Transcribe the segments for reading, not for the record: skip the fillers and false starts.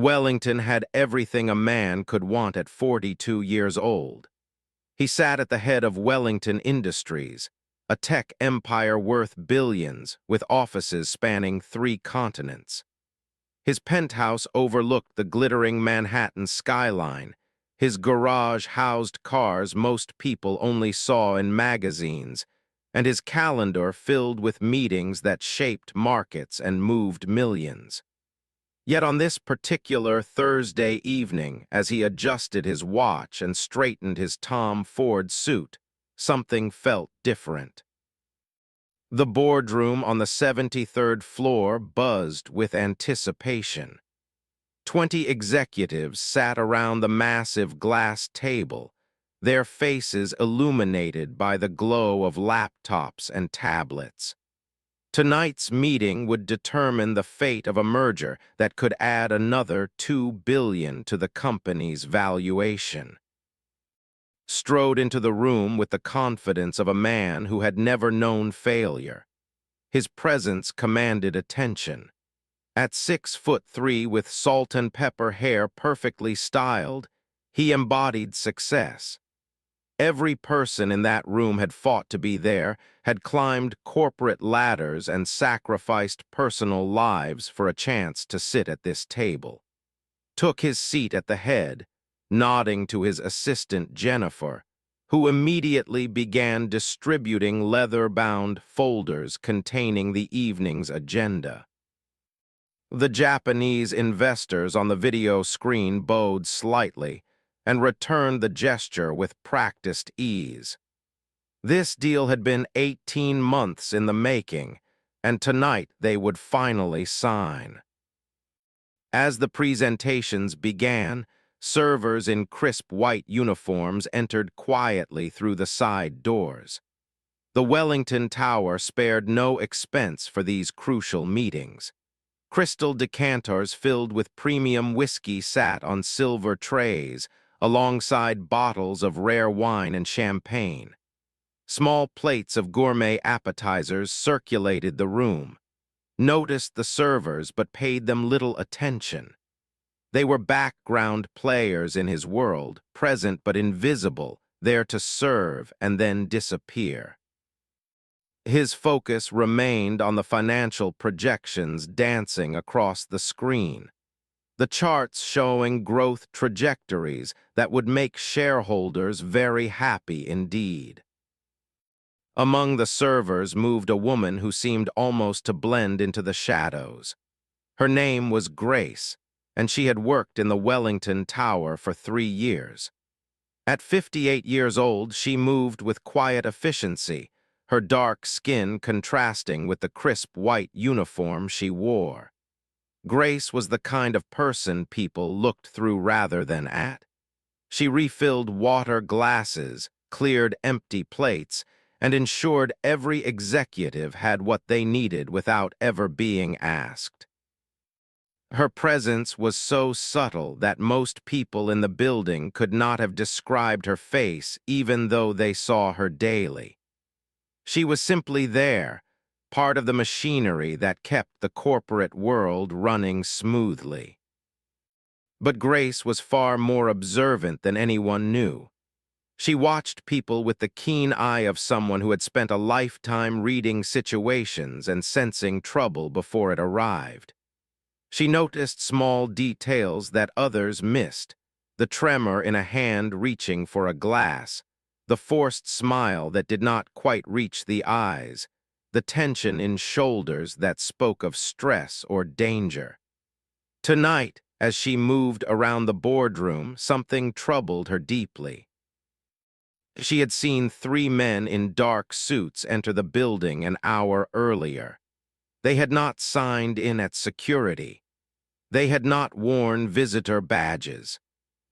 Wellington had everything a man could want at 42 years old. He sat at the head of Wellington Industries, a tech empire worth billions with offices spanning 3 continents. His penthouse overlooked the glittering Manhattan skyline. His garage housed cars most people only saw in magazines, and his calendar filled with meetings that shaped markets and moved millions. Yet on this particular Thursday evening, as he adjusted his watch and straightened his Tom Ford suit, something felt different. The boardroom on the 73rd floor buzzed with anticipation. 20 executives sat around the massive glass table, their faces illuminated by the glow of laptops and tablets. Tonight's meeting would determine the fate of a merger that could add another $2 billion to the company's valuation. Strode into the room with the confidence of a man who had never known failure. His presence commanded attention. At 6'3" with salt and pepper hair perfectly styled, he embodied success. Every person in that room had fought to be there, had climbed corporate ladders and sacrificed personal lives for a chance to sit at this table. Took his seat at the head, nodding to his assistant Jennifer, who immediately began distributing leather-bound folders containing the evening's agenda. The Japanese investors on the video screen bowed slightly and returned the gesture with practiced ease. This deal had been 18 months in the making, and tonight they would finally sign. As the presentations began, servers in crisp white uniforms entered quietly through the side doors. The Wellington Tower spared no expense for these crucial meetings. Crystal decanters filled with premium whiskey sat on silver trays, alongside bottles of rare wine and champagne. Small plates of gourmet appetizers circulated the room. Noticed the servers but paid them little attention. They were background players in his world, present but invisible, there to serve and then disappear. His focus remained on the financial projections dancing across the screen, the charts showing growth trajectories that would make shareholders very happy indeed. Among the servers moved a woman who seemed almost to blend into the shadows. Her name was Grace, and she had worked in the Wellington Tower for 3 years. At 58 years old, she moved with quiet efficiency, her dark skin contrasting with the crisp white uniform she wore. Grace was the kind of person people looked through rather than at. She refilled water glasses, cleared empty plates, and ensured every executive had what they needed without ever being asked. Her presence was so subtle that most people in the building could not have described her face even though they saw her daily. She was simply there, part of the machinery that kept the corporate world running smoothly. But Grace was far more observant than anyone knew. She watched people with the keen eye of someone who had spent a lifetime reading situations and sensing trouble before it arrived. She noticed small details that others missed, the tremor in a hand reaching for a glass, the forced smile that did not quite reach the eyes, the tension in shoulders that spoke of stress or danger. Tonight, as she moved around the boardroom, something troubled her deeply. She had seen 3 men in dark suits enter the building an hour earlier. They had not signed in at security. They had not worn visitor badges.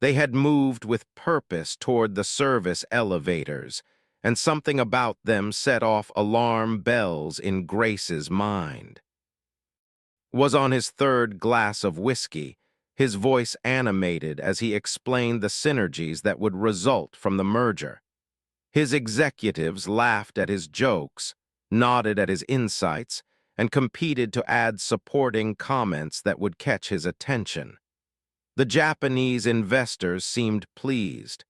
They had moved with purpose toward the service elevators, and something about them set off alarm bells in Grace's mind. Was on his 3rd glass of whiskey, his voice animated as he explained the synergies that would result from the merger. His executives laughed at his jokes, nodded at his insights, and competed to add supporting comments that would catch his attention. The Japanese investors seemed pleased.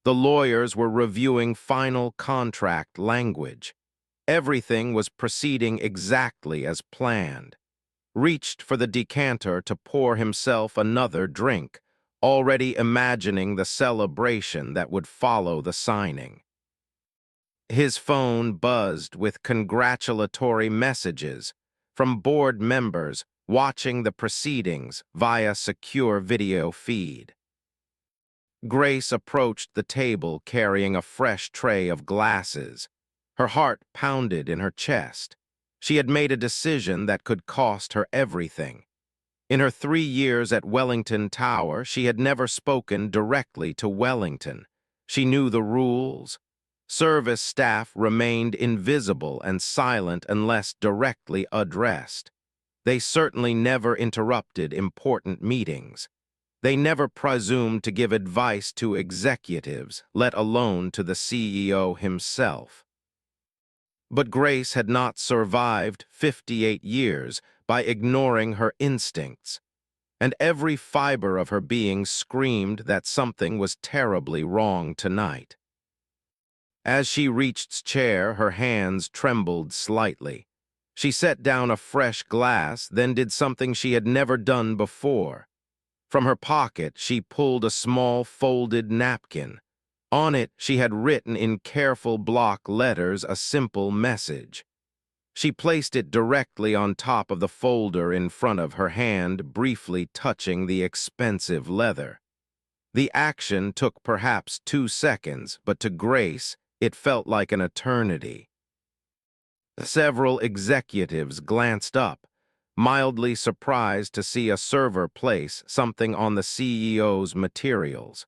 The lawyers were reviewing final contract language. Everything was proceeding exactly as planned. Reached for the decanter to pour himself another drink, already imagining the celebration that would follow the signing. His phone buzzed with congratulatory messages from board members watching the proceedings via secure video feed. Grace approached the table carrying a fresh tray of glasses. Her heart pounded in her chest. She had made a decision that could cost her everything. In her 3 years at Wellington Tower, she had never spoken directly to Wellington. She knew the rules. Service staff remained invisible and silent unless directly addressed. They certainly never interrupted important meetings. They never presumed to give advice to executives, let alone to the CEO himself. But Grace had not survived 58 years by ignoring her instincts, and every fiber of her being screamed that something was terribly wrong tonight. As she reached chair, her hands trembled slightly. She set down a fresh glass, then did something she had never done before. From her pocket, she pulled a small folded napkin. On it, she had written in careful block letters a simple message. She placed it directly on top of the folder in front of her hand, briefly touching the expensive leather. The action took perhaps 2 seconds, but to Grace, it felt like an eternity. Several executives glanced up, mildly surprised to see a server place something on the CEO's materials.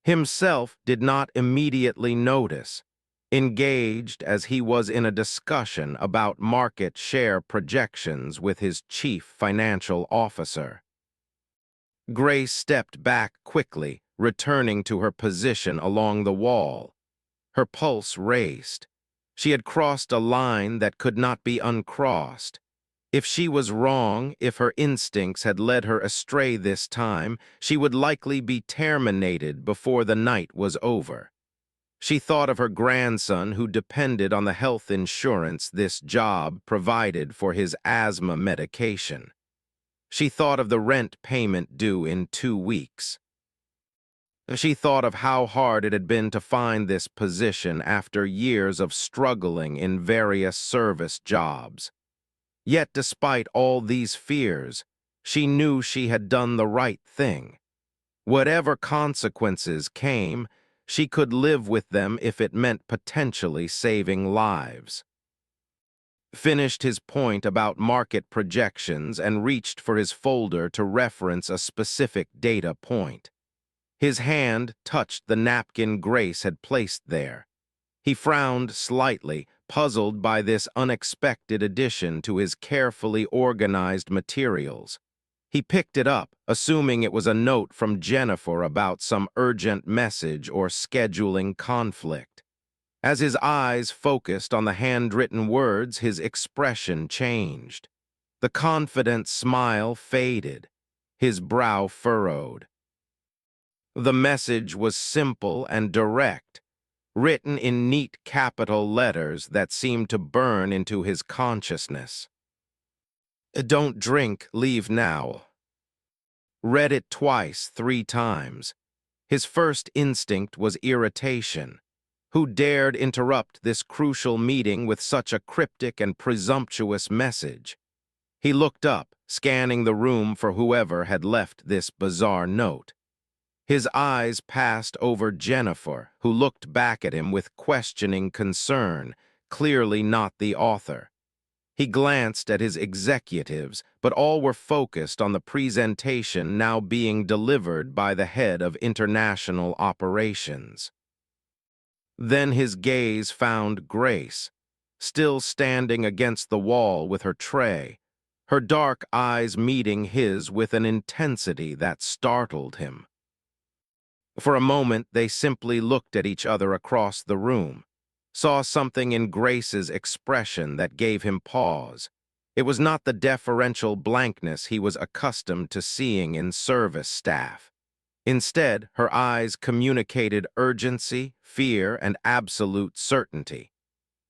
Himself did not immediately notice, engaged as he was in a discussion about market share projections with his chief financial officer. Grace stepped back quickly, returning to her position along the wall. Her pulse raced. She had crossed a line that could not be uncrossed. If she was wrong, if her instincts had led her astray this time, she would likely be terminated before the night was over. She thought of her grandson who depended on the health insurance this job provided for his asthma medication. She thought of the rent payment due in 2 weeks. She thought of how hard it had been to find this position after years of struggling in various service jobs. Yet despite all these fears, she knew she had done the right thing. Whatever consequences came, she could live with them if it meant potentially saving lives. Finished his point about market projections and reached for his folder to reference a specific data point. His hand touched the napkin Grace had placed there. He frowned slightly, puzzled by this unexpected addition to his carefully organized materials. He picked it up, assuming it was a note from Jennifer about some urgent message or scheduling conflict. As his eyes focused on the handwritten words, his expression changed. The confident smile faded. His brow furrowed. The message was simple and direct, written in neat capital letters that seemed to burn into his consciousness. "Don't drink, leave now." Read it twice, 3 times. His first instinct was irritation. Who dared interrupt this crucial meeting with such a cryptic and presumptuous message? He looked up, scanning the room for whoever had left this bizarre note. His eyes passed over Jennifer, who looked back at him with questioning concern, clearly not the author. He glanced at his executives, but all were focused on the presentation now being delivered by the head of international operations. Then his gaze found Grace, still standing against the wall with her tray, her dark eyes meeting his with an intensity that startled him. For a moment, they simply looked at each other across the room, saw something in Grace's expression that gave him pause. It was not the deferential blankness he was accustomed to seeing in service staff. Instead, her eyes communicated urgency, fear, and absolute certainty.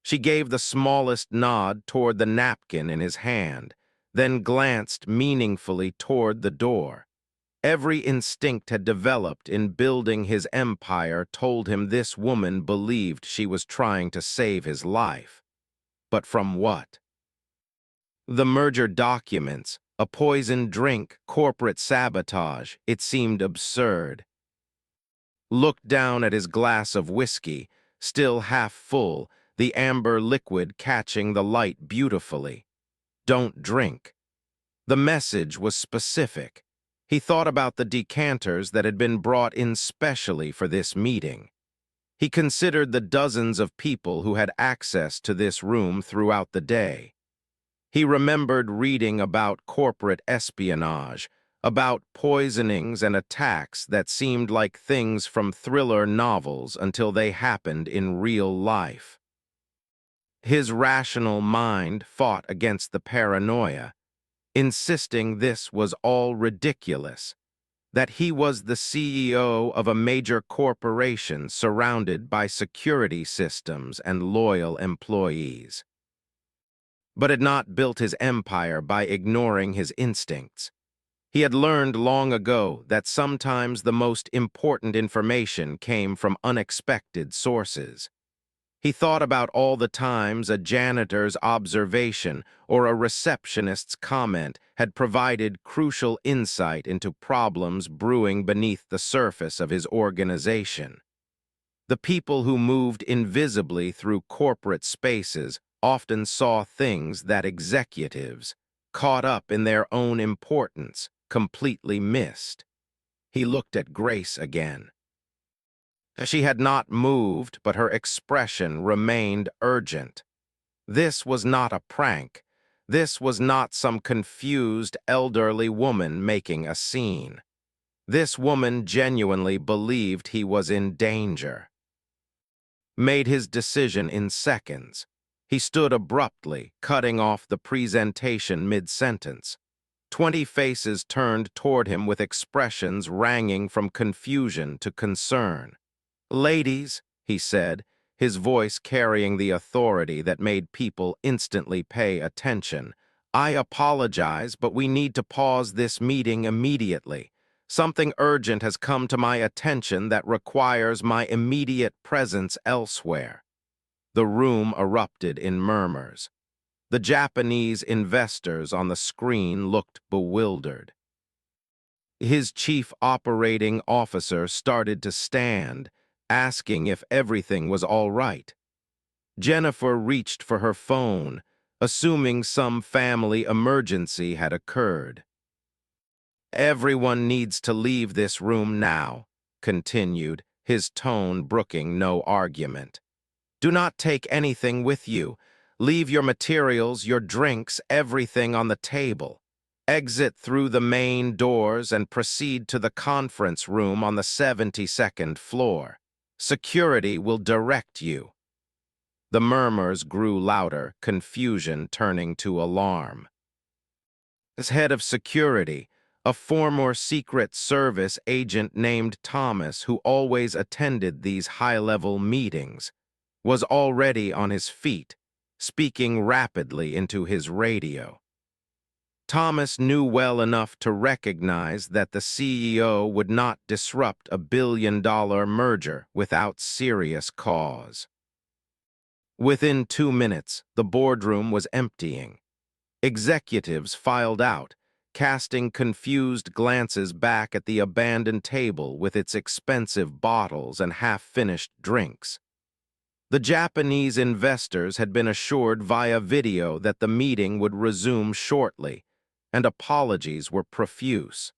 She gave the smallest nod toward the napkin in his hand, then glanced meaningfully toward the door. Every instinct had developed in building his empire told him this woman believed she was trying to save his life. But from what? The merger documents, a poisoned drink, corporate sabotage, it seemed absurd. Looked down at his glass of whiskey, still half full, the amber liquid catching the light beautifully. Don't drink. The message was specific. He thought about the decanters that had been brought in specially for this meeting. He considered the dozens of people who had access to this room throughout the day. He remembered reading about corporate espionage, about poisonings and attacks that seemed like things from thriller novels until they happened in real life. His rational mind fought against the paranoia, insisting this was all ridiculous, that he was the CEO of a major corporation surrounded by security systems and loyal employees, but had not built his empire by ignoring his instincts. He had learned long ago that sometimes the most important information came from unexpected sources. He thought about all the times a janitor's observation or a receptionist's comment had provided crucial insight into problems brewing beneath the surface of his organization. The people who moved invisibly through corporate spaces often saw things that executives, caught up in their own importance, completely missed. He looked at Grace again. She had not moved, but her expression remained urgent. This was not a prank. This was not some confused elderly woman making a scene. This woman genuinely believed he was in danger. Made his decision in seconds. He stood abruptly, cutting off the presentation mid-sentence. 20 faces turned toward him with expressions ranging from confusion to concern. "Ladies," he said, his voice carrying the authority that made people instantly pay attention, "I apologize, but we need to pause this meeting immediately. Something urgent has come to my attention that requires my immediate presence elsewhere." The room erupted in murmurs. The Japanese investors on the screen looked bewildered. His chief operating officer started to stand, asking if everything was all right. Jennifer reached for her phone, assuming some family emergency had occurred. "Everyone needs to leave this room now," continued, his tone brooking no argument. "Do not take anything with you. Leave your materials, your drinks, everything on the table. Exit through the main doors and proceed to the conference room on the 72nd floor. Security will direct you." The murmurs grew louder, confusion turning to alarm. As head of security, a former Secret Service agent named Thomas, who always attended these high-level meetings, was already on his feet, speaking rapidly into his radio. Thomas knew well enough to recognize that the CEO would not disrupt a billion-dollar merger without serious cause. Within 2 minutes, the boardroom was emptying. Executives filed out, casting confused glances back at the abandoned table with its expensive bottles and half-finished drinks. The Japanese investors had been assured via video that the meeting would resume shortly, and apologies were profuse.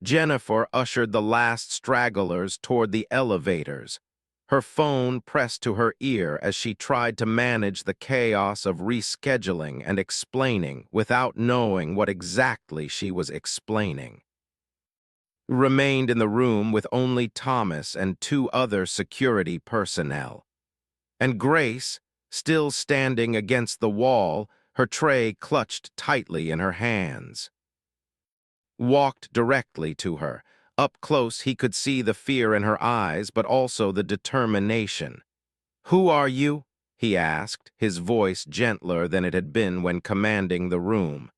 Jennifer ushered the last stragglers toward the elevators, her phone pressed to her ear as she tried to manage the chaos of rescheduling and explaining without knowing what exactly she was explaining. Remained in the room with only Thomas and 2 other security personnel. And Grace, still standing against the wall, her tray clutched tightly in her hands. Walked directly to her. Up close, he could see the fear in her eyes, but also the determination. "Who are you?" he asked, his voice gentler than it had been when commanding the room.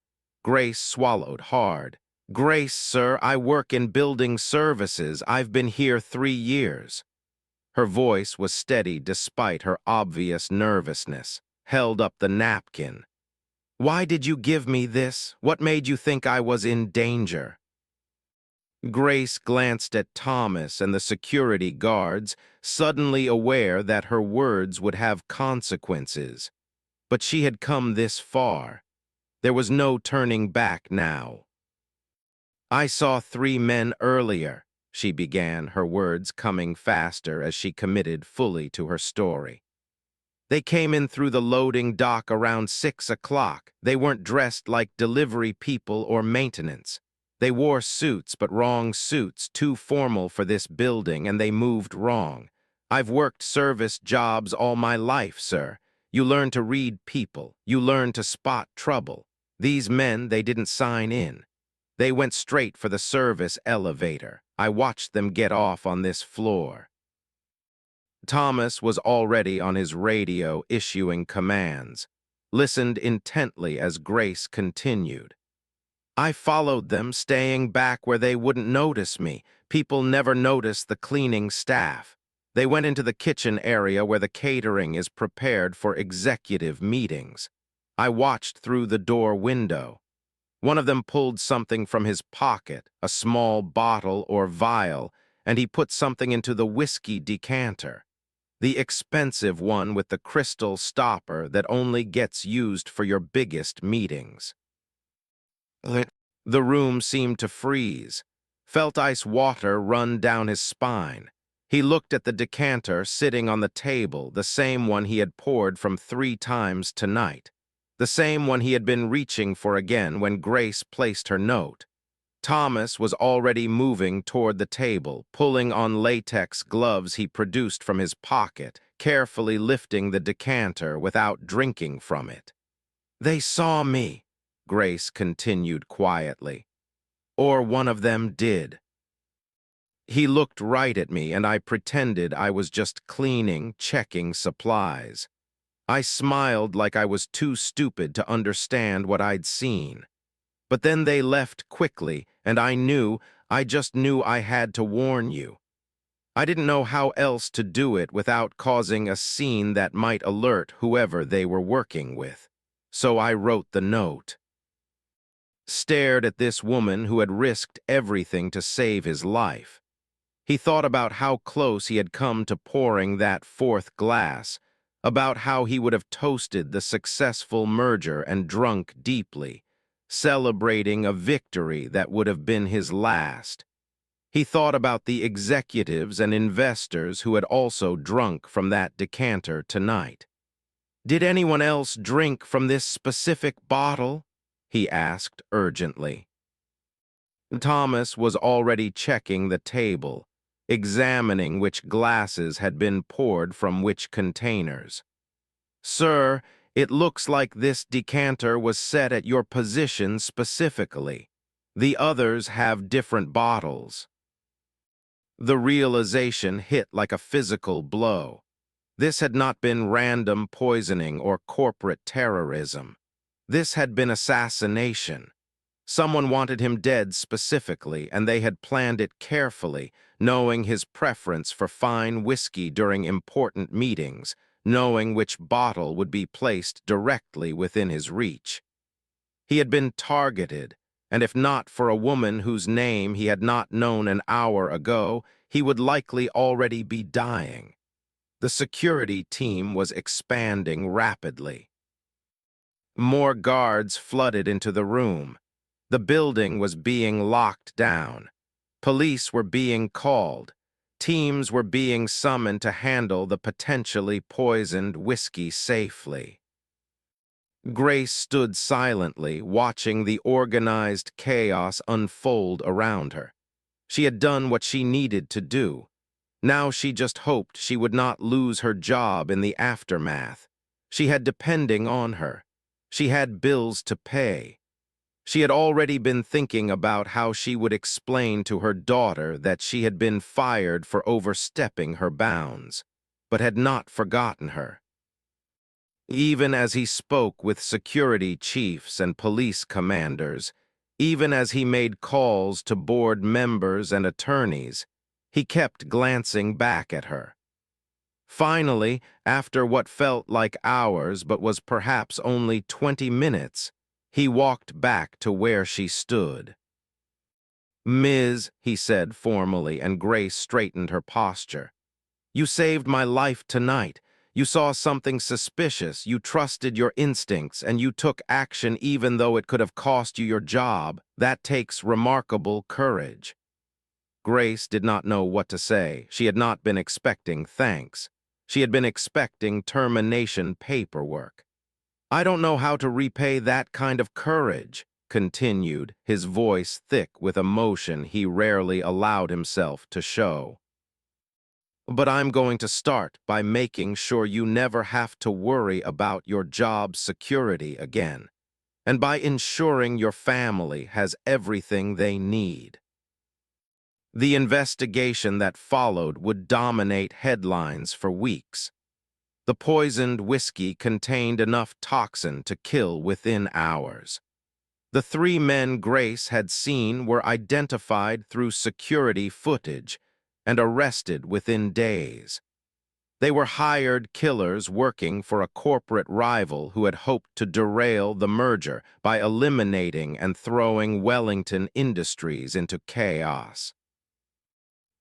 Grace swallowed hard. "Grace, sir, I work in building services. I've been here 3 years." Her voice was steady despite her obvious nervousness. Held up the napkin. "Why did you give me this? What made you think I was in danger?" Grace glanced at Thomas and the security guards, suddenly aware that her words would have consequences. But she had come this far. There was no turning back now. "I saw 3 men earlier," she began, her words coming faster as she committed fully to her story. "They came in through the loading dock around 6 o'clock. They weren't dressed like delivery people or maintenance. They wore suits, but wrong suits, too formal for this building, and they moved wrong. I've worked service jobs all my life, sir. You learn to read people. You learn to spot trouble. These men, they didn't sign in. They went straight for the service elevator. I watched them get off on this floor." Thomas was already on his radio issuing commands, listened intently as Grace continued. "I followed them, staying back where they wouldn't notice me. People never notice the cleaning staff. They went into the kitchen area where the catering is prepared for executive meetings. I watched through the door window. One of them pulled something from his pocket, a small bottle or vial, and he put something into the whiskey decanter. The expensive one with the crystal stopper that only gets used for your biggest meetings." The room seemed to freeze. Felt ice water run down his spine. He looked at the decanter sitting on the table, the same one he had poured from 3 times tonight. The same one he had been reaching for again when Grace placed her note. Thomas was already moving toward the table, pulling on latex gloves he produced from his pocket, carefully lifting the decanter without drinking from it. "They saw me," Grace continued quietly. "Or one of them did. He looked right at me, and I pretended I was just cleaning, checking supplies. I smiled like I was too stupid to understand what I'd seen. But then they left quickly, and I just knew I had to warn you. I didn't know how else to do it without causing a scene that might alert whoever they were working with. So I wrote the note." Stared at this woman who had risked everything to save his life. He thought about how close he had come to pouring that 4th glass, about how he would have toasted the successful merger and drunk deeply, celebrating a victory that would have been his last. He thought about the executives and investors who had also drunk from that decanter tonight. "Did anyone else drink from this specific bottle?" he asked urgently. Thomas was already checking the table, examining which glasses had been poured from which containers. "Sir, it looks like this decanter was set at your position specifically. The others have different bottles." The realization hit like a physical blow. This had not been random poisoning or corporate terrorism. This had been assassination. Someone wanted him dead specifically, and they had planned it carefully, knowing his preference for fine whiskey during important meetings, knowing which bottle would be placed directly within his reach. He had been targeted, and if not for a woman whose name he had not known an hour ago, he would likely already be dying. The security team was expanding rapidly. More guards flooded into the room. The building was being locked down. Police were being called. Teams were being summoned to handle the potentially poisoned whiskey safely. Grace stood silently, watching the organized chaos unfold around her. She had done what she needed to do. Now she just hoped she would not lose her job in the aftermath. She had depending on her. She had bills to pay. She had already been thinking about how she would explain to her daughter that she had been fired for overstepping her bounds, but had not forgotten her. Even as he spoke with security chiefs and police commanders, even as he made calls to board members and attorneys, he kept glancing back at her. Finally, after what felt like hours but was perhaps only 20 minutes, he walked back to where she stood. "Ms.," he said formally, and Grace straightened her posture. "You saved my life tonight. You saw something suspicious, you trusted your instincts, and you took action even though it could have cost you your job. That takes remarkable courage." Grace did not know what to say. She had not been expecting thanks. She had been expecting termination paperwork. "I don't know how to repay that kind of courage," continued, his voice thick with emotion he rarely allowed himself to show. "But I'm going to start by making sure you never have to worry about your job security again, and by ensuring your family has everything they need." The investigation that followed would dominate headlines for weeks. The poisoned whiskey contained enough toxin to kill within hours. The three men Grace had seen were identified through security footage and arrested within days. They were hired killers working for a corporate rival who had hoped to derail the merger by eliminating and throwing Wellington Industries into chaos.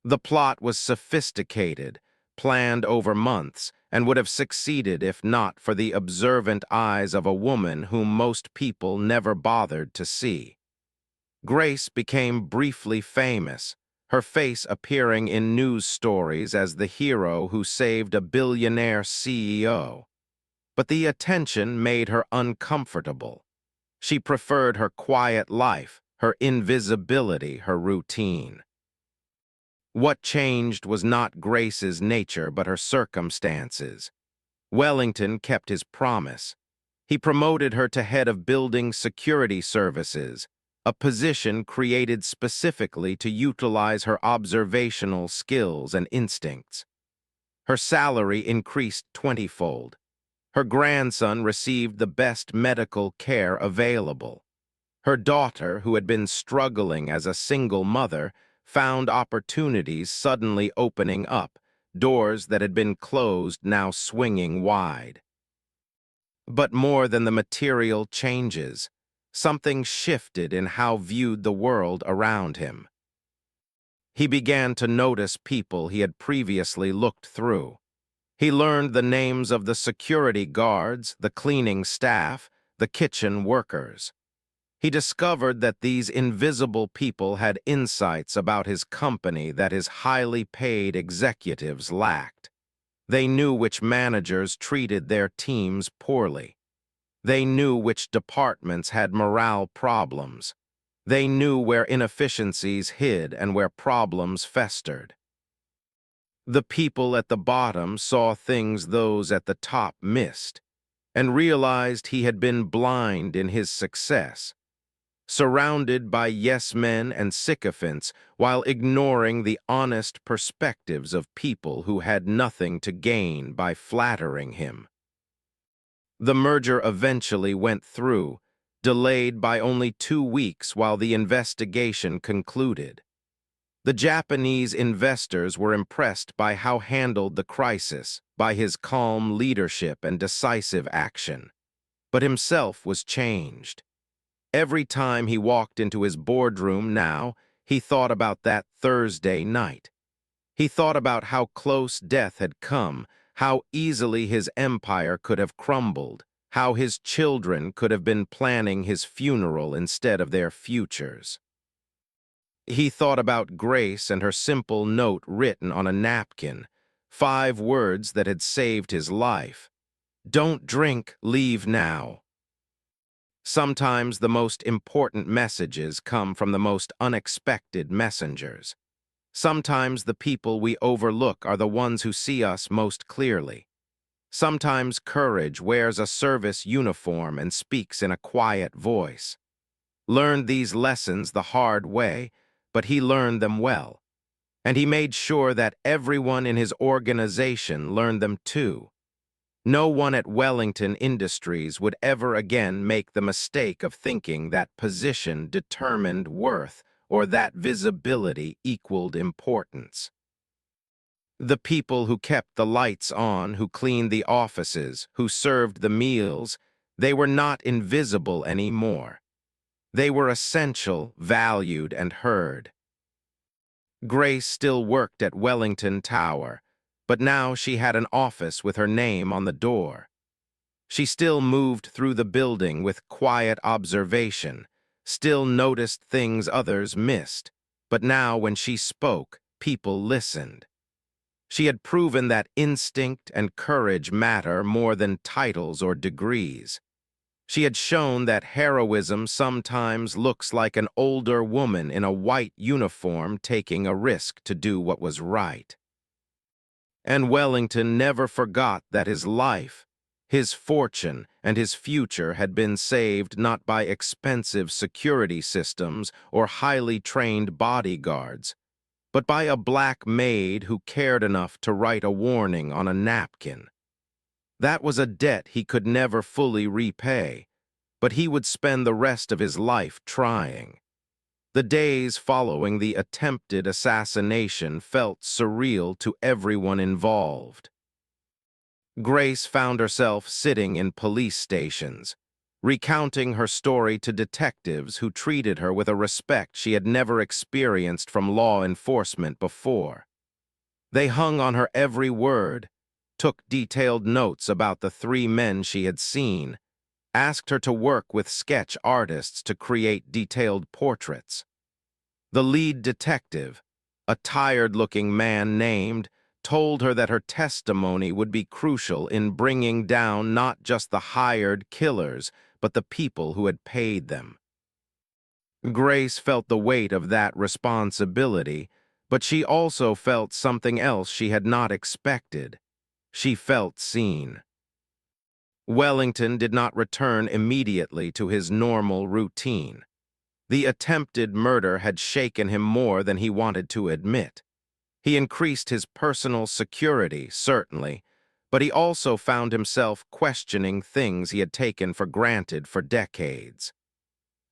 The plot was sophisticated, planned over months, and would have succeeded if not for the observant eyes of a woman whom most people never bothered to see. Grace became briefly famous, her face appearing in news stories as the hero who saved a billionaire CEO. But the attention made her uncomfortable. She preferred her quiet life, her invisibility, her routine. What changed was not Grace's nature but her circumstances. Wellington kept his promise. He promoted her to head of Building Security Services, a position created specifically to utilize her observational skills and instincts. Her salary increased 20-fold. Her grandson received the best medical care available. Her daughter, who had been struggling as a single mother, found opportunities suddenly opening up, doors that had been closed now swinging wide. But more than the material changes, something shifted in how viewed the world around him. He began to notice people he had previously looked through. He learned the names of the security guards, the cleaning staff, the kitchen workers. He discovered that these invisible people had insights about his company that his highly paid executives lacked. They knew which managers treated their teams poorly. They knew which departments had morale problems. They knew where inefficiencies hid and where problems festered. The people at the bottom saw things those at the top missed, and realized he had been blind in his success, surrounded by yes-men and sycophants while ignoring the honest perspectives of people who had nothing to gain by flattering him. The merger eventually went through, delayed by only 2 weeks while the investigation concluded. The Japanese investors were impressed by how handled the crisis, by his calm leadership and decisive action. But himself was changed. Every time he walked into his boardroom now, he thought about that Thursday night. He thought about how close death had come, how easily his empire could have crumbled, how his children could have been planning his funeral instead of their futures. He thought about Grace and her simple note written on a napkin, 5 words that had saved his life. "Don't drink, leave now." Sometimes the most important messages come from the most unexpected messengers. Sometimes the people we overlook are the ones who see us most clearly. Sometimes courage wears a service uniform and speaks in a quiet voice. Learned these lessons the hard way, but he learned them well. And he made sure that everyone in his organization learned them too. No one at Wellington Industries would ever again make the mistake of thinking that position determined worth or that visibility equaled importance. The people who kept the lights on, who cleaned the offices, who served the meals, they were not invisible anymore. They were essential, valued, and heard. Grace still worked at Wellington Tower, but now she had an office with her name on the door. She still moved through the building with quiet observation, still noticed things others missed, but now when she spoke, people listened. She had proven that instinct and courage matter more than titles or degrees. She had shown that heroism sometimes looks like an older woman in a white uniform taking a risk to do what was right. And Wellington never forgot that his life, his fortune, and his future had been saved not by expensive security systems or highly trained bodyguards, but by a black maid who cared enough to write a warning on a napkin. That was a debt he could never fully repay, but he would spend the rest of his life trying. The days following the attempted assassination felt surreal to everyone involved. Grace found herself sitting in police stations, recounting her story to detectives who treated her with a respect she had never experienced from law enforcement before. They hung on her every word, took detailed notes about the three men she had seen, asked her to work with sketch artists to create detailed portraits. The lead detective, a tired-looking man named, told her that her testimony would be crucial in bringing down not just the hired killers, but the people who had paid them. Grace felt the weight of that responsibility, but she also felt something else she had not expected. She felt seen. Wellington did not return immediately to his normal routine. The attempted murder had shaken him more than he wanted to admit. He increased his personal security, certainly, but he also found himself questioning things he had taken for granted for decades.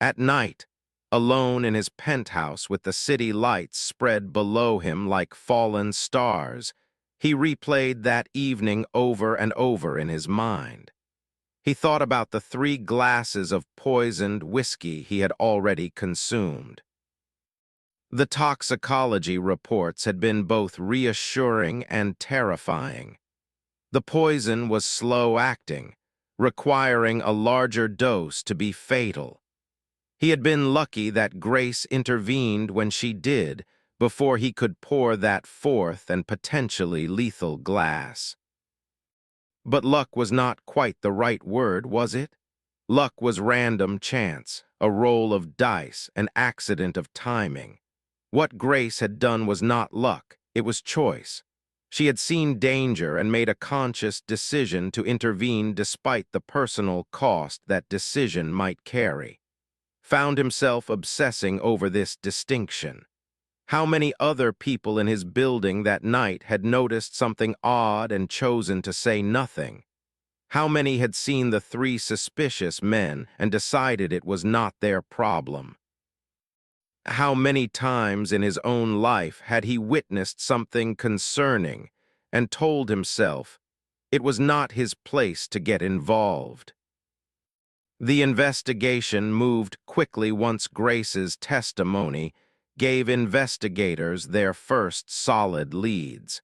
At night, alone in his penthouse with the city lights spread below him like fallen stars, he replayed that evening over and over in his mind. He thought about the 3 glasses of poisoned whiskey he had already consumed. The toxicology reports had been both reassuring and terrifying. The poison was slow-acting, requiring a larger dose to be fatal. He had been lucky that Grace intervened when she did, before he could pour that 4th and potentially lethal glass. But luck was not quite the right word, was it? Luck was random chance, a roll of dice, an accident of timing. What Grace had done was not luck, it was choice. She had seen danger and made a conscious decision to intervene despite the personal cost that decision might carry. Found himself obsessing over this distinction. How many other people in his building that night had noticed something odd and chosen to say nothing? How many had seen the 3 suspicious men and decided it was not their problem? How many times in his own life had he witnessed something concerning and told himself it was not his place to get involved? The investigation moved quickly once Grace's testimony gave investigators their first solid leads.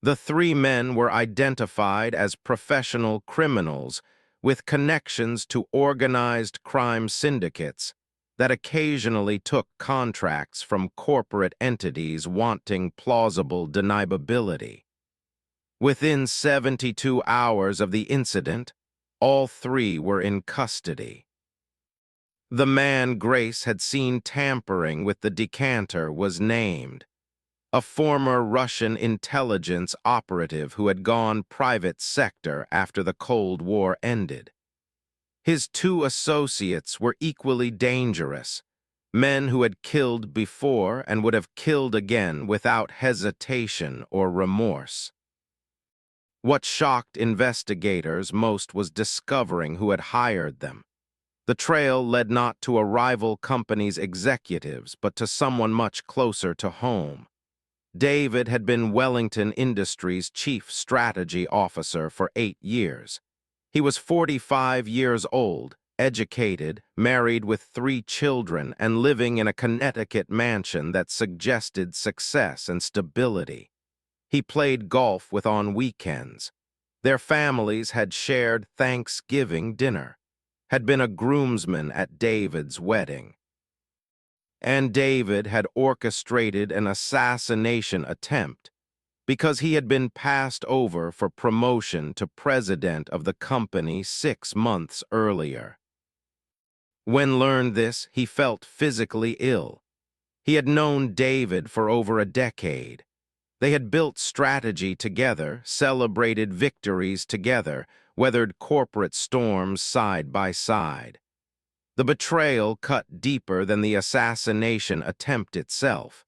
The 3 men were identified as professional criminals with connections to organized crime syndicates that occasionally took contracts from corporate entities wanting plausible deniability. Within 72 hours of the incident, all 3 were in custody. The man Grace had seen tampering with the decanter was named. a former Russian intelligence operative who had gone private sector after the Cold War ended. His two associates were equally dangerous, men who had killed before and would have killed again without hesitation or remorse. What shocked investigators most was discovering who had hired them. The trail led not to a rival company's executives, but to someone much closer to home. David had been Wellington Industries' chief strategy officer for 8 years. He was 45 years old, educated, married with 3 children, and living in a Connecticut mansion that suggested success and stability. He played golf with on weekends. Their families had shared Thanksgiving dinner, had been a groomsman at David's wedding. And David had orchestrated an assassination attempt because he had been passed over for promotion to president of the company 6 months earlier. When learned this, he felt physically ill. He had known David for over a decade. They had built strategy together, celebrated victories together, weathered corporate storms side by side. The betrayal cut deeper than the assassination attempt itself.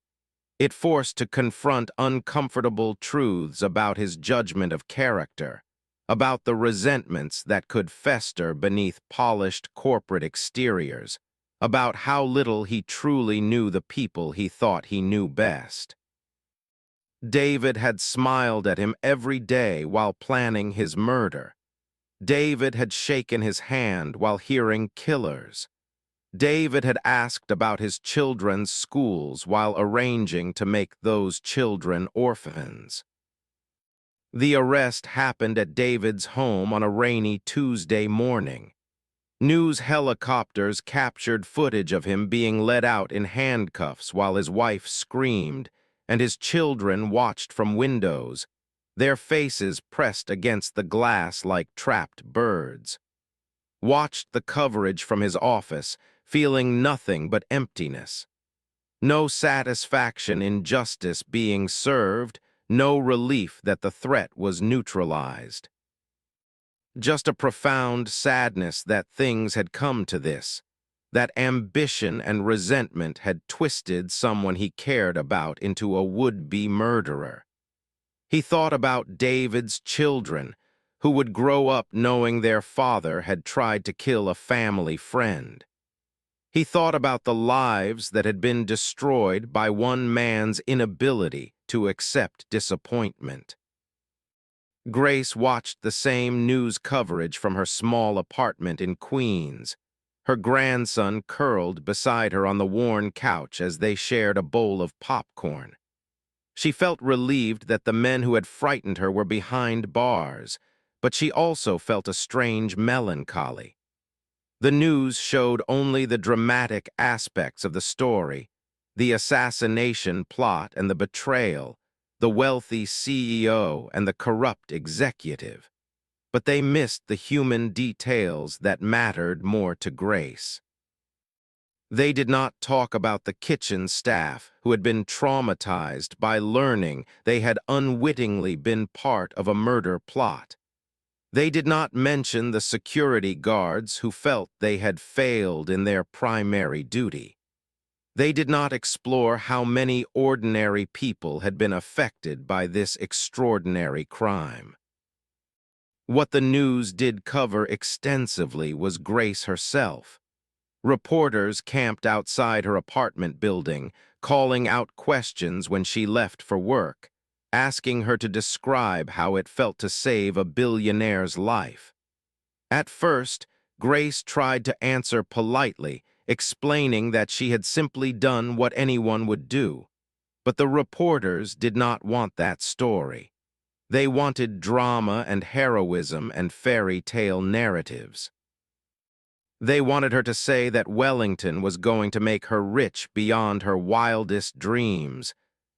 It forced to confront uncomfortable truths about his judgment of character, about the resentments that could fester beneath polished corporate exteriors, about how little he truly knew the people he thought he knew best. David had smiled at him every day while planning his murder. David had shaken his hand while hearing killers. David had asked about his children's schools while arranging to make those children orphans. The arrest happened at David's home on a rainy Tuesday morning. News helicopters captured footage of him being led out in handcuffs while his wife screamed, and his children watched from windows, their faces pressed against the glass like trapped birds. Watched the coverage from his office, feeling nothing but emptiness. No satisfaction in justice being served, no relief that the threat was neutralized. Just a profound sadness that things had come to this, that ambition and resentment had twisted someone he cared about into a would-be murderer. He thought about David's children, who would grow up knowing their father had tried to kill a family friend. He thought about the lives that had been destroyed by one man's inability to accept disappointment. Grace watched the same news coverage from her small apartment in Queens, her grandson curled beside her on the worn couch as they shared a bowl of popcorn. She felt relieved that the men who had frightened her were behind bars, but she also felt a strange melancholy. The news showed only the dramatic aspects of the story, the assassination plot and the betrayal, the wealthy CEO and the corrupt executive. But they missed the human details that mattered more to Grace. They did not talk about the kitchen staff who had been traumatized by learning they had unwittingly been part of a murder plot. They did not mention the security guards who felt they had failed in their primary duty. They did not explore how many ordinary people had been affected by this extraordinary crime. What the news did cover extensively was Grace herself. Reporters camped outside her apartment building, calling out questions when she left for work, asking her to describe how it felt to save a billionaire's life. At first, Grace tried to answer politely, explaining that she had simply done what anyone would do. But the reporters did not want that story. They wanted drama and heroism and fairy tale narratives. They wanted her to say that Wellington was going to make her rich beyond her wildest dreams,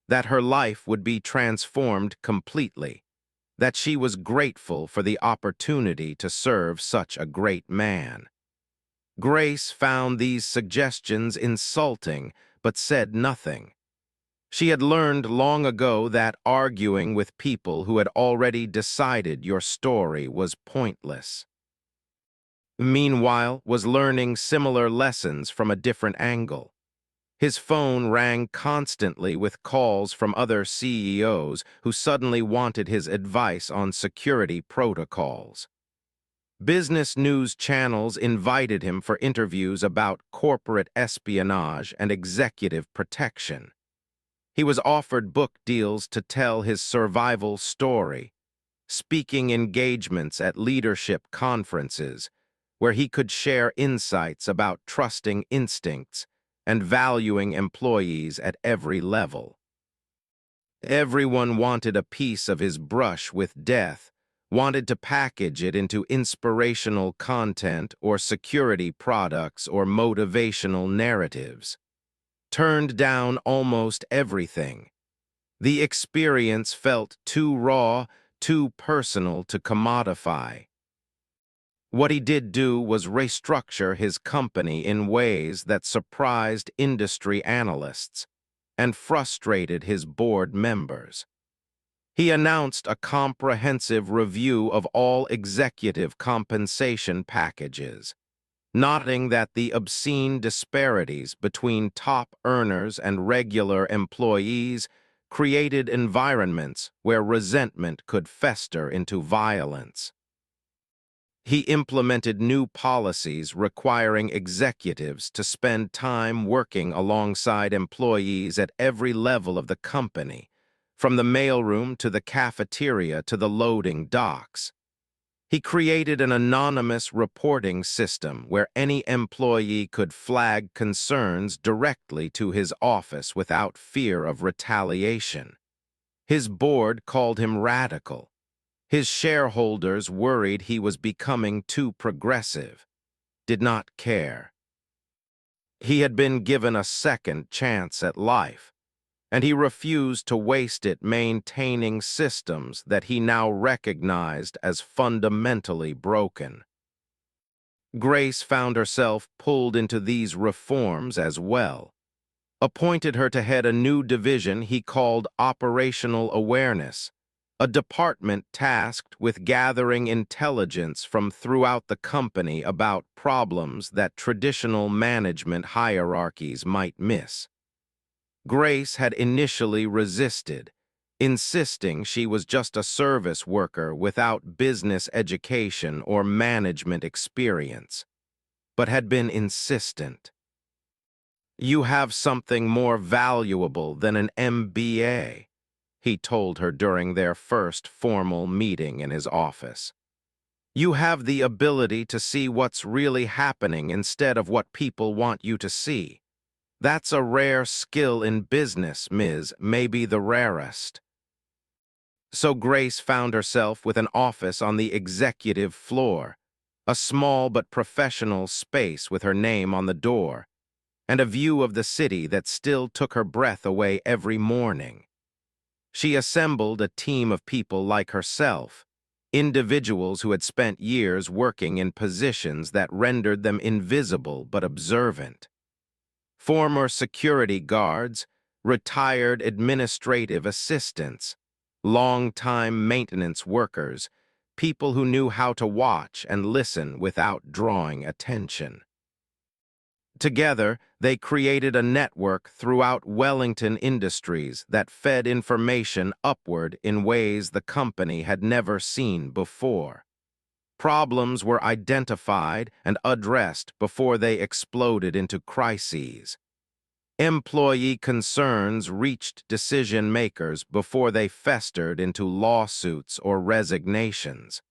that her life would be transformed completely, that she was grateful for the opportunity to serve such a great man. Grace found these suggestions insulting, but said nothing. She had learned long ago that arguing with people who had already decided your story was pointless. Meanwhile, was learning similar lessons from a different angle. His phone rang constantly with calls from other CEOs who suddenly wanted his advice on security protocols. Business news channels invited him for interviews about corporate espionage and executive protection. He was offered book deals to tell his survival story, speaking engagements at leadership conferences, where he could share insights about trusting instincts and valuing employees at every level. Everyone wanted a piece of his brush with death, wanted to package it into inspirational content or security products or motivational narratives. Turned down almost everything. The experience felt too raw, too personal to commodify. What he did do was restructure his company in ways that surprised industry analysts and frustrated his board members. He announced a comprehensive review of all executive compensation packages, noting that the obscene disparities between top earners and regular employees created environments where resentment could fester into violence. He implemented new policies requiring executives to spend time working alongside employees at every level of the company, from the mailroom to the cafeteria to the loading docks. He created an anonymous reporting system where any employee could flag concerns directly to his office without fear of retaliation. His board called him radical. His shareholders worried he was becoming too progressive, did not care. He had been given a second chance at life, and he refused to waste it maintaining systems that he now recognized as fundamentally broken. Grace found herself pulled into these reforms as well, appointed her to head a new division he called Operational Awareness, a department tasked with gathering intelligence from throughout the company about problems that traditional management hierarchies might miss. Grace had initially resisted, insisting she was just a service worker without business education or management experience, but had been insistent. "You have something more valuable than an MBA," he told her during their first formal meeting in his office. "You have the ability to see what's really happening instead of what people want you to see. That's a rare skill in business, Ms., maybe the rarest." So Grace found herself with an office on the executive floor, a small but professional space with her name on the door, and a view of the city that still took her breath away every morning. She assembled a team of people like herself, individuals who had spent years working in positions that rendered them invisible but observant. Former security guards, retired administrative assistants, long-time maintenance workers, people who knew how to watch and listen without drawing attention. Together, they created a network throughout Wellington Industries that fed information upward in ways the company had never seen before. Problems were identified and addressed before they exploded into crises. Employee concerns reached decision-makers before they festered into lawsuits or resignations.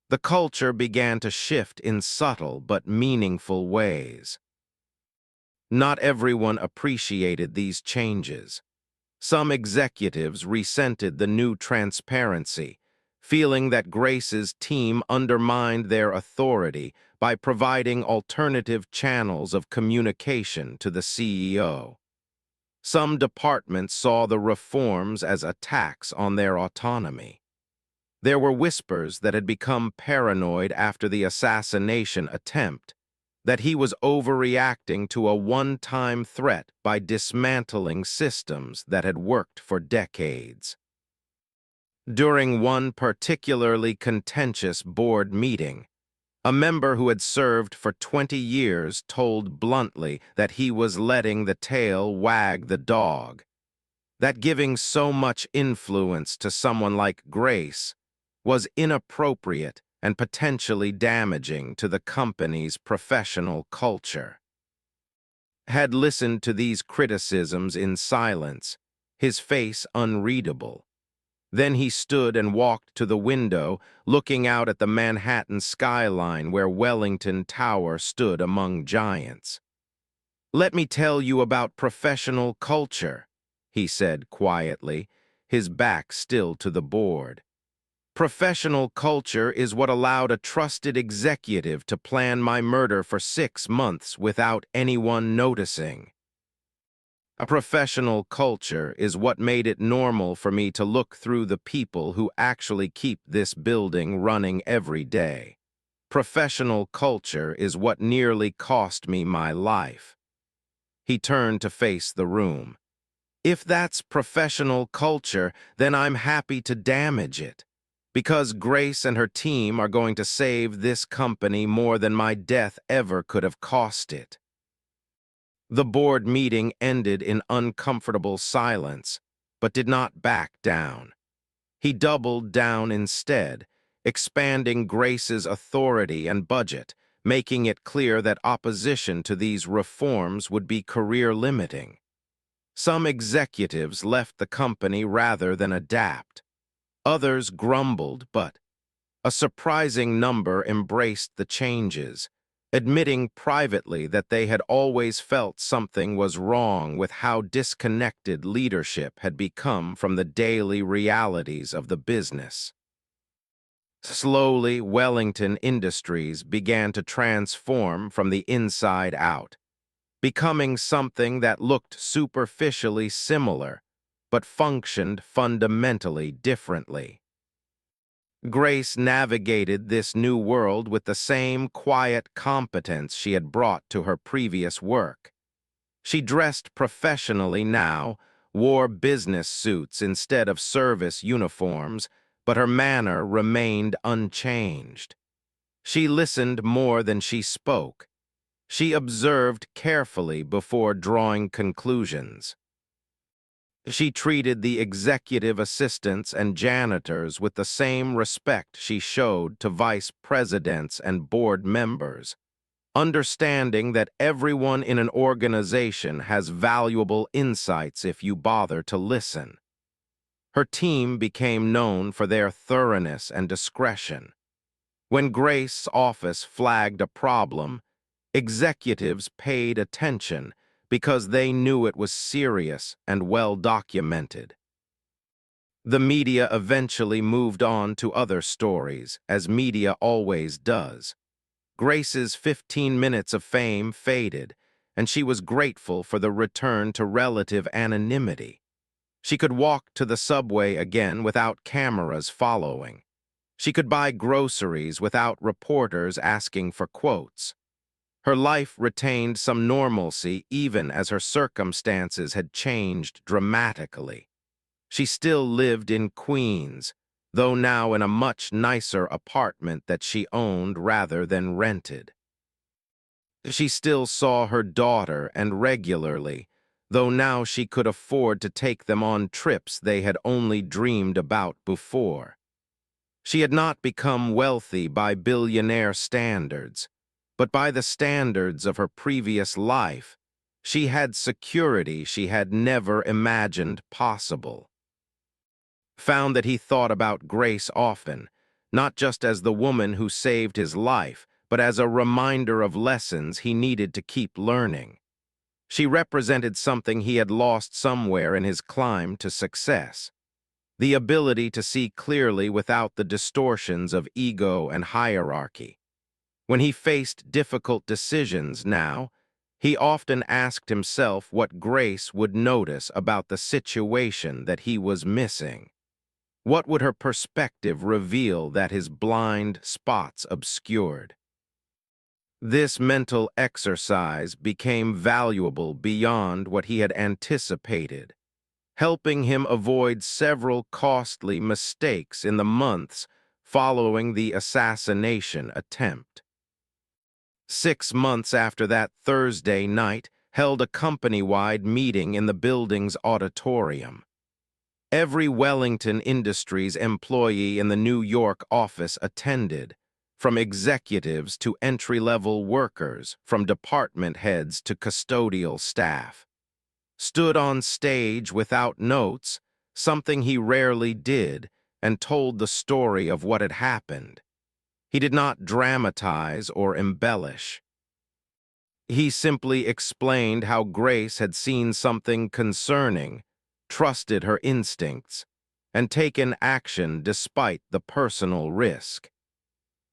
The culture began to shift in subtle but meaningful ways. Not everyone appreciated these changes. Some executives resented the new transparency, feeling that Grace's team undermined their authority by providing alternative channels of communication to the CEO. Some departments saw the reforms as attacks on their autonomy. There were whispers that had become paranoid after the assassination attempt, that he was overreacting to a one-time threat by dismantling systems that had worked for decades. During one particularly contentious board meeting, a member who had served for 20 years told bluntly that he was letting the tail wag the dog, that giving so much influence to someone like Grace was inappropriate and potentially damaging to the company's professional culture. Had listened to these criticisms in silence, his face unreadable. Then he stood and walked to the window, looking out at the Manhattan skyline where Wellington Tower stood among giants. "Let me tell you about professional culture," he said quietly, his back still to the board. "Professional culture is what allowed a trusted executive to plan my murder for 6 months without anyone noticing. A professional culture is what made it normal for me to look through the people who actually keep this building running every day. Professional culture is what nearly cost me my life." He turned to face the room. "If that's professional culture, then I'm happy to damage it, because Grace and her team are going to save this company more than my death ever could have cost it." The board meeting ended in uncomfortable silence, but did not back down. He doubled down instead, expanding Grace's authority and budget, making it clear that opposition to these reforms would be career-limiting. Some executives left the company rather than adapt. Others grumbled, but a surprising number embraced the changes, admitting privately that they had always felt something was wrong with how disconnected leadership had become from the daily realities of the business. Slowly, Wellington Industries began to transform from the inside out, becoming something that looked superficially similar, but functioned fundamentally differently. Grace navigated this new world with the same quiet competence she had brought to her previous work. She dressed professionally now, wore business suits instead of service uniforms, but her manner remained unchanged. She listened more than she spoke. She observed carefully before drawing conclusions. She treated the executive assistants and janitors with the same respect she showed to vice presidents and board members, understanding that everyone in an organization has valuable insights if you bother to listen. Her team became known for their thoroughness and discretion. When Grace's office flagged a problem, executives paid attention because they knew it was serious and well documented. The media eventually moved on to other stories, as media always does. Grace's 15 minutes of fame faded, and she was grateful for the return to relative anonymity. She could walk to the subway again without cameras following. She could buy groceries without reporters asking for quotes. Her life retained some normalcy even as her circumstances had changed dramatically. She still lived in Queens, though now in a much nicer apartment that she owned rather than rented. She still saw her daughter and regularly, though now she could afford to take them on trips they had only dreamed about before. She had not become wealthy by billionaire standards, but by the standards of her previous life. She had security she had never imagined possible. Found that he thought about Grace often, not just as the woman who saved his life, but as a reminder of lessons he needed to keep learning. She represented something he had lost somewhere in his climb to success: the ability to see clearly without the distortions of ego and hierarchy. When he faced difficult decisions now, he often asked himself what Grace would notice about the situation that he was missing. What would her perspective reveal that his blind spots obscured? This mental exercise became valuable beyond what he had anticipated, helping him avoid several costly mistakes in the months following the assassination attempt. 6 months after that Thursday night held a company-wide meeting in the building's auditorium. Every Wellington Industries employee in the New York office attended, from executives to entry-level workers, from department heads to custodial staff. Stood on stage without notes, something he rarely did, and told the story of what had happened. He did not dramatize or embellish. He simply explained how Grace had seen something concerning, trusted her instincts, and taken action despite the personal risk.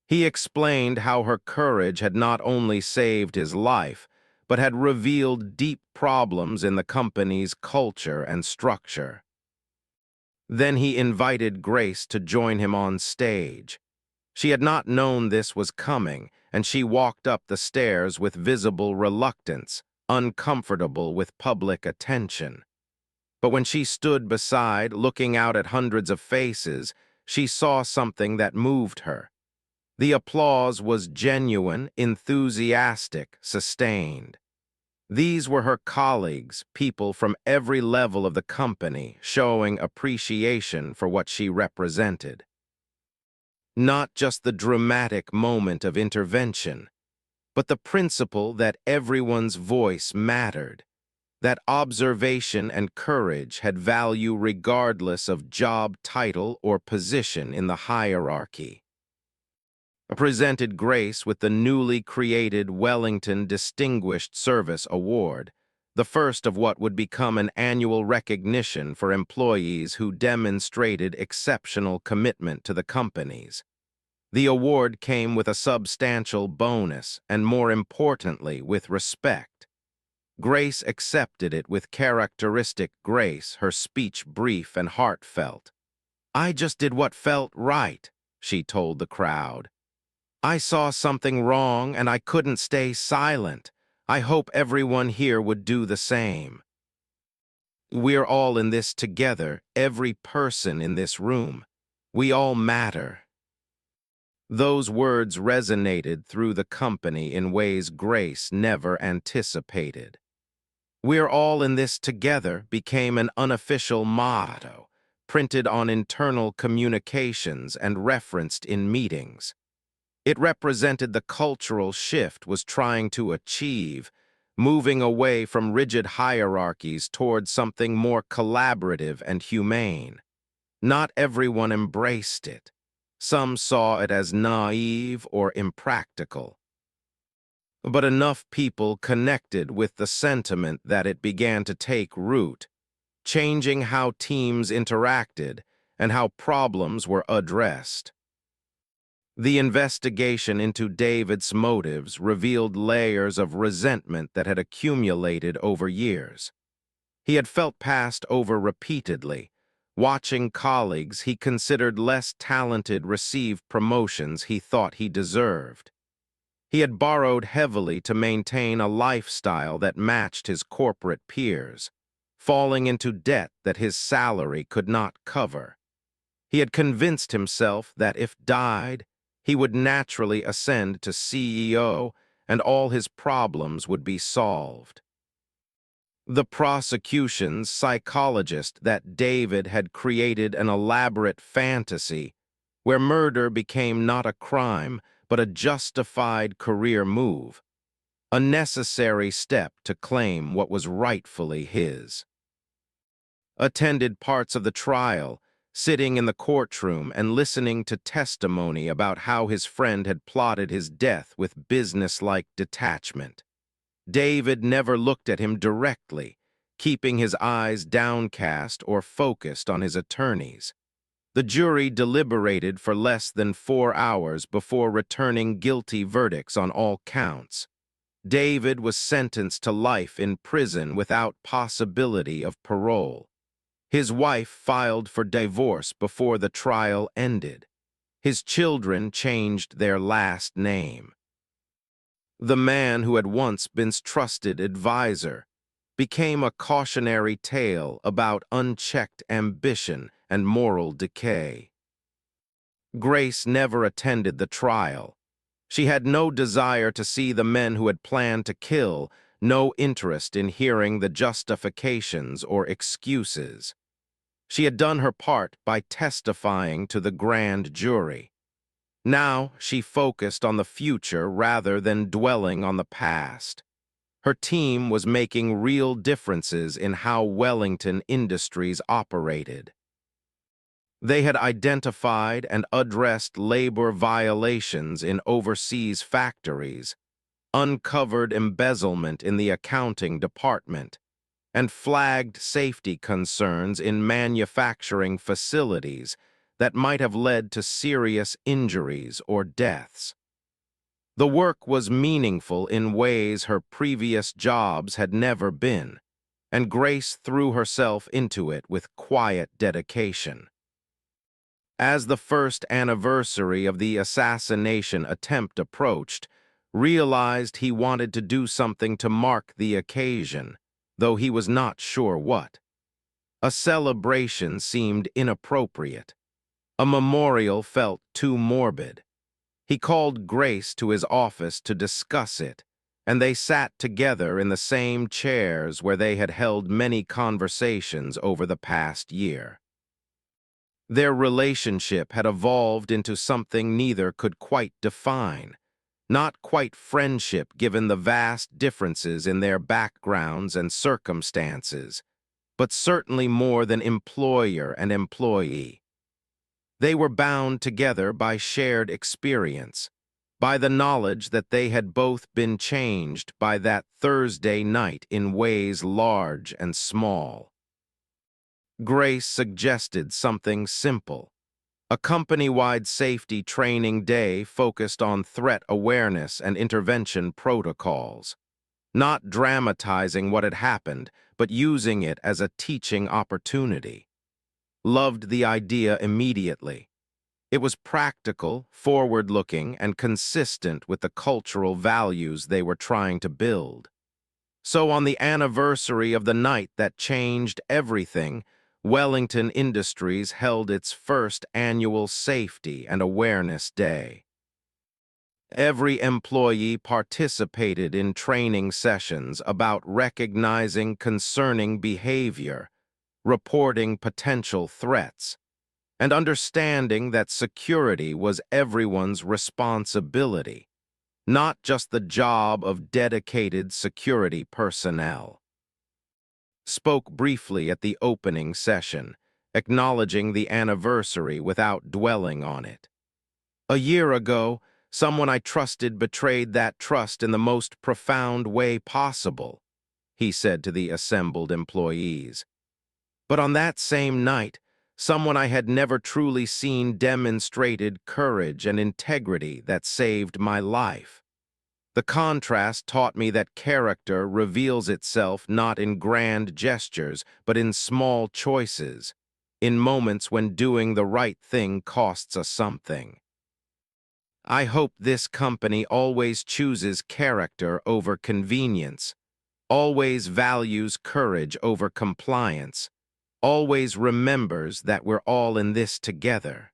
He explained how her courage had not only saved his life, but had revealed deep problems in the company's culture and structure. Then he invited Grace to join him on stage. She had not known this was coming, and she walked up the stairs with visible reluctance, uncomfortable with public attention. But when she stood beside, looking out at hundreds of faces, she saw something that moved her. The applause was genuine, enthusiastic, sustained. These were her colleagues, people from every level of the company, showing appreciation for what she represented. Not just the dramatic moment of intervention, but the principle that everyone's voice mattered, that observation and courage had value regardless of job title or position in the hierarchy. Presented Grace with the newly created Wellington Distinguished Service Award, the first of what would become an annual recognition for employees who demonstrated exceptional commitment to the companies. The award came with a substantial bonus and, more importantly, with respect. Grace accepted it with characteristic grace, her speech brief and heartfelt. "I just did what felt right," she told the crowd. "I saw something wrong and I couldn't stay silent. I hope everyone here would do the same. We're all in this together, every person in this room. We all matter." Those words resonated through the company in ways Grace never anticipated. "We're all in this together" became an unofficial motto, printed on internal communications and referenced in meetings. It represented the cultural shift was trying to achieve, moving away from rigid hierarchies towards something more collaborative and humane. Not everyone embraced it. Some saw it as naive or impractical. But enough people connected with the sentiment that it began to take root, changing how teams interacted and how problems were addressed. The investigation into David's motives revealed layers of resentment that had accumulated over years. He had felt passed over repeatedly. Watching colleagues he considered less talented receive promotions he thought he deserved. He had borrowed heavily to maintain a lifestyle that matched his corporate peers, falling into debt that his salary could not cover. He had convinced himself that if died, he would naturally ascend to CEO and all his problems would be solved. The prosecution's psychologist that David had created an elaborate fantasy where murder became not a crime but a justified career move, a necessary step to claim what was rightfully his. Attended parts of the trial, sitting in the courtroom and listening to testimony about how his friend had plotted his death with businesslike detachment. David never looked at him directly, keeping his eyes downcast or focused on his attorneys. The jury deliberated for less than 4 hours before returning guilty verdicts on all counts. David was sentenced to life in prison without possibility of parole. His wife filed for divorce before the trial ended. His children changed their last name. The man who had once been trusted advisor became a cautionary tale about unchecked ambition and moral decay. Grace never attended the trial. She had no desire to see the men who had planned to kill, no interest in hearing the justifications or excuses. She had done her part by testifying to the grand jury. Now she focused on the future rather than dwelling on the past. Her team was making real differences in how Wellington Industries operated. They had identified and addressed labor violations in overseas factories, uncovered embezzlement in the accounting department, and flagged safety concerns in manufacturing facilities that might have led to serious injuries or deaths. The work was meaningful in ways her previous jobs had never been, and Grace threw herself into it with quiet dedication. As the first anniversary of the assassination attempt approached, realized he wanted to do something to mark the occasion, though he was not sure what. A celebration seemed inappropriate. A memorial felt too morbid. He called Grace to his office to discuss it, and they sat together in the same chairs where they had held many conversations over the past year. Their relationship had evolved into something neither could quite define. Not quite friendship given the vast differences in their backgrounds and circumstances, but certainly more than employer and employee. They were bound together by shared experience, by the knowledge that they had both been changed by that Thursday night in ways large and small. Grace suggested something simple. A company-wide safety training day focused on threat awareness and intervention protocols, not dramatizing what had happened, but using it as a teaching opportunity. Loved the idea immediately. It was practical, forward-looking, and consistent with the cultural values they were trying to build. So on the anniversary of the night that changed everything, Wellington Industries held its first annual Safety and Awareness Day. Every employee participated in training sessions about recognizing concerning behavior, reporting potential threats, and understanding that security was everyone's responsibility, not just the job of dedicated security personnel. Spoke briefly at the opening session, acknowledging the anniversary without dwelling on it. A year ago, someone I trusted betrayed that trust in the most profound way possible, he said to the assembled employees. But on that same night, someone I had never truly seen demonstrated courage and integrity that saved my life. The contrast taught me that character reveals itself not in grand gestures, but in small choices, in moments when doing the right thing costs us something. I hope this company always chooses character over convenience, always values courage over compliance, always remembers that we're all in this together.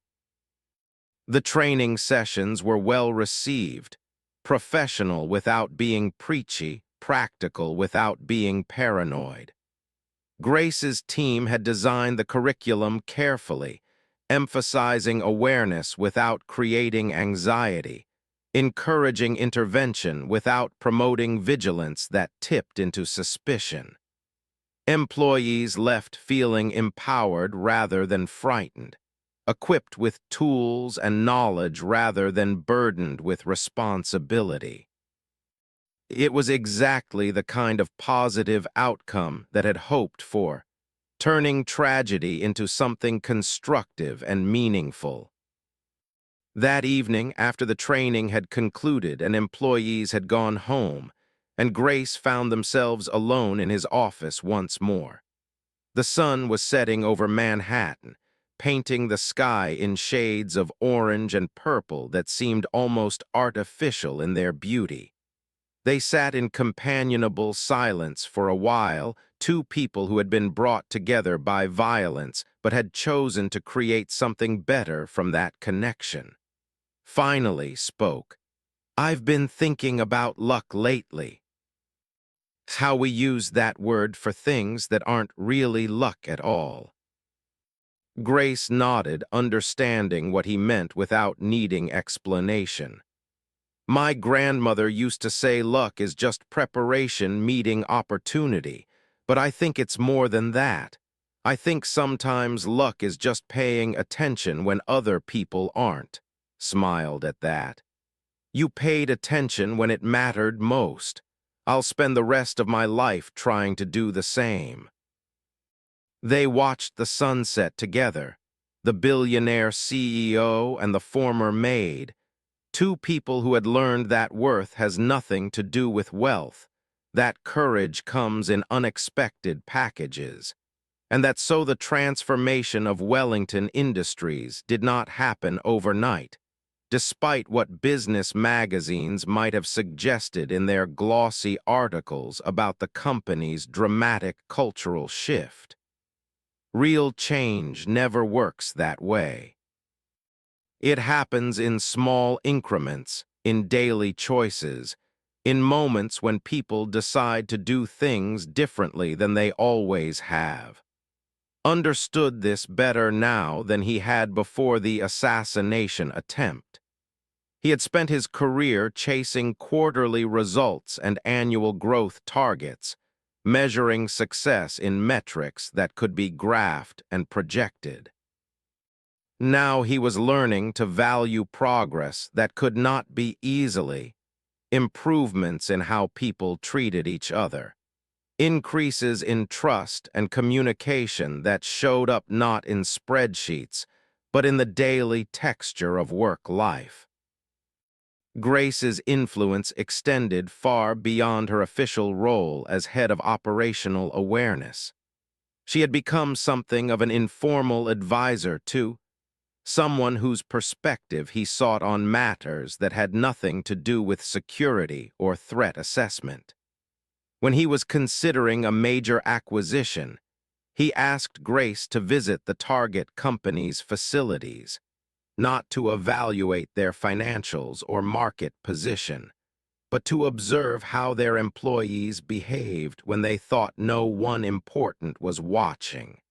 The training sessions were well received, professional without being preachy, practical without being paranoid. Grace's team had designed the curriculum carefully, emphasizing awareness without creating anxiety, encouraging intervention without promoting vigilance that tipped into suspicion. Employees left feeling empowered rather than frightened, equipped with tools and knowledge rather than burdened with responsibility. It was exactly the kind of positive outcome that had hoped for, turning tragedy into something constructive and meaningful. That evening, after the training had concluded and employees had gone home, and Grace found themselves alone in his office once more. The sun was setting over Manhattan, painting the sky in shades of orange and purple that seemed almost artificial in their beauty. They sat in companionable silence for a while, two people who had been brought together by violence but had chosen to create something better from that connection. Finally spoke, "I've been thinking about luck lately. How we use that word for things that aren't really luck at all." Grace nodded, understanding what he meant without needing explanation. "My grandmother used to say luck is just preparation meeting opportunity, but I think it's more than that. I think sometimes luck is just paying attention when other people aren't." Smiled at that. "You paid attention when it mattered most. I'll spend the rest of my life trying to do the same." They watched the sunset together, the billionaire CEO and the former maid, two people who had learned that worth has nothing to do with wealth, that courage comes in unexpected packages, and that so the transformation of Wellington Industries did not happen overnight, despite what business magazines might have suggested in their glossy articles about the company's dramatic cultural shift. Real change never works that way. It happens in small increments, in daily choices, in moments when people decide to do things differently than they always have. Understood this better now than he had before the assassination attempt. He had spent his career chasing quarterly results and annual growth targets, measuring success in metrics that could be graphed and projected. Now he was learning to value progress that could not be easily, improvements in how people treated each other, increases in trust and communication that showed up not in spreadsheets, but in the daily texture of work life. Grace's influence extended far beyond her official role as head of operational awareness. She had become something of an informal advisor to someone whose perspective he sought on matters that had nothing to do with security or threat assessment. When he was considering a major acquisition, he asked Grace to visit the target company's facilities, not to evaluate their financials or market position, but to observe how their employees behaved when they thought no one important was watching.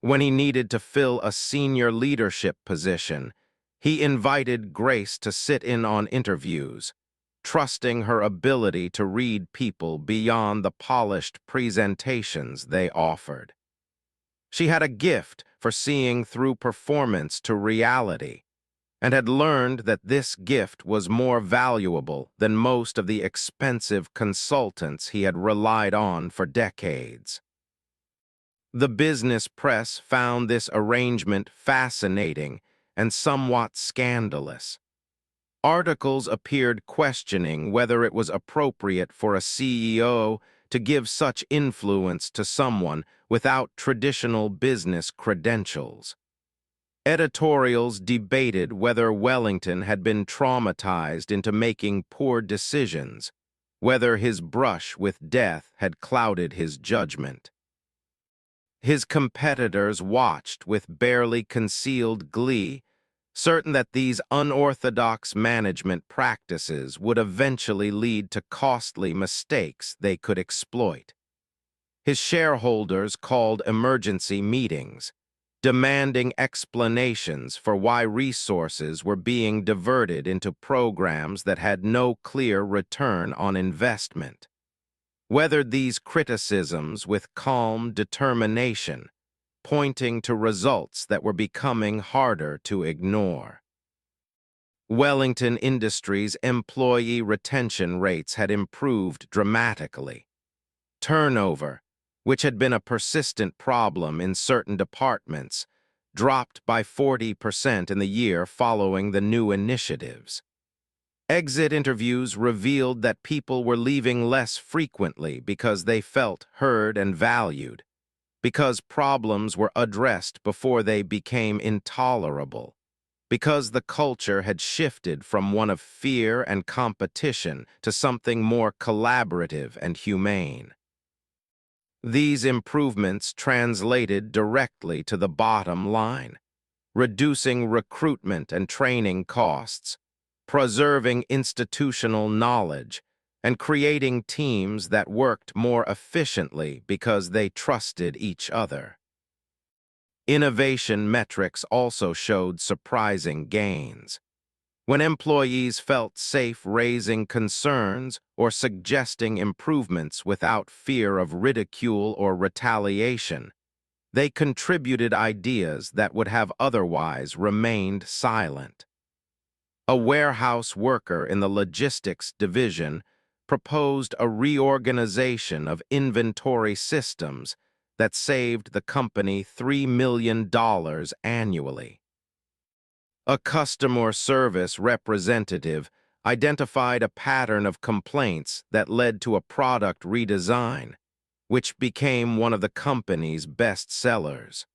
When he needed to fill a senior leadership position, he invited Grace to sit in on interviews, trusting her ability to read people beyond the polished presentations they offered. She had a gift for seeing through performance to reality, and had learned that this gift was more valuable than most of the expensive consultants he had relied on for decades. The business press found this arrangement fascinating and somewhat scandalous. Articles appeared questioning whether it was appropriate for a CEO to give such influence to someone without traditional business credentials. Editorials debated whether Wellington had been traumatized into making poor decisions, whether his brush with death had clouded his judgment. His competitors watched with barely concealed glee, certain that these unorthodox management practices would eventually lead to costly mistakes they could exploit. His shareholders called emergency meetings, demanding explanations for why resources were being diverted into programs that had no clear return on investment. Weathered these criticisms with calm determination, pointing to results that were becoming harder to ignore. Wellington Industries' employee retention rates had improved dramatically. Turnover, which had been a persistent problem in certain departments, dropped by 40% in the year following the new initiatives. Exit interviews revealed that people were leaving less frequently because they felt heard and valued, because problems were addressed before they became intolerable. because the culture had shifted from one of fear and competition to something more collaborative and humane. These improvements translated directly to the bottom line, reducing recruitment and training costs, preserving institutional knowledge, and creating teams that worked more efficiently because they trusted each other. Innovation metrics also showed surprising gains. When employees felt safe raising concerns or suggesting improvements without fear of ridicule or retaliation, they contributed ideas that would have otherwise remained silent. A warehouse worker in the logistics division proposed a reorganization of inventory systems that saved the company $3 million annually. A customer service representative identified a pattern of complaints that led to a product redesign, which became one of the company's best sellers.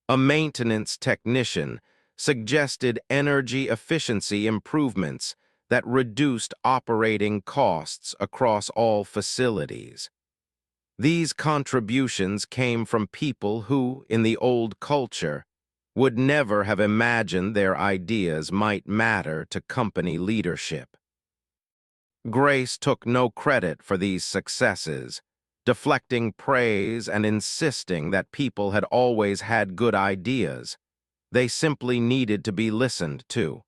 A maintenance technician suggested energy efficiency improvements that reduced operating costs across all facilities. These contributions came from people who, in the old culture, would never have imagined their ideas might matter to company leadership. Grace took no credit for these successes, deflecting praise and insisting that people had always had good ideas. They simply needed to be listened to.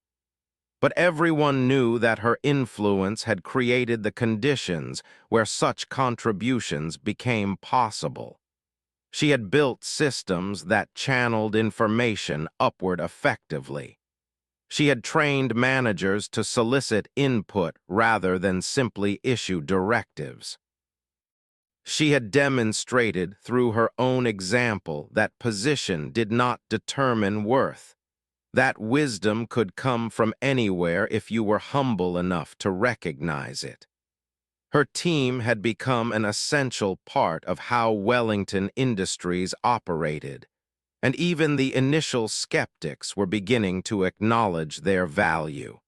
But everyone knew that her influence had created the conditions where such contributions became possible. She had built systems that channeled information upward effectively. She had trained managers to solicit input rather than simply issue directives. She had demonstrated through her own example that position did not determine worth, that wisdom could come from anywhere if you were humble enough to recognize it. Her team had become an essential part of how Wellington Industries operated, and even the initial skeptics were beginning to acknowledge their value.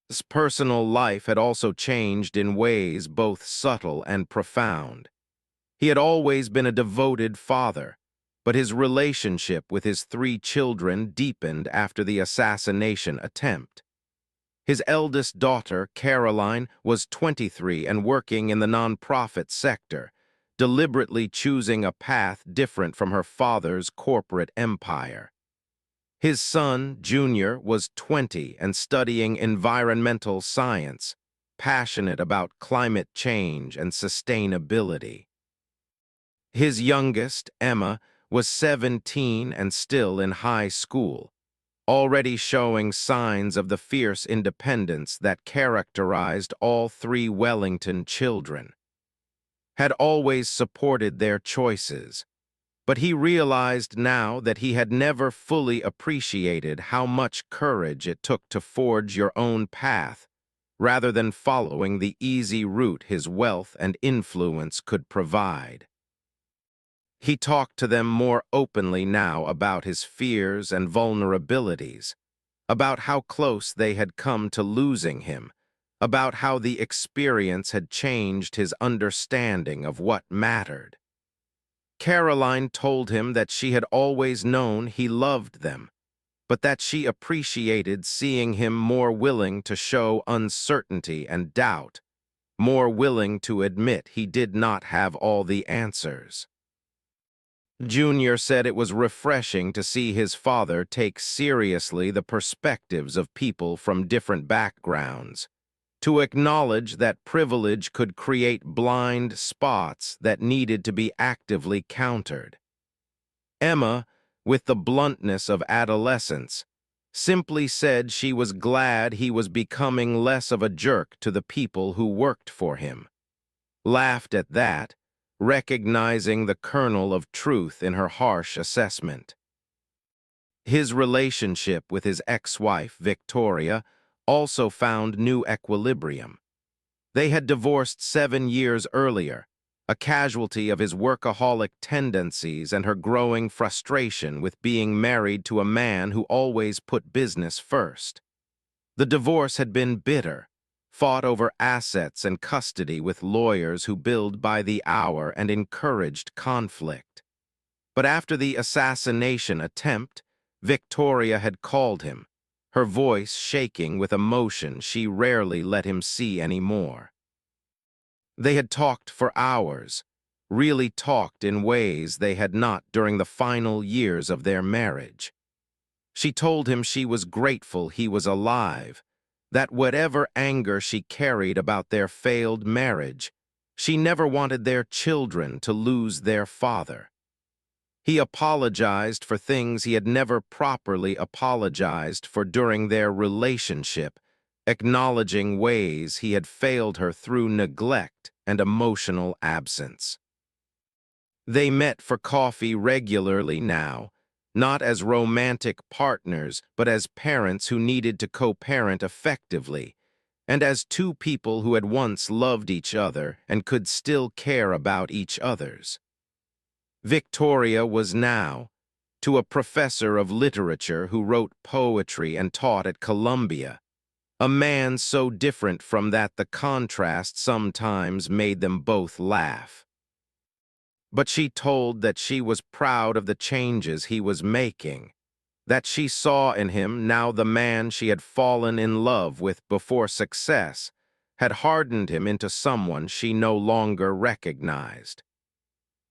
His personal life had also changed in ways both subtle and profound. He had always been a devoted father, but his relationship with his 3 children deepened after the assassination attempt. His eldest daughter, Caroline, was 23 and working in the nonprofit sector, deliberately choosing a path different from her father's corporate empire. His son, Junior, was 20 and studying environmental science, passionate about climate change and sustainability. His youngest, Emma, was 17 and still in high school, already showing signs of the fierce independence that characterized all 3 Wellington children. Had always supported their choices, but he realized now that he had never fully appreciated how much courage it took to forge your own path, rather than following the easy route his wealth and influence could provide. He talked to them more openly now about his fears and vulnerabilities, about how close they had come to losing him, about how the experience had changed his understanding of what mattered. Caroline told him that she had always known he loved them, but that she appreciated seeing him more willing to show uncertainty and doubt, more willing to admit he did not have all the answers. Junior said it was refreshing to see his father take seriously the perspectives of people from different backgrounds, to acknowledge that privilege could create blind spots that needed to be actively countered. Emma, with the bluntness of adolescence, simply said she was glad he was becoming less of a jerk to the people who worked for him, laughed at that, recognizing the kernel of truth in her harsh assessment. His relationship with his ex-wife, Victoria, also found new equilibrium. They had divorced 7 years earlier, a casualty of his workaholic tendencies and her growing frustration with being married to a man who always put business first. The divorce had been bitter, fought over assets and custody with lawyers who billed by the hour and encouraged conflict. But after the assassination attempt, Victoria had called him, her voice shaking with emotion she rarely let him see anymore. They had talked for hours, really talked in ways they had not during the final years of their marriage. She told him she was grateful he was alive, that whatever anger she carried about their failed marriage, she never wanted their children to lose their father. He apologized for things he had never properly apologized for during their relationship, acknowledging ways he had failed her through neglect and emotional absence. They met for coffee regularly now, not as romantic partners, but as parents who needed to co-parent effectively, and as two people who had once loved each other and could still care about each other's. Victoria was now, to a professor of literature who wrote poetry and taught at Columbia, a man so different from that the contrast sometimes made them both laugh. But she told that she was proud of the changes he was making, that she saw in him now the man she had fallen in love with before success had hardened him into someone she no longer recognized.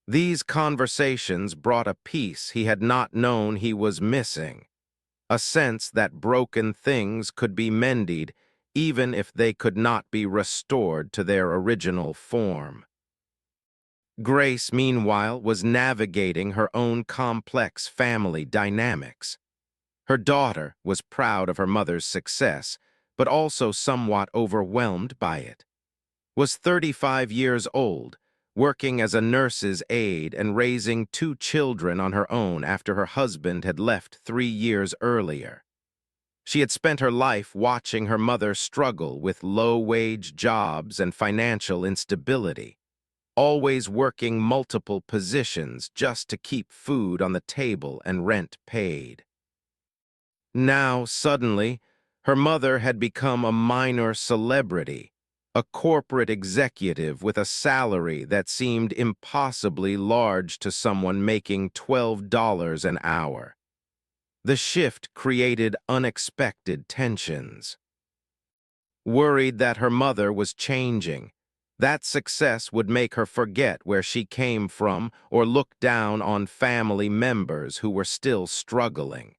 These conversations brought a peace he had not known he was missing, a sense that broken things could be mended even if they could not be restored to their original form. Grace, meanwhile, was navigating her own complex family dynamics. Her daughter was proud of her mother's success, but also somewhat overwhelmed by it. Was 35 years old, working as a nurse's aide and raising two children on her own after her husband had left 3 years earlier. She had spent her life watching her mother struggle with low-wage jobs and financial instability, always working multiple positions just to keep food on the table and rent paid. Now, suddenly, her mother had become a minor celebrity, a corporate executive with a salary that seemed impossibly large to someone making $12 an hour. The shift created unexpected tensions. Worried that her mother was changing, that success would make her forget where she came from or look down on family members who were still struggling.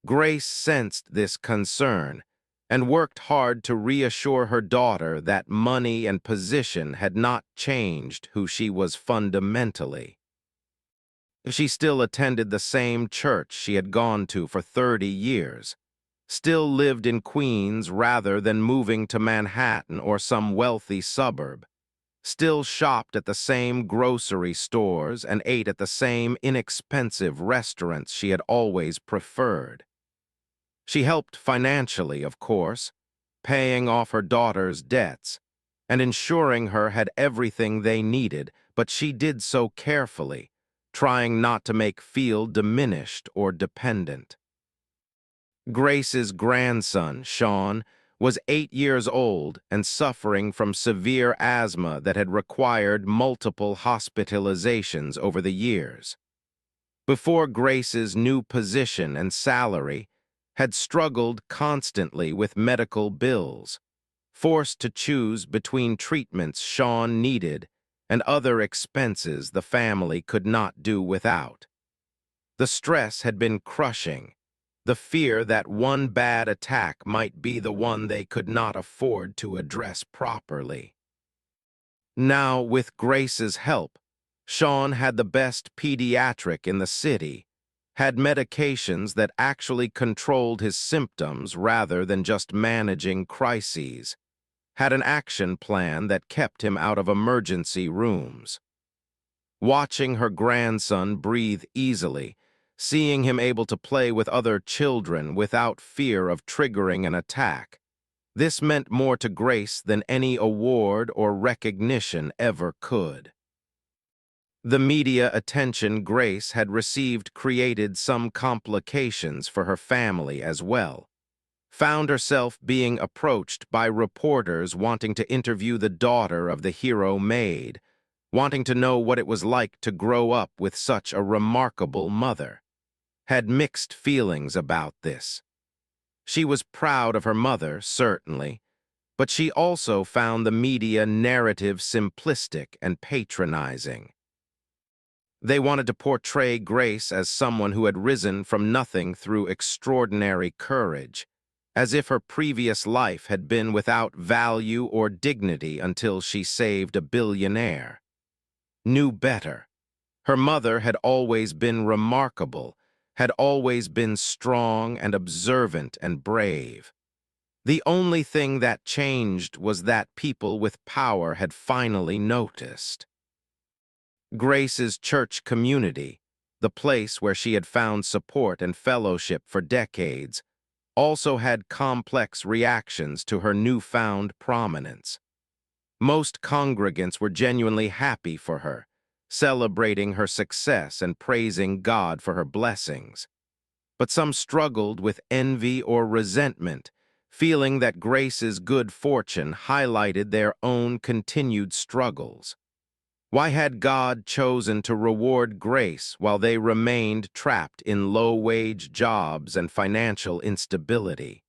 Grace sensed this concern and worked hard to reassure her daughter that money and position had not changed who she was fundamentally. She still attended the same church she had gone to for 30 years, still lived in Queens rather than moving to Manhattan or some wealthy suburb, still shopped at the same grocery stores and ate at the same inexpensive restaurants she had always preferred. She helped financially, of course, paying off her daughter's debts and ensuring her had everything they needed, but she did so carefully, trying not to make feel diminished or dependent. Grace's grandson, Sean, was 8 years old and suffering from severe asthma that had required multiple hospitalizations over the years. Before Grace's new position and salary, had struggled constantly with medical bills, forced to choose between treatments Sean needed and other expenses the family could not do without. The stress had been crushing, the fear that one bad attack might be the one they could not afford to address properly. Now, with Grace's help, Sean had the best pediatric in the city, had medications that actually controlled his symptoms rather than just managing crises, had an action plan that kept him out of emergency rooms. Watching her grandson breathe easily, seeing him able to play with other children without fear of triggering an attack, this meant more to Grace than any award or recognition ever could. The media attention Grace had received created some complications for her family as well. Found herself being approached by reporters wanting to interview the daughter of the hero Maid, wanting to know what it was like to grow up with such a remarkable mother. Had mixed feelings about this. She was proud of her mother, certainly, but she also found the media narrative simplistic and patronizing. They wanted to portray Grace as someone who had risen from nothing through extraordinary courage, as if her previous life had been without value or dignity until she saved a billionaire. Knew better. Her mother had always been remarkable, had always been strong and observant and brave. The only thing that changed was that people with power had finally noticed. Grace's church community, the place where she had found support and fellowship for decades, also had complex reactions to her newfound prominence. Most congregants were genuinely happy for her, celebrating her success and praising God for her blessings. But some struggled with envy or resentment, feeling that Grace's good fortune highlighted their own continued struggles. Why had God chosen to reward Grace while they remained trapped in low-wage jobs and financial instability?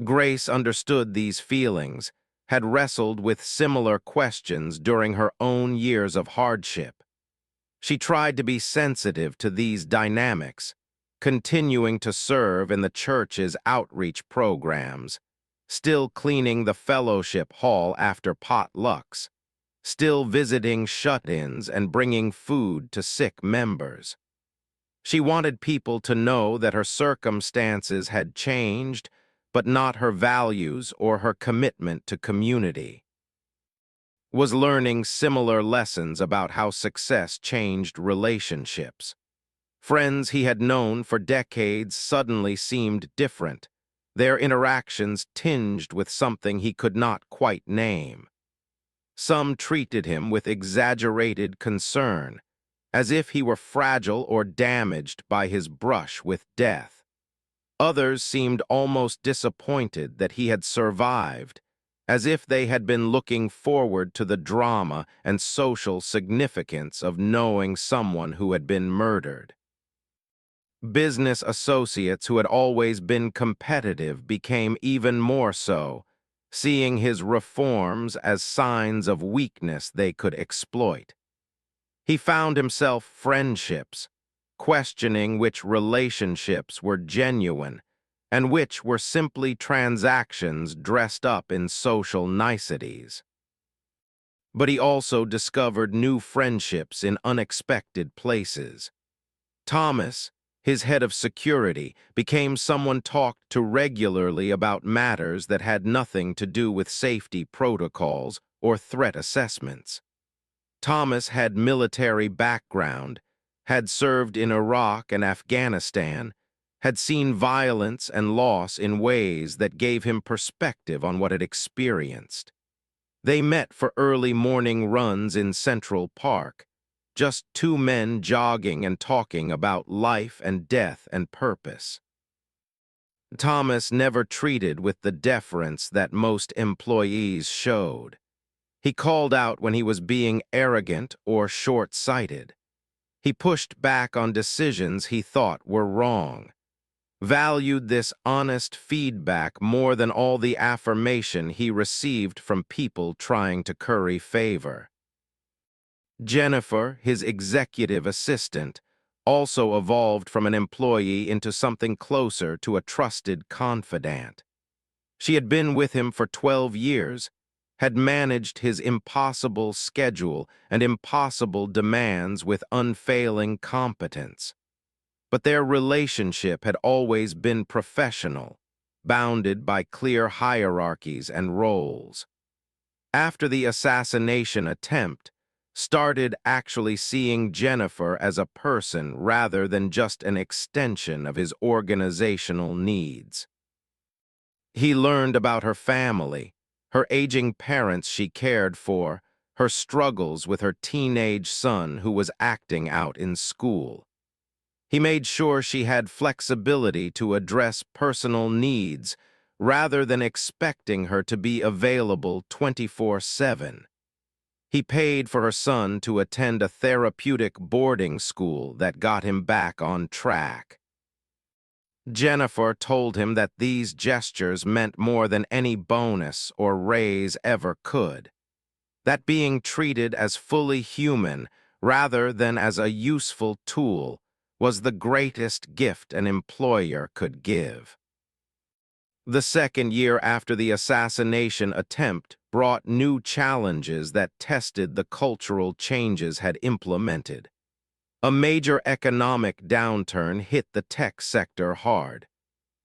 Grace understood these feelings, had wrestled with similar questions during her own years of hardship. She tried to be sensitive to these dynamics, continuing to serve in the church's outreach programs, still cleaning the fellowship hall after potlucks, still visiting shut-ins and bringing food to sick members. She wanted people to know that her circumstances had changed, but not her values or her commitment to community. Was learning similar lessons about how success changed relationships. Friends he had known for decades suddenly seemed different, their interactions tinged with something he could not quite name. Some treated him with exaggerated concern, as if he were fragile or damaged by his brush with death. Others seemed almost disappointed that he had survived, as if they had been looking forward to the drama and social significance of knowing someone who had been murdered. Business associates who had always been competitive became even more so, seeing his reforms as signs of weakness they could exploit. He found himself friendships, questioning which relationships were genuine and which were simply transactions dressed up in social niceties. But he also discovered new friendships in unexpected places. Thomas, his head of security, became someone talked to regularly about matters that had nothing to do with safety protocols or threat assessments. Thomas had military background, had served in Iraq and Afghanistan, had seen violence and loss in ways that gave him perspective on what it experienced. They met for early morning runs in Central Park, just two men jogging and talking about life and death and purpose. Thomas never treated with the deference that most employees showed. He called out when he was being arrogant or short-sighted. He pushed back on decisions he thought were wrong. Valued this honest feedback more than all the affirmation he received from people trying to curry favor. Jennifer, his executive assistant, also evolved from an employee into something closer to a trusted confidant. She had been with him for 12 years, had managed his impossible schedule and impossible demands with unfailing competence. But their relationship had always been professional, bounded by clear hierarchies and roles. After the assassination attempt, started actually seeing Jennifer as a person rather than just an extension of his organizational needs. He learned about her family, her aging parents she cared for, her struggles with her teenage son who was acting out in school. He made sure she had flexibility to address personal needs rather than expecting her to be available 24/7. He paid for her son to attend a therapeutic boarding school that got him back on track. Jennifer told him that these gestures meant more than any bonus or raise ever could, that being treated as fully human rather than as a useful tool was the greatest gift an employer could give. The second year after the assassination attempt brought new challenges that tested the cultural changes had implemented. A major economic downturn hit the tech sector hard.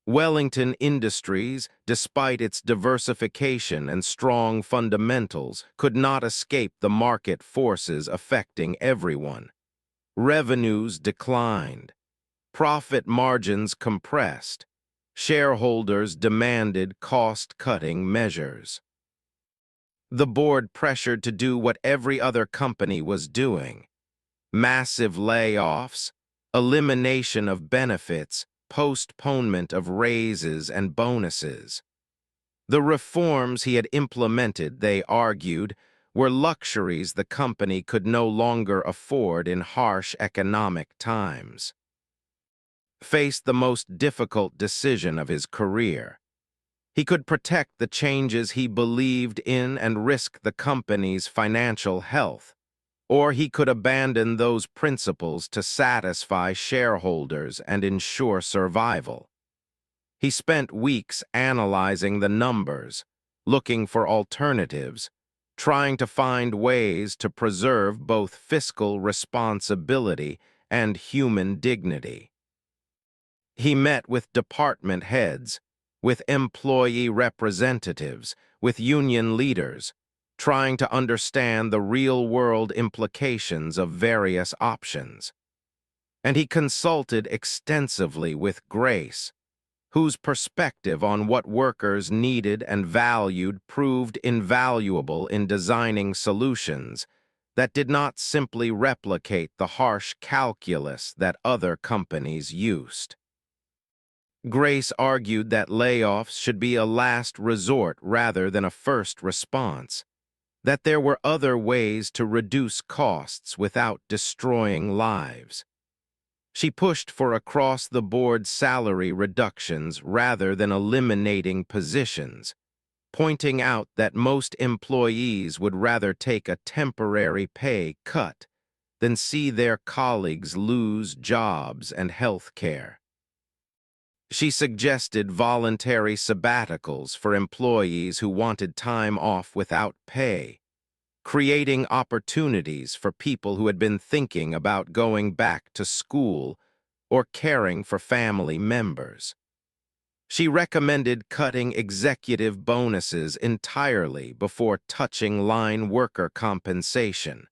Wellington Industries, despite its diversification and strong fundamentals, could not escape the market forces affecting everyone. Revenues declined. Profit margins compressed. Shareholders demanded cost-cutting measures. The board pressured to do what every other company was doing: massive layoffs, elimination of benefits, postponement of raises and bonuses. The reforms he had implemented, they argued, were luxuries the company could no longer afford in harsh economic times. Faced the most difficult decision of his career. He could protect the changes he believed in and risk the company's financial health, or he could abandon those principles to satisfy shareholders and ensure survival. He spent weeks analyzing the numbers, looking for alternatives, trying to find ways to preserve both fiscal responsibility and human dignity. He met with department heads, with employee representatives, with union leaders, trying to understand the real-world implications of various options. And he consulted extensively with Grace, whose perspective on what workers needed and valued proved invaluable in designing solutions that did not simply replicate the harsh calculus that other companies used. Grace argued that layoffs should be a last resort rather than a first response, that there were other ways to reduce costs without destroying lives. She pushed for across-the-board salary reductions rather than eliminating positions, pointing out that most employees would rather take a temporary pay cut than see their colleagues lose jobs and health care. She suggested voluntary sabbaticals for employees who wanted time off without pay, creating opportunities for people who had been thinking about going back to school or caring for family members. She recommended cutting executive bonuses entirely before touching line worker compensation,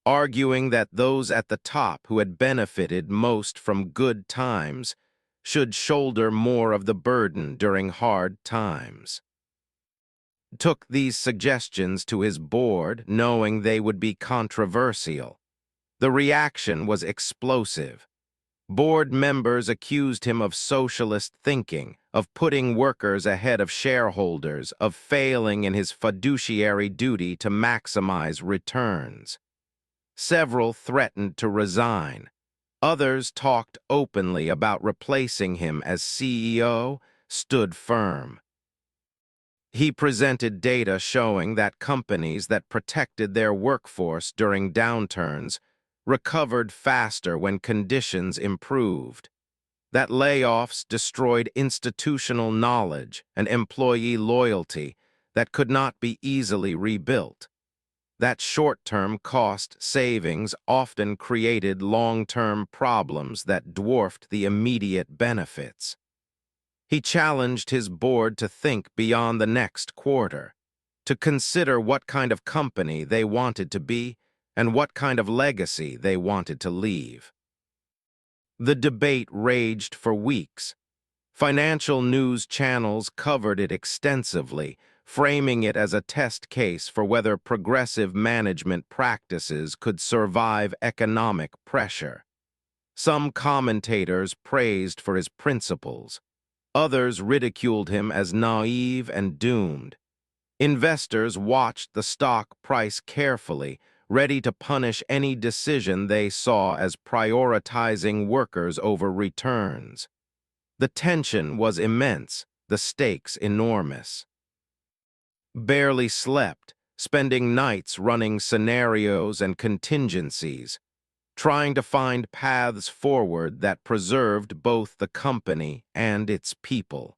arguing that those at the top who had benefited most from good times should shoulder more of the burden during hard times. Took these suggestions to his board, knowing they would be controversial. The reaction was explosive. Board members accused him of socialist thinking, of putting workers ahead of shareholders, of failing in his fiduciary duty to maximize returns. Several threatened to resign. Others talked openly about replacing him as CEO, stood firm. He presented data showing that companies that protected their workforce during downturns recovered faster when conditions improved, that layoffs destroyed institutional knowledge and employee loyalty that could not be easily rebuilt, that short-term cost savings often created long-term problems that dwarfed the immediate benefits. He challenged his board to think beyond the next quarter, to consider what kind of company they wanted to be and what kind of legacy they wanted to leave. The debate raged for weeks. Financial news channels covered it extensively, framing it as a test case for whether progressive management practices could survive economic pressure. Some commentators praised for his principles. Others ridiculed him as naive and doomed. Investors watched the stock price carefully, ready to punish any decision they saw as prioritizing workers over returns. The tension was immense, the stakes enormous. Barely slept, spending nights running scenarios and contingencies, trying to find paths forward that preserved both the company and its people.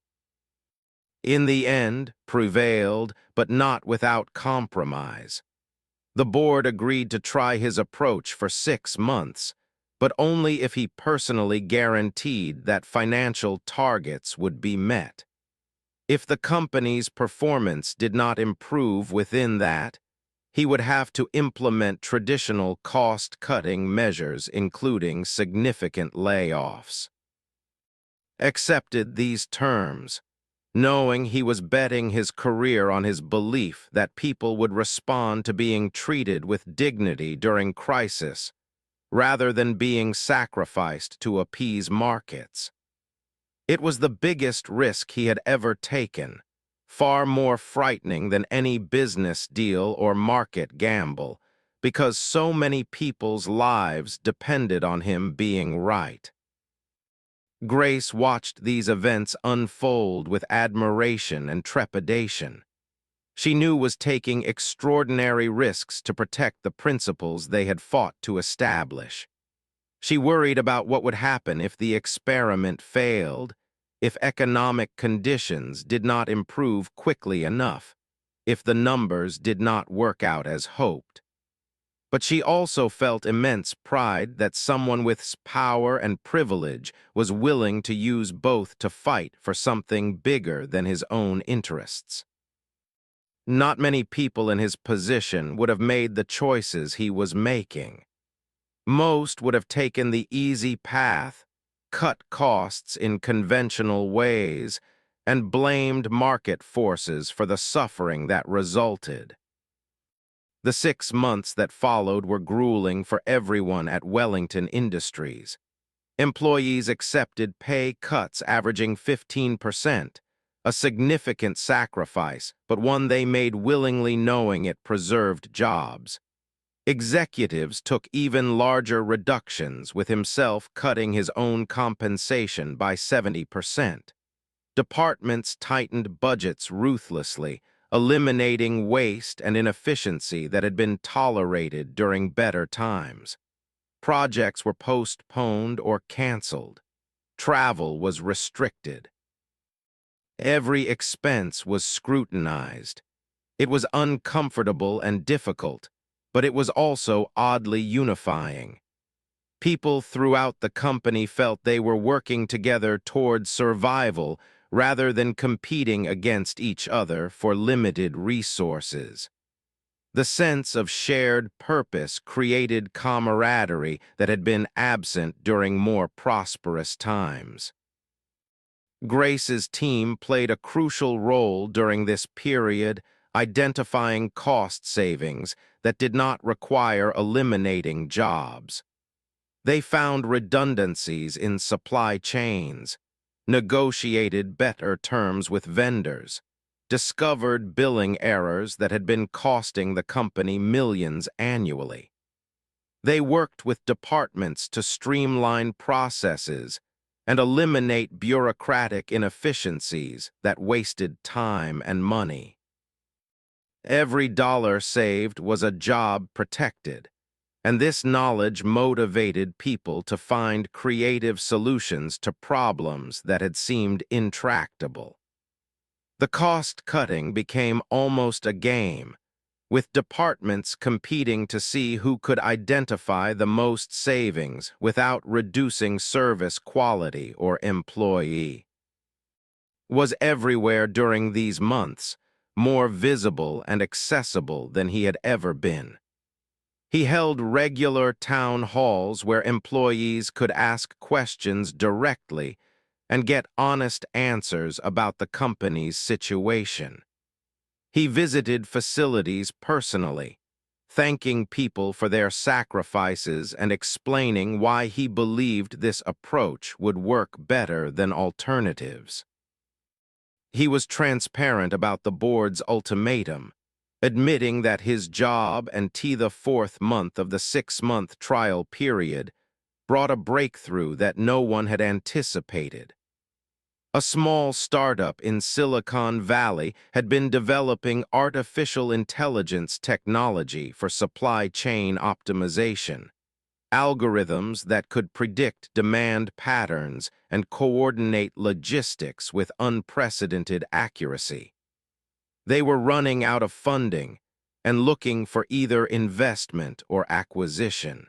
In the end, prevailed, but not without compromise. The board agreed to try his approach for 6 months, but only if he personally guaranteed that financial targets would be met. If the company's performance did not improve within that, he would have to implement traditional cost-cutting measures, including significant layoffs. Accepted these terms, knowing he was betting his career on his belief that people would respond to being treated with dignity during crisis, rather than being sacrificed to appease markets. It was the biggest risk he had ever taken, far more frightening than any business deal or market gamble, because so many people's lives depended on him being right. Grace watched these events unfold with admiration and trepidation. She knew was taking extraordinary risks to protect the principles they had fought to establish. She worried about what would happen if the experiment failed, if economic conditions did not improve quickly enough, if the numbers did not work out as hoped. But she also felt immense pride that someone with power and privilege was willing to use both to fight for something bigger than his own interests. Not many people in his position would have made the choices he was making. Most would have taken the easy path, cut costs in conventional ways, and blamed market forces for the suffering that resulted. The 6 months that followed were grueling for everyone at Wellington Industries. Employees accepted pay cuts averaging 15%, a significant sacrifice, but one they made willingly knowing it preserved jobs. Executives took even larger reductions, with himself cutting his own compensation by 70%. Departments tightened budgets ruthlessly, eliminating waste and inefficiency that had been tolerated during better times. Projects were postponed or canceled. Travel was restricted. Every expense was scrutinized. It was uncomfortable and difficult, but it was also oddly unifying. People throughout the company felt they were working together toward survival rather than competing against each other for limited resources. The sense of shared purpose created camaraderie that had been absent during more prosperous times. Grace's team played a crucial role during this period, identifying cost savings that did not require eliminating jobs. They found redundancies in supply chains, negotiated better terms with vendors, discovered billing errors that had been costing the company millions annually. They worked with departments to streamline processes and eliminate bureaucratic inefficiencies that wasted time and money. Every dollar saved was a job protected, and this knowledge motivated people to find creative solutions to problems that had seemed intractable. The cost-cutting became almost a game, with departments competing to see who could identify the most savings without reducing service quality or employee. Was everywhere during these months, more visible and accessible than he had ever been. He held regular town halls where employees could ask questions directly and get honest answers about the company's situation. He visited facilities personally, thanking people for their sacrifices and explaining why he believed this approach would work better than alternatives. He was transparent about the board's ultimatum, admitting that his job and the fourth month of the 6-month trial period brought a breakthrough that no one had anticipated. A small startup in Silicon Valley had been developing artificial intelligence technology for supply chain optimization, algorithms that could predict demand patterns and coordinate logistics with unprecedented accuracy. They were running out of funding and looking for either investment or acquisition.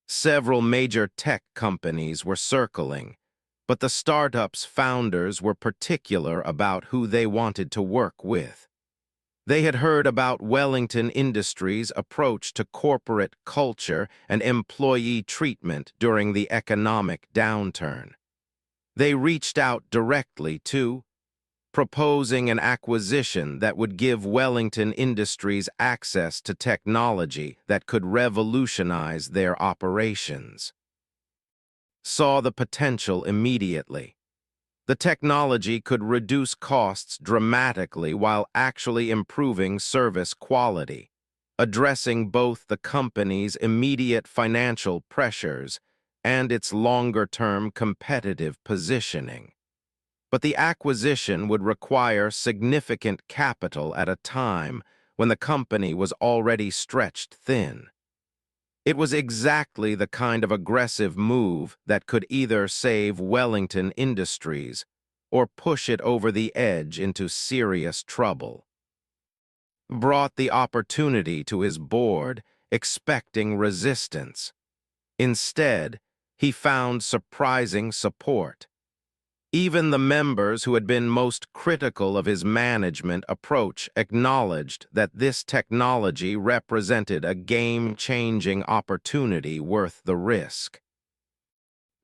Several major tech companies were circling, but the startup's founders were particular about who they wanted to work with. They had heard about Wellington Industries' approach to corporate culture and employee treatment during the economic downturn. They reached out directly to, proposing an acquisition that would give Wellington Industries access to technology that could revolutionize their operations. Saw the potential immediately. The technology could reduce costs dramatically while actually improving service quality, addressing both the company's immediate financial pressures and its longer-term competitive positioning. But the acquisition would require significant capital at a time when the company was already stretched thin. It was exactly the kind of aggressive move that could either save Wellington Industries or push it over the edge into serious trouble. Brought the opportunity to his board, expecting resistance. Instead, he found surprising support. Even the members who had been most critical of his management approach acknowledged that this technology represented a game-changing opportunity worth the risk.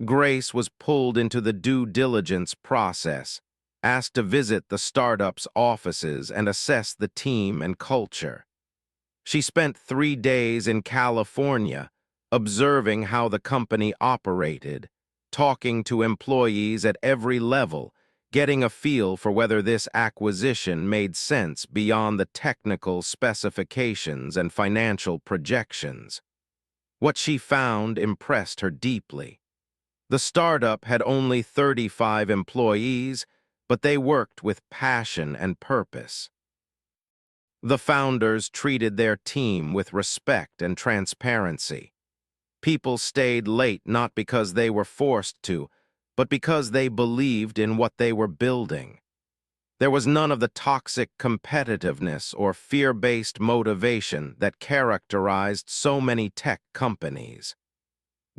Grace was pulled into the due diligence process, asked to visit the startup's offices and assess the team and culture. She spent 3 days in California, observing how the company operated, talking to employees at every level, getting a feel for whether this acquisition made sense beyond the technical specifications and financial projections. What she found impressed her deeply. The startup had only 35 employees, but they worked with passion and purpose. The founders treated their team with respect and transparency. People stayed late not because they were forced to, but because they believed in what they were building. There was none of the toxic competitiveness or fear-based motivation that characterized so many tech companies.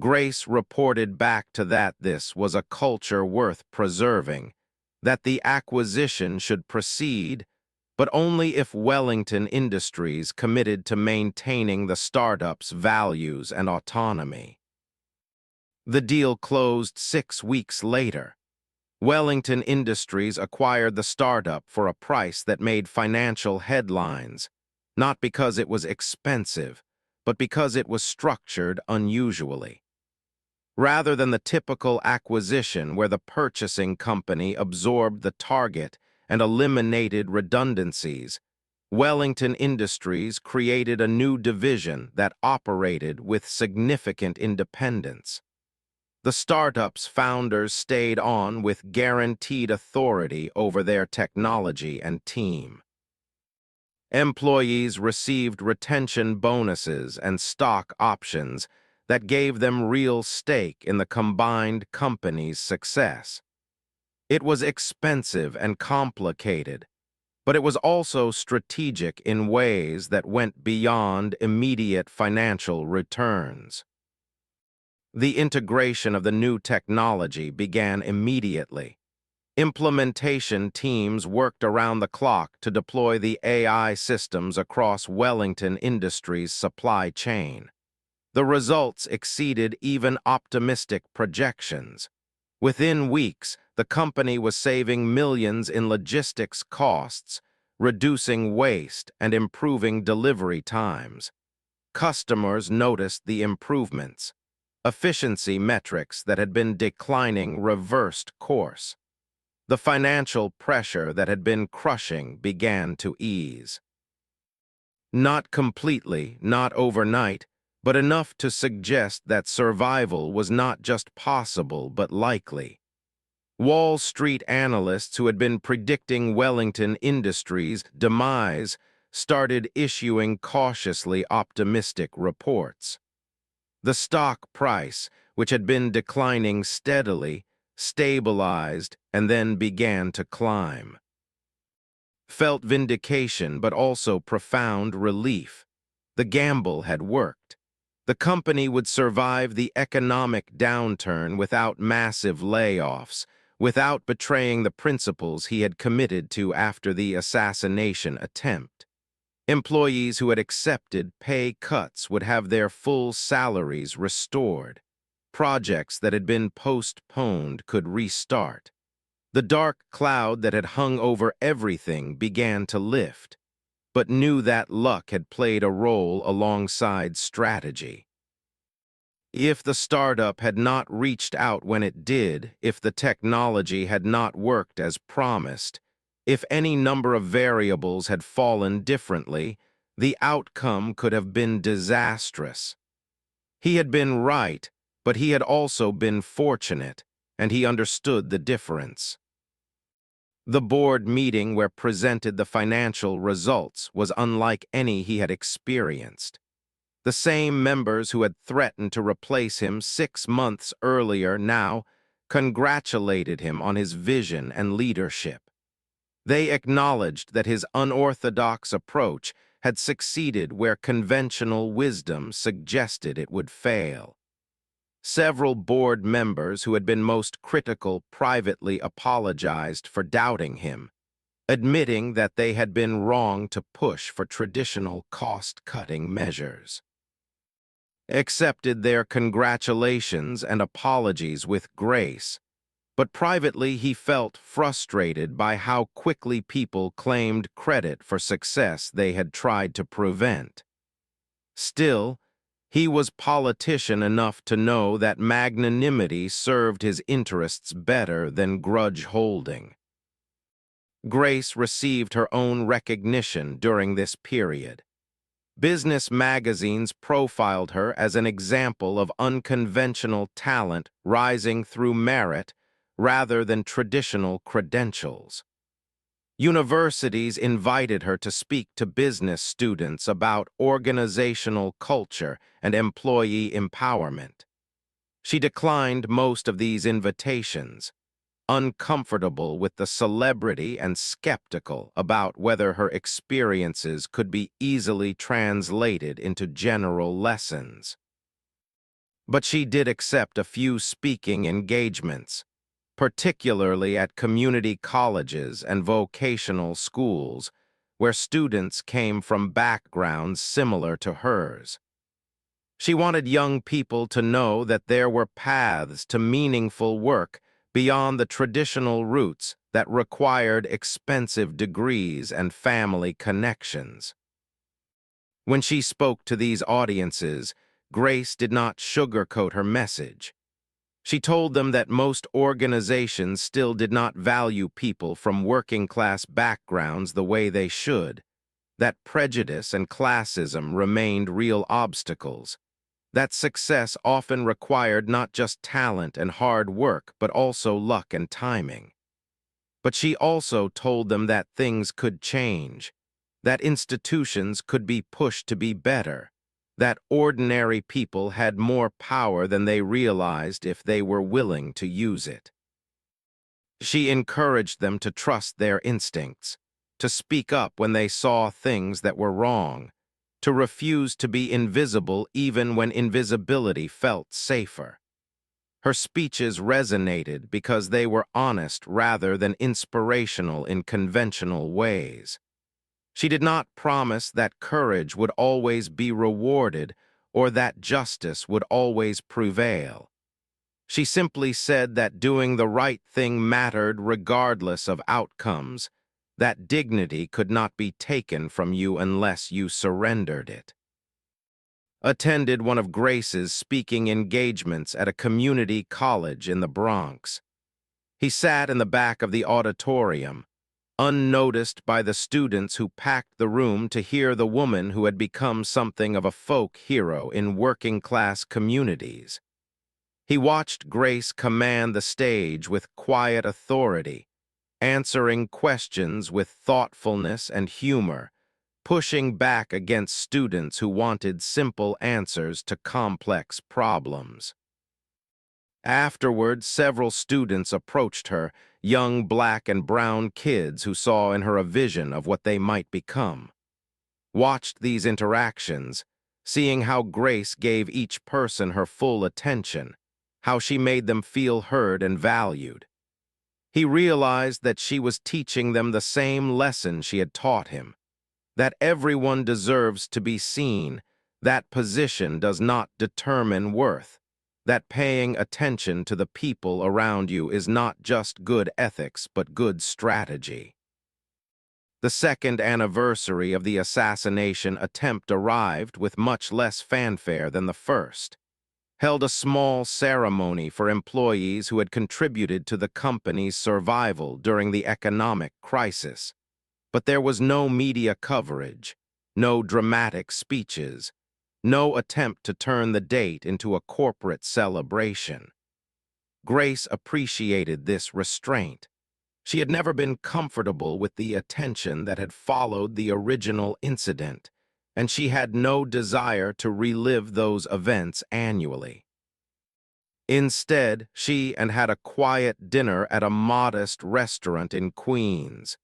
Grace reported back to that this was a culture worth preserving, that the acquisition should proceed, but only if Wellington Industries committed to maintaining the startup's values and autonomy. The deal closed 6 weeks later. Wellington Industries acquired the startup for a price that made financial headlines, not because it was expensive, but because it was structured unusually. Rather than the typical acquisition where the purchasing company absorbed the target and eliminated redundancies, Wellington Industries created a new division that operated with significant independence. The startup's founders stayed on with guaranteed authority over their technology and team. Employees received retention bonuses and stock options that gave them real stake in the combined company's success. It was expensive and complicated, but it was also strategic in ways that went beyond immediate financial returns. The integration of the new technology began immediately. Implementation teams worked around the clock to deploy the AI systems across Wellington Industries' supply chain. The results exceeded even optimistic projections. Within weeks, the company was saving millions in logistics costs, reducing waste and improving delivery times. Customers noticed the improvements. Efficiency metrics that had been declining reversed course. The financial pressure that had been crushing began to ease. Not completely, not overnight, but enough to suggest that survival was not just possible but likely. Wall Street analysts who had been predicting Wellington Industries' demise started issuing cautiously optimistic reports. The stock price, which had been declining steadily, stabilized and then began to climb. Felt vindication but also profound relief. The gamble had worked. The company would survive the economic downturn without massive layoffs, without betraying the principles he had committed to after the assassination attempt. Employees who had accepted pay cuts would have their full salaries restored. Projects that had been postponed could restart. The dark cloud that had hung over everything began to lift, but knew that luck had played a role alongside strategy. If the startup had not reached out when it did, if the technology had not worked as promised, if any number of variables had fallen differently, the outcome could have been disastrous. He had been right, but he had also been fortunate, and he understood the difference. The board meeting where presented the financial results was unlike any he had experienced. The same members who had threatened to replace him 6 months earlier now congratulated him on his vision and leadership. They acknowledged that his unorthodox approach had succeeded where conventional wisdom suggested it would fail. Several board members who had been most critical privately apologized for doubting him, admitting that they had been wrong to push for traditional cost-cutting measures. Accepted their congratulations and apologies with grace, but privately he felt frustrated by how quickly people claimed credit for success they had tried to prevent. Still, he was politician enough to know that magnanimity served his interests better than grudge-holding. Grace received her own recognition during this period. Business magazines profiled her as an example of unconventional talent rising through merit rather than traditional credentials. Universities invited her to speak to business students about organizational culture and employee empowerment. She declined most of these invitations, uncomfortable with the celebrity and skeptical about whether her experiences could be easily translated into general lessons. But she did accept a few speaking engagements, particularly at community colleges and vocational schools, where students came from backgrounds similar to hers. She wanted young people to know that there were paths to meaningful work beyond the traditional routes that required expensive degrees and family connections. When she spoke to these audiences, Grace did not sugarcoat her message. She told them that most organizations still did not value people from working-class backgrounds the way they should, that prejudice and classism remained real obstacles, that success often required not just talent and hard work, but also luck and timing. But she also told them that things could change, that institutions could be pushed to be better, that ordinary people had more power than they realized if they were willing to use it. She encouraged them to trust their instincts, to speak up when they saw things that were wrong, to refuse to be invisible even when invisibility felt safer. Her speeches resonated because they were honest rather than inspirational in conventional ways. She did not promise that courage would always be rewarded or that justice would always prevail. She simply said that doing the right thing mattered regardless of outcomes, That dignity could not be taken from you unless you surrendered it. Attended one of Grace's speaking engagements at a community college in the Bronx. He sat in the back of the auditorium, unnoticed by the students who packed the room to hear the woman who had become something of a folk hero in working-class communities. He watched Grace command the stage with quiet authority, answering questions with thoughtfulness and humor, pushing back against students who wanted simple answers to complex problems. Afterward, several students approached her, young black and brown kids who saw in her a vision of what they might become. Watched these interactions, seeing how Grace gave each person her full attention, how she made them feel heard and valued. He realized that she was teaching them the same lesson she had taught him, that everyone deserves to be seen, that position does not determine worth, that paying attention to the people around you is not just good ethics but good strategy. The second anniversary of the assassination attempt arrived with much less fanfare than the first. Held a small ceremony for employees who had contributed to the company's survival during the economic crisis. But there was no media coverage, no dramatic speeches, no attempt to turn the date into a corporate celebration. Grace appreciated this restraint. She had never been comfortable with the attention that had followed the original incident, and she had no desire to relive those events annually. Instead, she had a quiet dinner at a modest restaurant in Queens,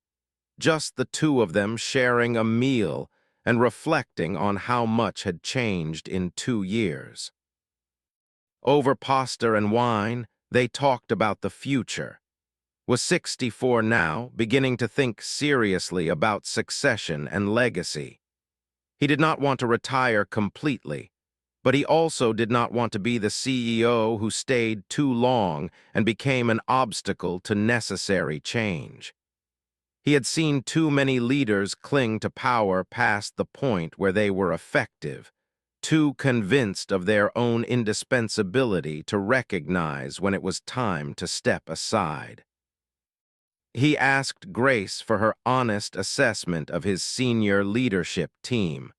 just the two of them sharing a meal and reflecting on how much had changed in 2 years. Over pasta and wine, they talked about the future. Was 64 now, beginning to think seriously about succession and legacy. He did not want to retire completely, but he also did not want to be the CEO who stayed too long and became an obstacle to necessary change. He had seen too many leaders cling to power past the point where they were effective, too convinced of their own indispensability to recognize when it was time to step aside. He asked Grace for her honest assessment of his senior leadership team,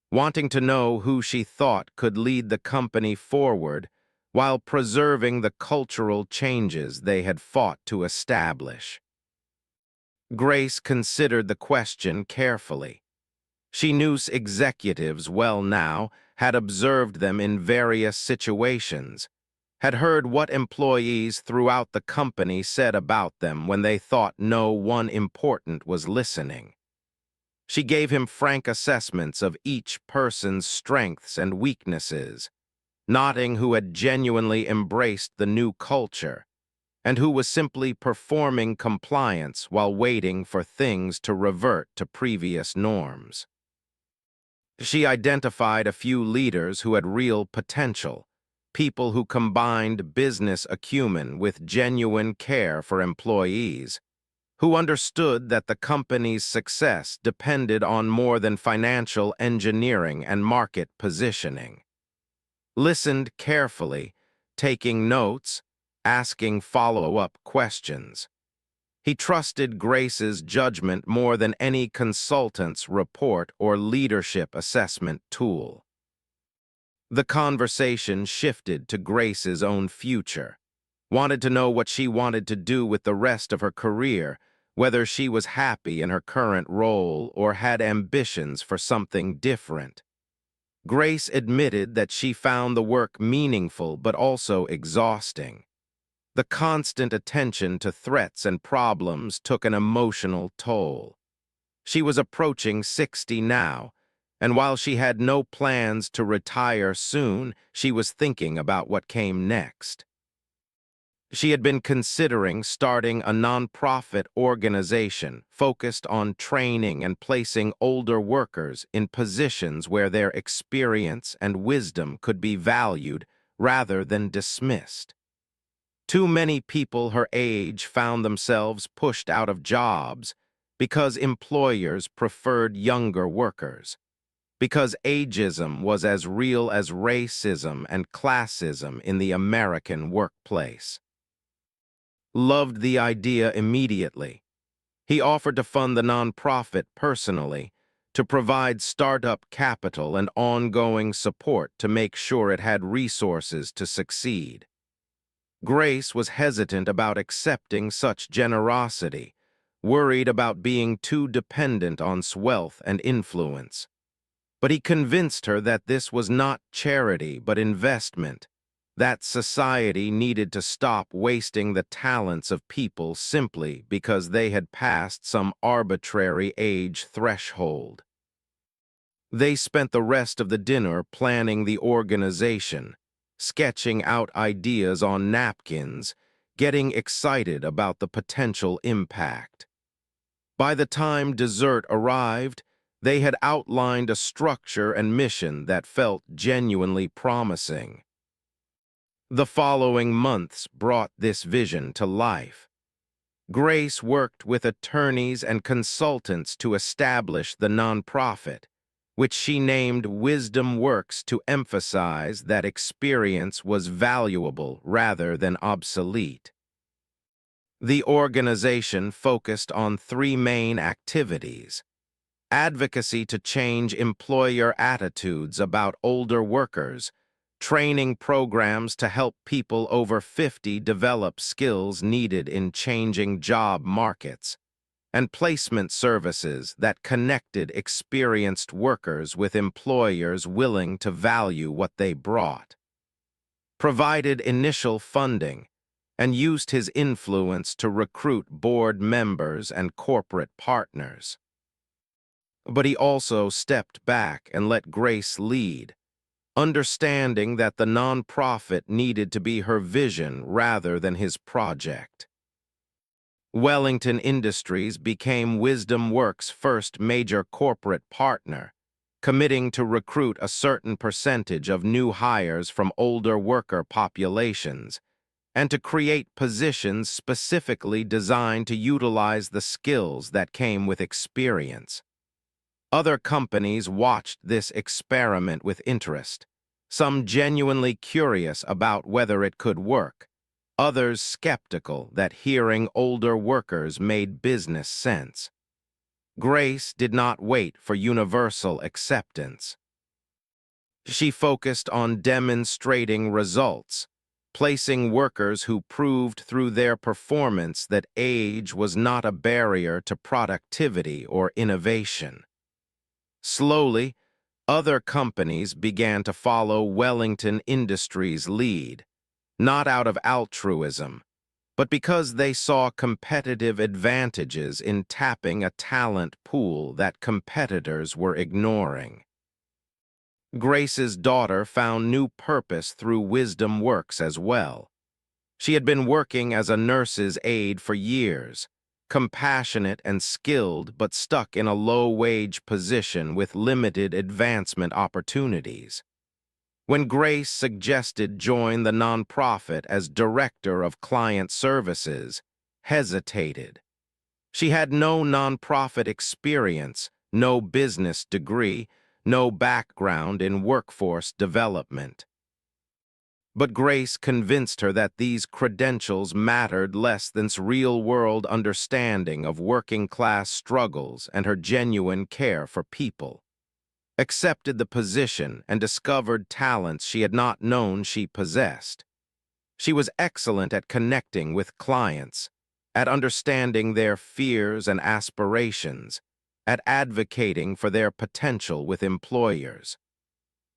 wanting to know who she thought could lead the company forward while preserving the cultural changes they had fought to establish. Grace considered the question carefully. She knew executives well now, had observed them in various situations, had heard what employees throughout the company said about them when they thought no one important was listening. She gave him frank assessments of each person's strengths and weaknesses, noting who had genuinely embraced the new culture and who was simply performing compliance while waiting for things to revert to previous norms. She identified a few leaders who had real potential, people who combined business acumen with genuine care for employees, who understood that the company's success depended on more than financial engineering and market positioning. Listened carefully, taking notes, asking follow-up questions. He trusted Grace's judgment more than any consultant's report or leadership assessment tool. The conversation shifted to Grace's own future. Wanted to know what she wanted to do with the rest of her career, whether she was happy in her current role or had ambitions for something different. Grace admitted that she found the work meaningful but also exhausting. The constant attention to threats and problems took an emotional toll. She was approaching 60 now, and while she had no plans to retire soon, she was thinking about what came next. She had been considering starting a nonprofit organization focused on training and placing older workers in positions where their experience and wisdom could be valued rather than dismissed. Too many people her age found themselves pushed out of jobs because employers preferred younger workers, because ageism was as real as racism and classism in the American workplace. Loved the idea immediately. He offered to fund the nonprofit personally, to provide startup capital and ongoing support to make sure it had resources to succeed. Grace was hesitant about accepting such generosity, worried about being too dependent on wealth and influence. But he convinced her that this was not charity but investment, that society needed to stop wasting the talents of people simply because they had passed some arbitrary age threshold. They spent the rest of the dinner planning the organization, sketching out ideas on napkins, getting excited about the potential impact. By the time dessert arrived, they had outlined a structure and mission that felt genuinely promising. The following months brought this vision to life. Grace worked with attorneys and consultants to establish the nonprofit, which she named Wisdom Works to emphasize that experience was valuable rather than obsolete. The organization focused on three main activities: advocacy to change employer attitudes about older workers, training programs to help people over 50 develop skills needed in changing job markets, and placement services that connected experienced workers with employers willing to value what they brought. Provided initial funding, and used his influence to recruit board members and corporate partners. But he also stepped back and let Grace lead, understanding that the nonprofit needed to be her vision rather than his project. Wellington Industries became Wisdom Works' first major corporate partner, committing to recruit a certain percentage of new hires from older worker populations, and to create positions specifically designed to utilize the skills that came with experience. Other companies watched this experiment with interest, some genuinely curious about whether it could work, others skeptical that hearing older workers made business sense. Grace did not wait for universal acceptance. She focused on demonstrating results, placing workers who proved through their performance that age was not a barrier to productivity or innovation. Slowly, other companies began to follow Wellington Industries' lead, not out of altruism, but because they saw competitive advantages in tapping a talent pool that competitors were ignoring. Grace's daughter found new purpose through Wisdom Works as well. She had been working as a nurse's aide for years, compassionate and skilled but stuck in a low-wage position with limited advancement opportunities. When Grace suggested join the nonprofit as director of client services, hesitated. She had no nonprofit experience, no business degree, no background in workforce development. But Grace convinced her that these credentials mattered less than real-world understanding of working-class struggles and her genuine care for people. Accepted the position and discovered talents she had not known she possessed. She was excellent at connecting with clients, at understanding their fears and aspirations, at advocating for their potential with employers.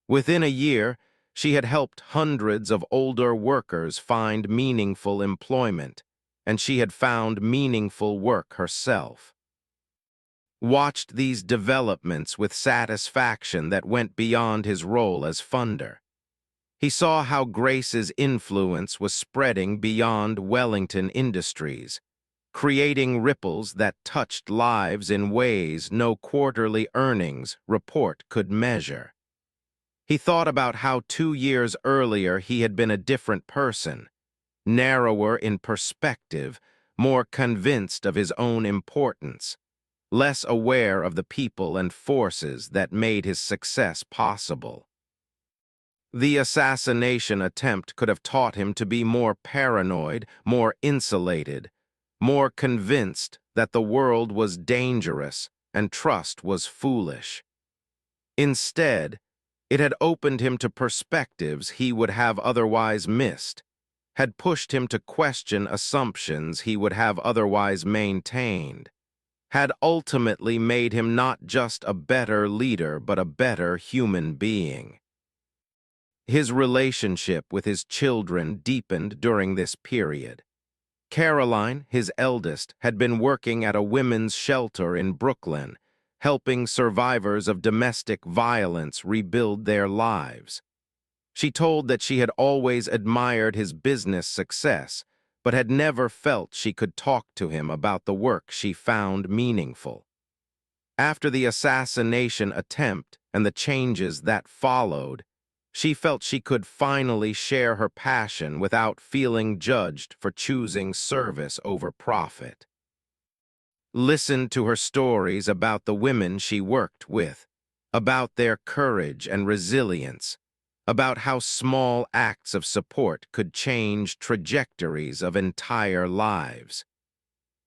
Within a year, she had helped hundreds of older workers find meaningful employment, and she had found meaningful work herself. Watched these developments with satisfaction that went beyond his role as funder. He saw how Grace's influence was spreading beyond Wellington Industries, creating ripples that touched lives in ways no quarterly earnings report could measure. He thought about how 2 years earlier he had been a different person, narrower in perspective, more convinced of his own importance. less aware of the people and forces that made his success possible. The assassination attempt could have taught him to be more paranoid, more insulated, more convinced that the world was dangerous and trust was foolish. Instead, it had opened him to perspectives he would have otherwise missed, had pushed him to question assumptions he would have otherwise maintained, had ultimately made him not just a better leader but a better human being. His relationship with his children deepened during this period. Caroline, his eldest, had been working at a women's shelter in Brooklyn, helping survivors of domestic violence rebuild their lives. She told that she had always admired his business success, but had never felt she could talk to him about the work she found meaningful. After the assassination attempt and the changes that followed, she felt she could finally share her passion without feeling judged for choosing service over profit. Listened to her stories about the women she worked with, about their courage and resilience, about how small acts of support could change trajectories of entire lives.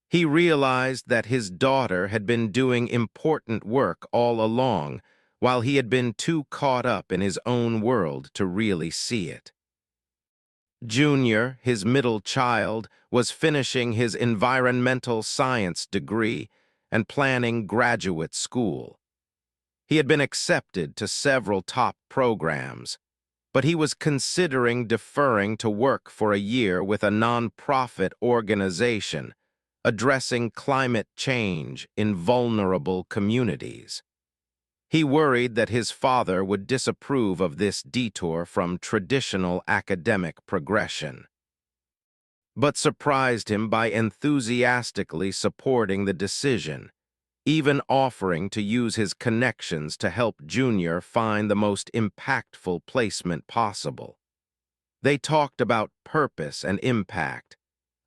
He realized that his daughter had been doing important work all along, while he had been too caught up in his own world to really see it. Junior, his middle child, was finishing his environmental science degree and planning graduate school. He had been accepted to several top programs, but he was considering deferring to work for a year with a nonprofit organization addressing climate change in vulnerable communities. He worried that his father would disapprove of this detour from traditional academic progression, but surprised him by enthusiastically supporting the decision, even offering to use his connections to help Junior find the most impactful placement possible. They talked about purpose and impact,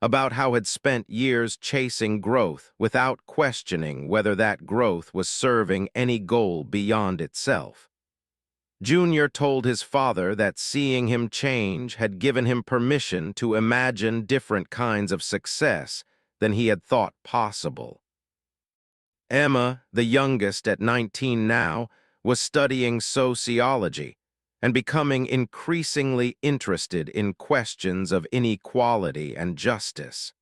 about how had spent years chasing growth without questioning whether that growth was serving any goal beyond itself. Junior told his father that seeing him change had given him permission to imagine different kinds of success than he had thought possible. Emma, the youngest at 19 now, was studying sociology and becoming increasingly interested in questions of inequality and justice.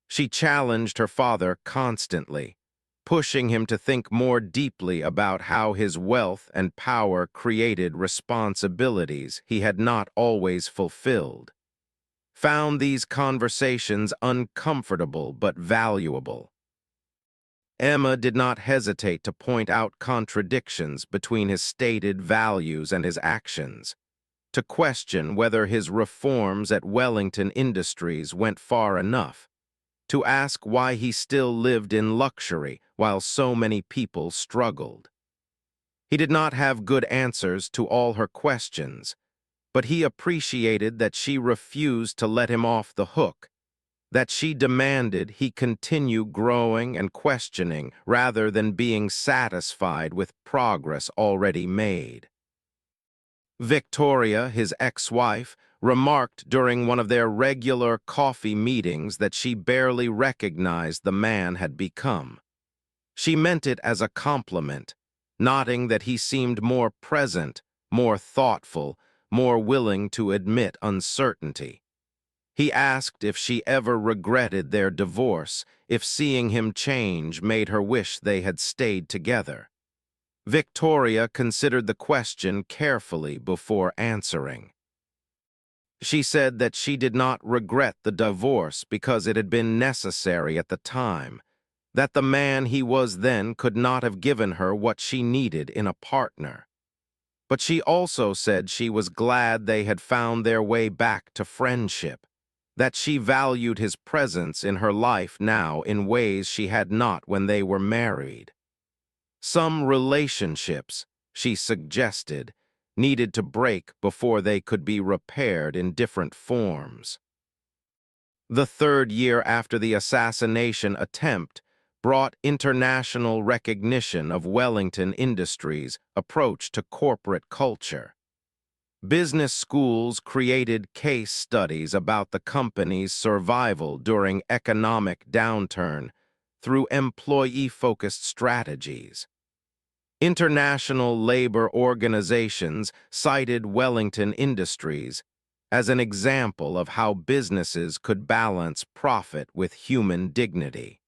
She challenged her father constantly, pushing him to think more deeply about how his wealth and power created responsibilities he had not always fulfilled. Found these conversations uncomfortable but valuable. Emma did not hesitate to point out contradictions between his stated values and his actions, to question whether his reforms at Wellington Industries went far enough, to ask why he still lived in luxury while so many people struggled. He did not have good answers to all her questions, but he appreciated that she refused to let him off the hook, that she demanded he continue growing and questioning rather than being satisfied with progress already made. Victoria, his ex-wife, remarked during one of their regular coffee meetings that she barely recognized the man had become. She meant it as a compliment, nodding that he seemed more present, more thoughtful, more willing to admit uncertainty. He asked if she ever regretted their divorce, if seeing him change made her wish they had stayed together. Victoria considered the question carefully before answering. She said that she did not regret the divorce because it had been necessary at the time, that the man he was then could not have given her what she needed in a partner. But she also said she was glad they had found their way back to friendship, that she valued his presence in her life now in ways she had not when they were married. Some relationships, she suggested, needed to break before they could be repaired in different forms. The third year after the assassination attempt brought international recognition of Wellington Industries' approach to corporate culture. Business schools created case studies about the company's survival during economic downturn through employee-focused strategies. International labor organizations cited Wellington Industries as an example of how businesses could balance profit with human dignity.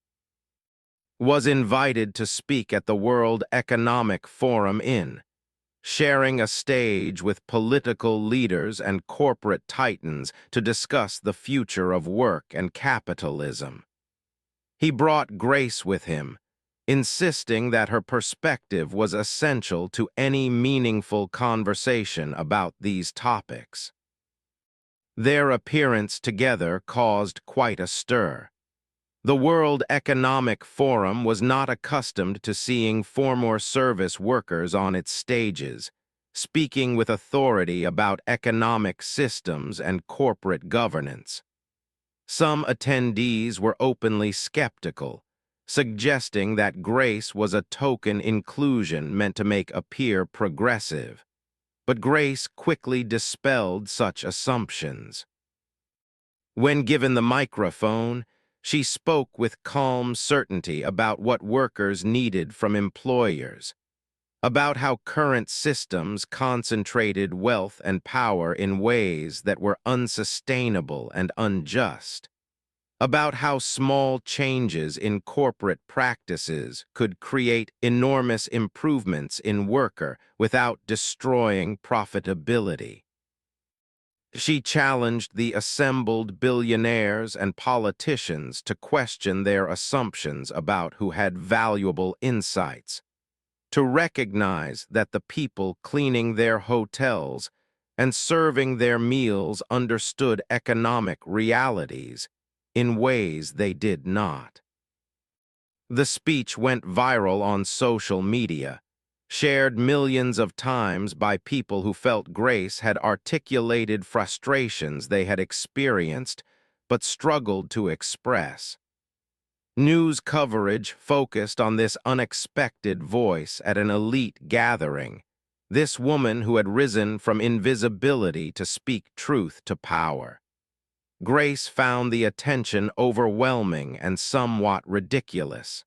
Was invited to speak at the World Economic Forum in, sharing a stage with political leaders and corporate titans to discuss the future of work and capitalism. He brought Grace with him, insisting that her perspective was essential to any meaningful conversation about these topics. Their appearance together caused quite a stir. The World Economic Forum was not accustomed to seeing former service workers on its stages, speaking with authority about economic systems and corporate governance. Some attendees were openly skeptical, suggesting that Grace was a token inclusion meant to make appear progressive. But Grace quickly dispelled such assumptions. When given the microphone, she spoke with calm certainty about what workers needed from employers, about how current systems concentrated wealth and power in ways that were unsustainable and unjust, about how small changes in corporate practices could create enormous improvements in worker without destroying profitability. She challenged the assembled billionaires and politicians to question their assumptions about who had valuable insights, to recognize that the people cleaning their hotels and serving their meals understood economic realities in ways they did not. The speech went viral on social media, shared millions of times by people who felt Grace had articulated frustrations they had experienced but struggled to express. News coverage focused on this unexpected voice at an elite gathering, this woman who had risen from invisibility to speak truth to power. Grace found the attention overwhelming and somewhat ridiculous.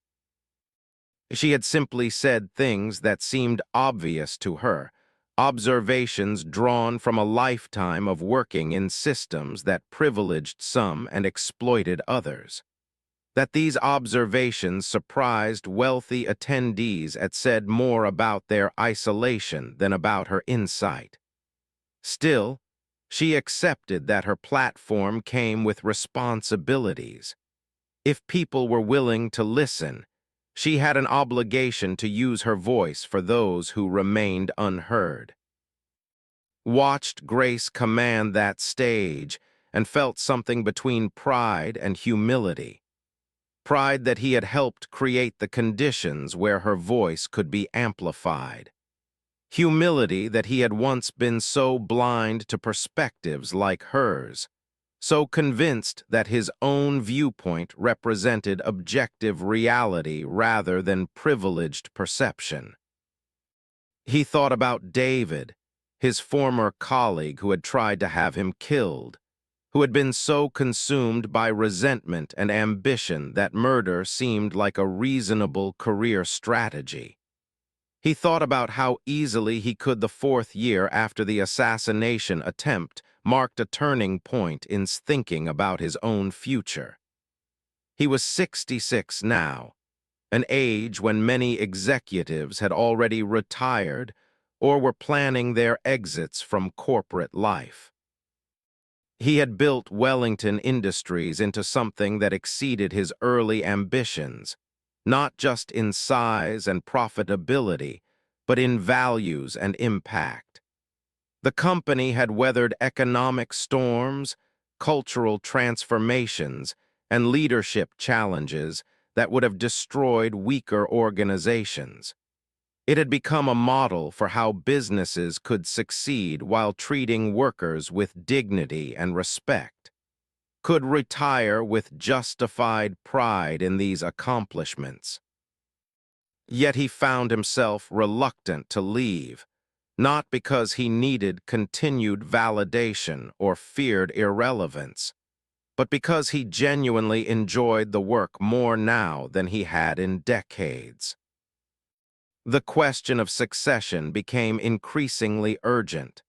She had simply said things that seemed obvious to her, observations drawn from a lifetime of working in systems that privileged some and exploited others. That these observations surprised wealthy attendees and said more about their isolation than about her insight. Still, she accepted that her platform came with responsibilities. If people were willing to listen, she had an obligation to use her voice for those who remained unheard. Watched Grace command that stage and felt something between pride and humility. Pride that he had helped create the conditions where her voice could be amplified. Humility that he had once been so blind to perspectives like hers, so convinced that his own viewpoint represented objective reality rather than privileged perception. He thought about David, his former colleague who had tried to have him killed, who had been so consumed by resentment and ambition that murder seemed like a reasonable career strategy. He thought about how easily he could. The fourth year after the assassination attempt marked a turning point in thinking about his own future. He was 66 now, an age when many executives had already retired or were planning their exits from corporate life. He had built Wellington Industries into something that exceeded his early ambitions, not just in size and profitability, but in values and impact. The company had weathered economic storms, cultural transformations, and leadership challenges that would have destroyed weaker organizations. It had become a model for how businesses could succeed while treating workers with dignity and respect. could retire with justified pride in these accomplishments. Yet he found himself reluctant to leave, not because he needed continued validation or feared irrelevance, but because he genuinely enjoyed the work more now than he had in decades. The question of succession became increasingly urgent.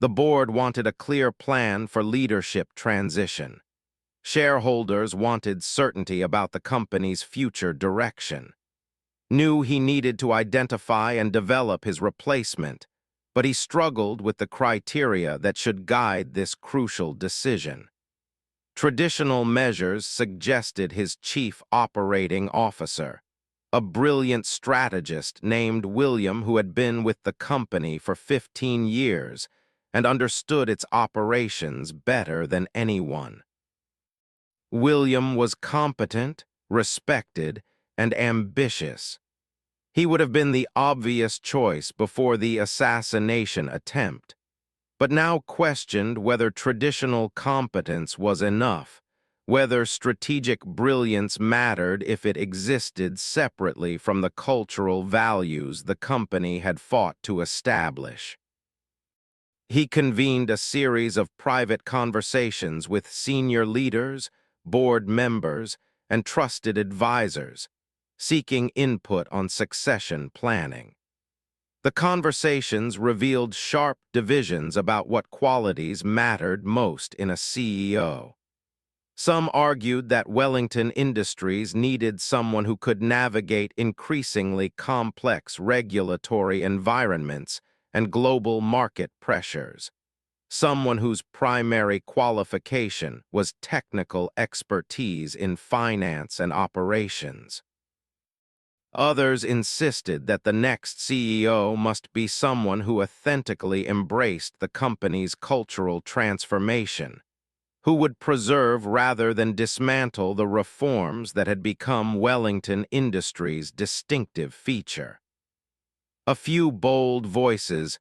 The board wanted a clear plan for leadership transition. Shareholders wanted certainty about the company's future direction. Knew he needed to identify and develop his replacement, but he struggled with the criteria that should guide this crucial decision. Traditional measures suggested his chief operating officer, a brilliant strategist named William who had been with the company for 15 years and understood its operations better than anyone. William was competent, respected, and ambitious. He would have been the obvious choice before the assassination attempt, but now questioned whether traditional competence was enough, whether strategic brilliance mattered if it existed separately from the cultural values the company had fought to establish. He convened a series of private conversations with senior leaders, board members, and trusted advisors, seeking input on succession planning. The conversations revealed sharp divisions about what qualities mattered most in a CEO. Some argued that Wellington Industries needed someone who could navigate increasingly complex regulatory environments and global market pressures, someone whose primary qualification was technical expertise in finance and operations. Others insisted that the next CEO must be someone who authentically embraced the company's cultural transformation, who would preserve rather than dismantle the reforms that had become Wellington Industries' distinctive feature. A few bold voices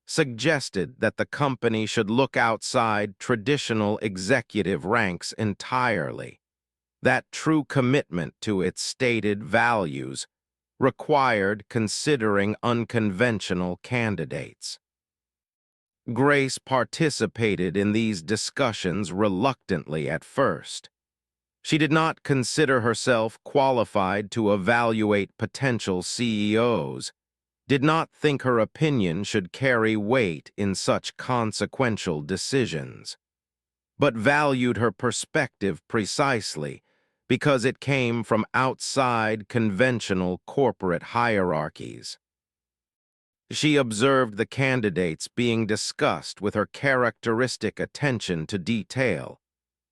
suggested that the company should look outside traditional executive ranks entirely, that true commitment to its stated values required considering unconventional candidates. Grace participated in these discussions reluctantly at first. She did not consider herself qualified to evaluate potential CEOs, did not think her opinion should carry weight in such consequential decisions, but valued her perspective precisely because it came from outside conventional corporate hierarchies. She observed the candidates being discussed with her characteristic attention to detail,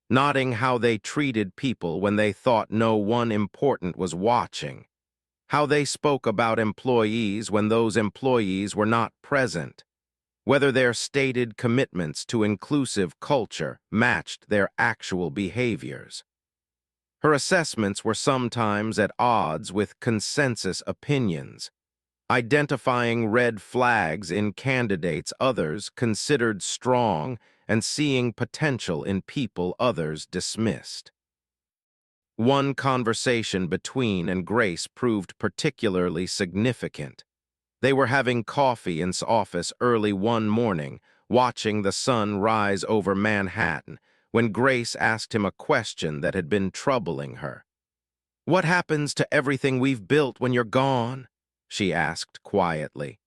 noting how they treated people when they thought no one important was watching, how they spoke about employees when those employees were not present, whether their stated commitments to inclusive culture matched their actual behaviors. Her assessments were sometimes at odds with consensus opinions, identifying red flags in candidates others considered strong and seeing potential in people others dismissed. One conversation between and Grace proved particularly significant. They were having coffee in his office early one morning, watching the sun rise over Manhattan, when Grace asked him a question that had been troubling her. "What happens to everything we've built when you're gone?" she asked quietly.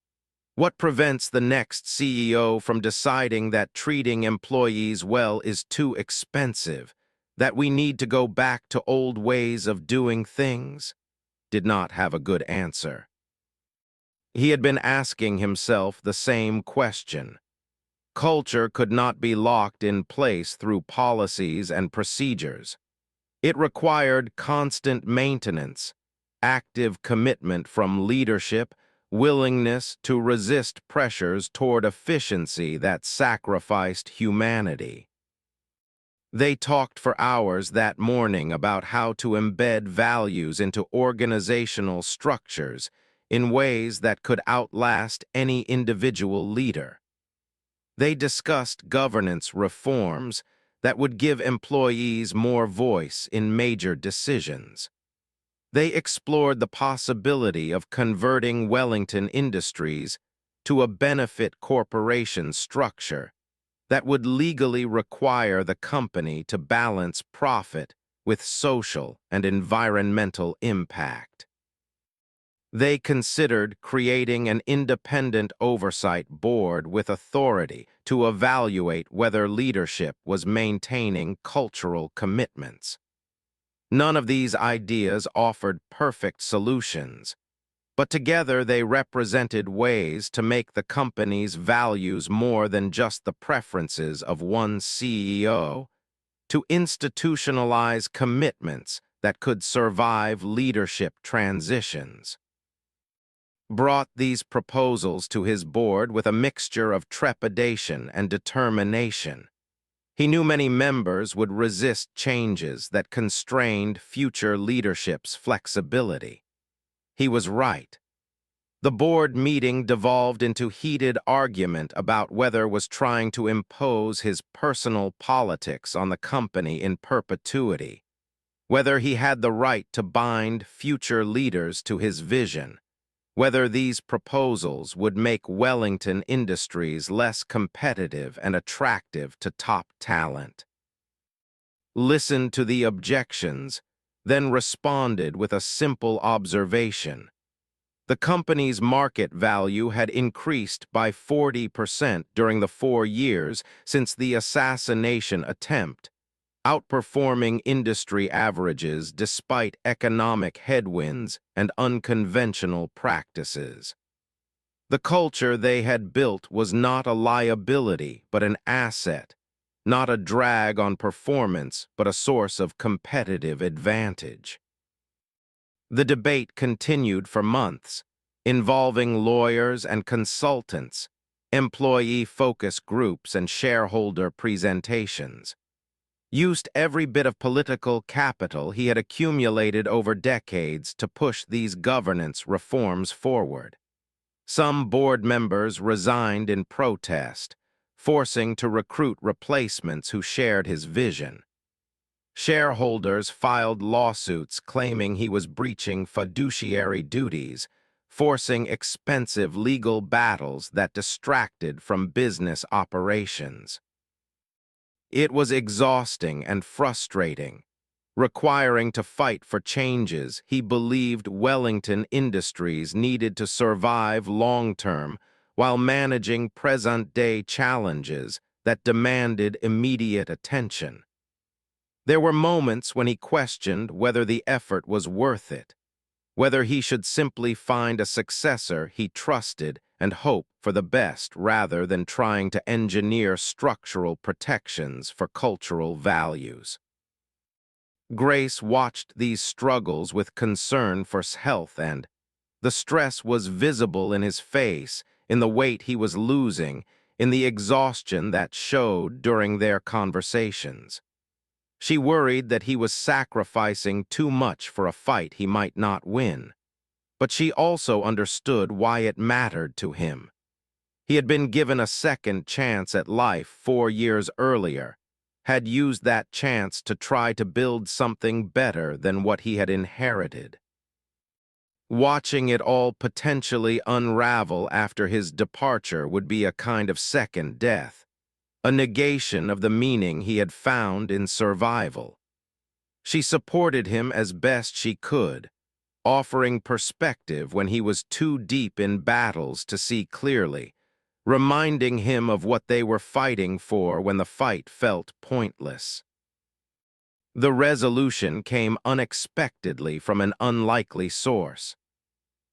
"What prevents the next CEO from deciding that treating employees well is too expensive, that we need to go back to old ways of doing things?" Did not have a good answer. He had been asking himself the same question. Culture could not be locked in place through policies and procedures. It required constant maintenance, active commitment from leadership, willingness to resist pressures toward efficiency that sacrificed humanity. They talked for hours that morning about how to embed values into organizational structures in ways that could outlast any individual leader. They discussed governance reforms, that would give employees more voice in major decisions. They explored the possibility of converting Wellington Industries to a benefit corporation structure that would legally require the company to balance profit with social and environmental impact. They considered creating an independent oversight board with authority to evaluate whether leadership was maintaining cultural commitments. None of these ideas offered perfect solutions, but together they represented ways to make the company's values more than just the preferences of one CEO, to institutionalize commitments that could survive leadership transitions. Brought these proposals to his board with a mixture of trepidation and determination. He knew many members would resist changes that constrained future leadership's flexibility. He was right. The board meeting devolved into heated argument about whether was trying to impose his personal politics on the company in perpetuity, whether he had the right to bind future leaders to his vision, whether these proposals would make Wellington Industries less competitive and attractive to top talent. Listened to the objections, then responded with a simple observation. The company's market value had increased by 40% during the 4 years since the assassination attempt, outperforming industry averages despite economic headwinds and unconventional practices. The culture they had built was not a liability but an asset, not a drag on performance but a source of competitive advantage. The debate continued for months, involving lawyers and consultants, employee focus groups and shareholder presentations. Used every bit of political capital he had accumulated over decades to push these governance reforms forward. Some board members resigned in protest, forcing to recruit replacements who shared his vision. Shareholders filed lawsuits claiming he was breaching fiduciary duties, forcing expensive legal battles that distracted from business operations. It was exhausting and frustrating, requiring to fight for changes he believed Wellington Industries needed to survive long-term while managing present-day challenges that demanded immediate attention. There were moments when he questioned whether the effort was worth it, whether he should simply find a successor he trusted and hope for the best rather than trying to engineer structural protections for cultural values. Grace watched these struggles with concern for his health, and the stress was visible in his face, in the weight he was losing, in the exhaustion that showed during their conversations. She worried that he was sacrificing too much for a fight he might not win, but she also understood why it mattered to him. He had been given a second chance at life 4 years earlier, had used that chance to try to build something better than what he had inherited. Watching it all potentially unravel after his departure would be a kind of second death, a negation of the meaning he had found in survival. She supported him as best she could, offering perspective when he was too deep in battles to see clearly, reminding him of what they were fighting for when the fight felt pointless. The resolution came unexpectedly from an unlikely source.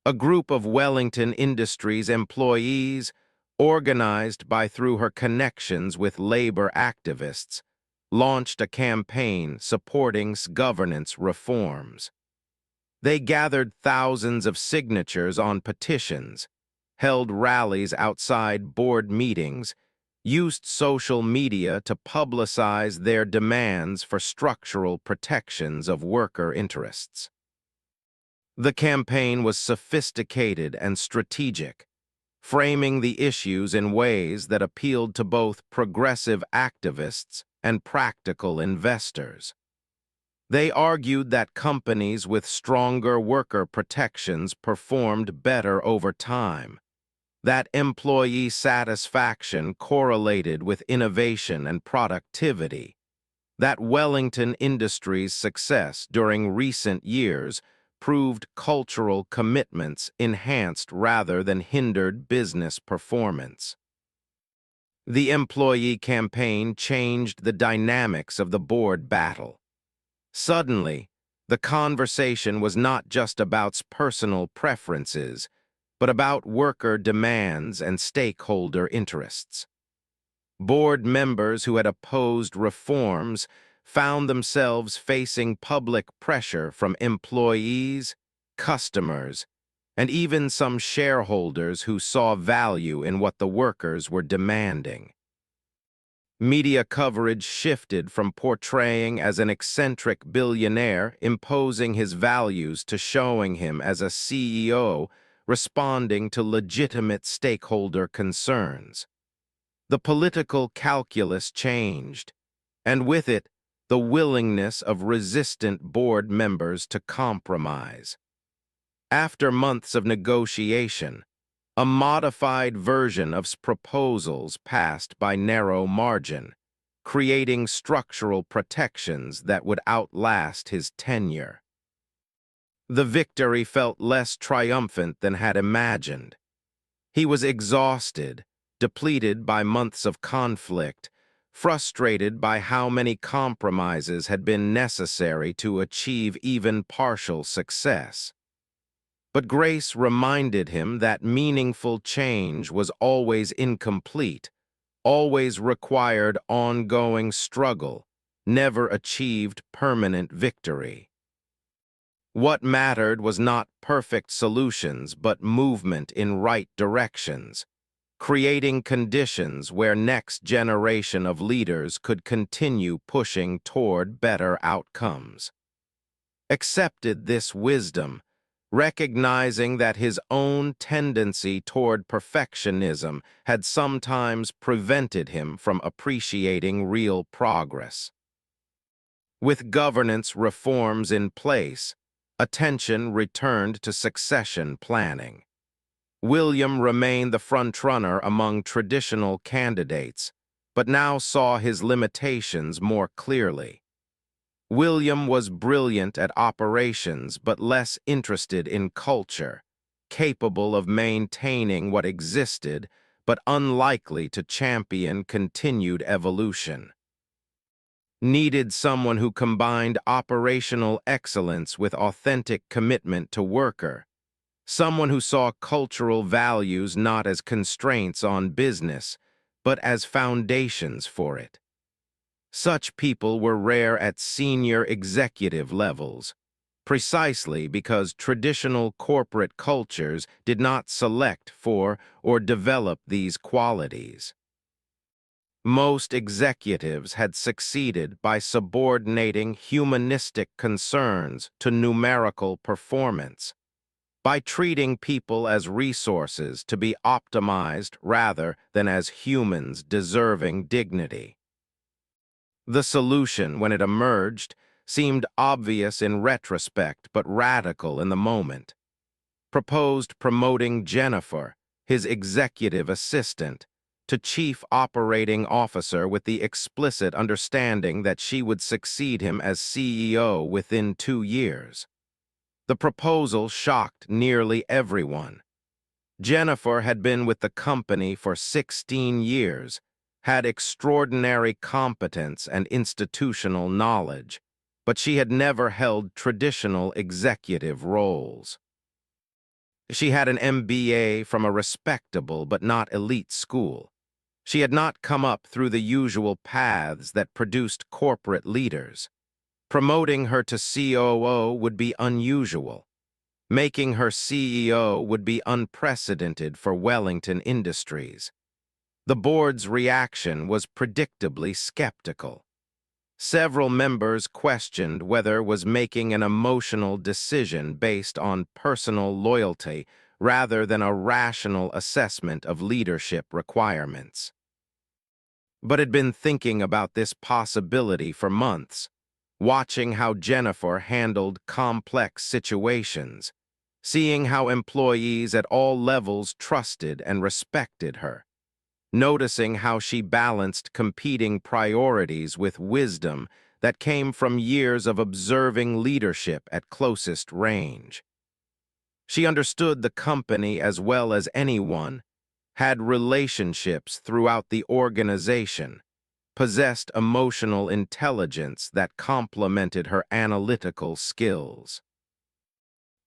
A group of Wellington Industries employees, organized through her connections with labor activists, launched a campaign supporting governance reforms. They gathered thousands of signatures on petitions, held rallies outside board meetings, used social media to publicize their demands for structural protections of worker interests. The campaign was sophisticated and strategic, framing the issues in ways that appealed to both progressive activists and practical investors. They argued that companies with stronger worker protections performed better over time, that employee satisfaction correlated with innovation and productivity, that Wellington Industries' success during recent years proved cultural commitments enhanced rather than hindered business performance. The employee campaign changed the dynamics of the board battle. Suddenly, the conversation was not just about personal preferences, but about worker demands and stakeholder interests. Board members who had opposed reforms found themselves facing public pressure from employees, customers, and even some shareholders who saw value in what the workers were demanding. Media coverage shifted from portraying as an eccentric billionaire imposing his values to showing him as a CEO responding to legitimate stakeholder concerns. The political calculus changed, and with it, the willingness of resistant board members to compromise. After months of negotiation, a modified version of proposals passed by narrow margin, creating structural protections that would outlast his tenure. The victory felt less triumphant than had imagined. He was exhausted, depleted by months of conflict, frustrated by how many compromises had been necessary to achieve even partial success. But Grace reminded him that meaningful change was always incomplete, always required ongoing struggle, never achieved permanent victory. What mattered was not perfect solutions, but movement in right directions, creating conditions where next generation of leaders could continue pushing toward better outcomes. Accepted this wisdom, recognizing that his own tendency toward perfectionism had sometimes prevented him from appreciating real progress. With governance reforms in place, attention returned to succession planning. William remained the frontrunner among traditional candidates, but now saw his limitations more clearly. William was brilliant at operations but less interested in culture, capable of maintaining what existed but unlikely to champion continued evolution. Needed someone who combined operational excellence with authentic commitment to worker, someone who saw cultural values not as constraints on business, but as foundations for it. Such people were rare at senior executive levels, precisely because traditional corporate cultures did not select for or develop these qualities. Most executives had succeeded by subordinating humanistic concerns to numerical performance, by treating people as resources to be optimized rather than as humans deserving dignity. The solution, when it emerged, seemed obvious in retrospect but radical in the moment. Proposed promoting Jennifer, his executive assistant, to Chief Operating Officer with the explicit understanding that she would succeed him as CEO within 2 years. The proposal shocked nearly everyone. Jennifer had been with the company for 16 years, had extraordinary competence and institutional knowledge, but she had never held traditional executive roles. She had an MBA from a respectable but not elite school. She had not come up through the usual paths that produced corporate leaders. Promoting her to COO would be unusual. Making her CEO would be unprecedented for Wellington Industries. The board's reaction was predictably skeptical. Several members questioned whether was making an emotional decision based on personal loyalty rather than a rational assessment of leadership requirements. but had been thinking about this possibility for months, watching how Jennifer handled complex situations, seeing how employees at all levels trusted and respected her, noticing how she balanced competing priorities with wisdom that came from years of observing leadership at closest range. She understood the company as well as anyone, had relationships throughout the organization, possessed emotional intelligence that complemented her analytical skills.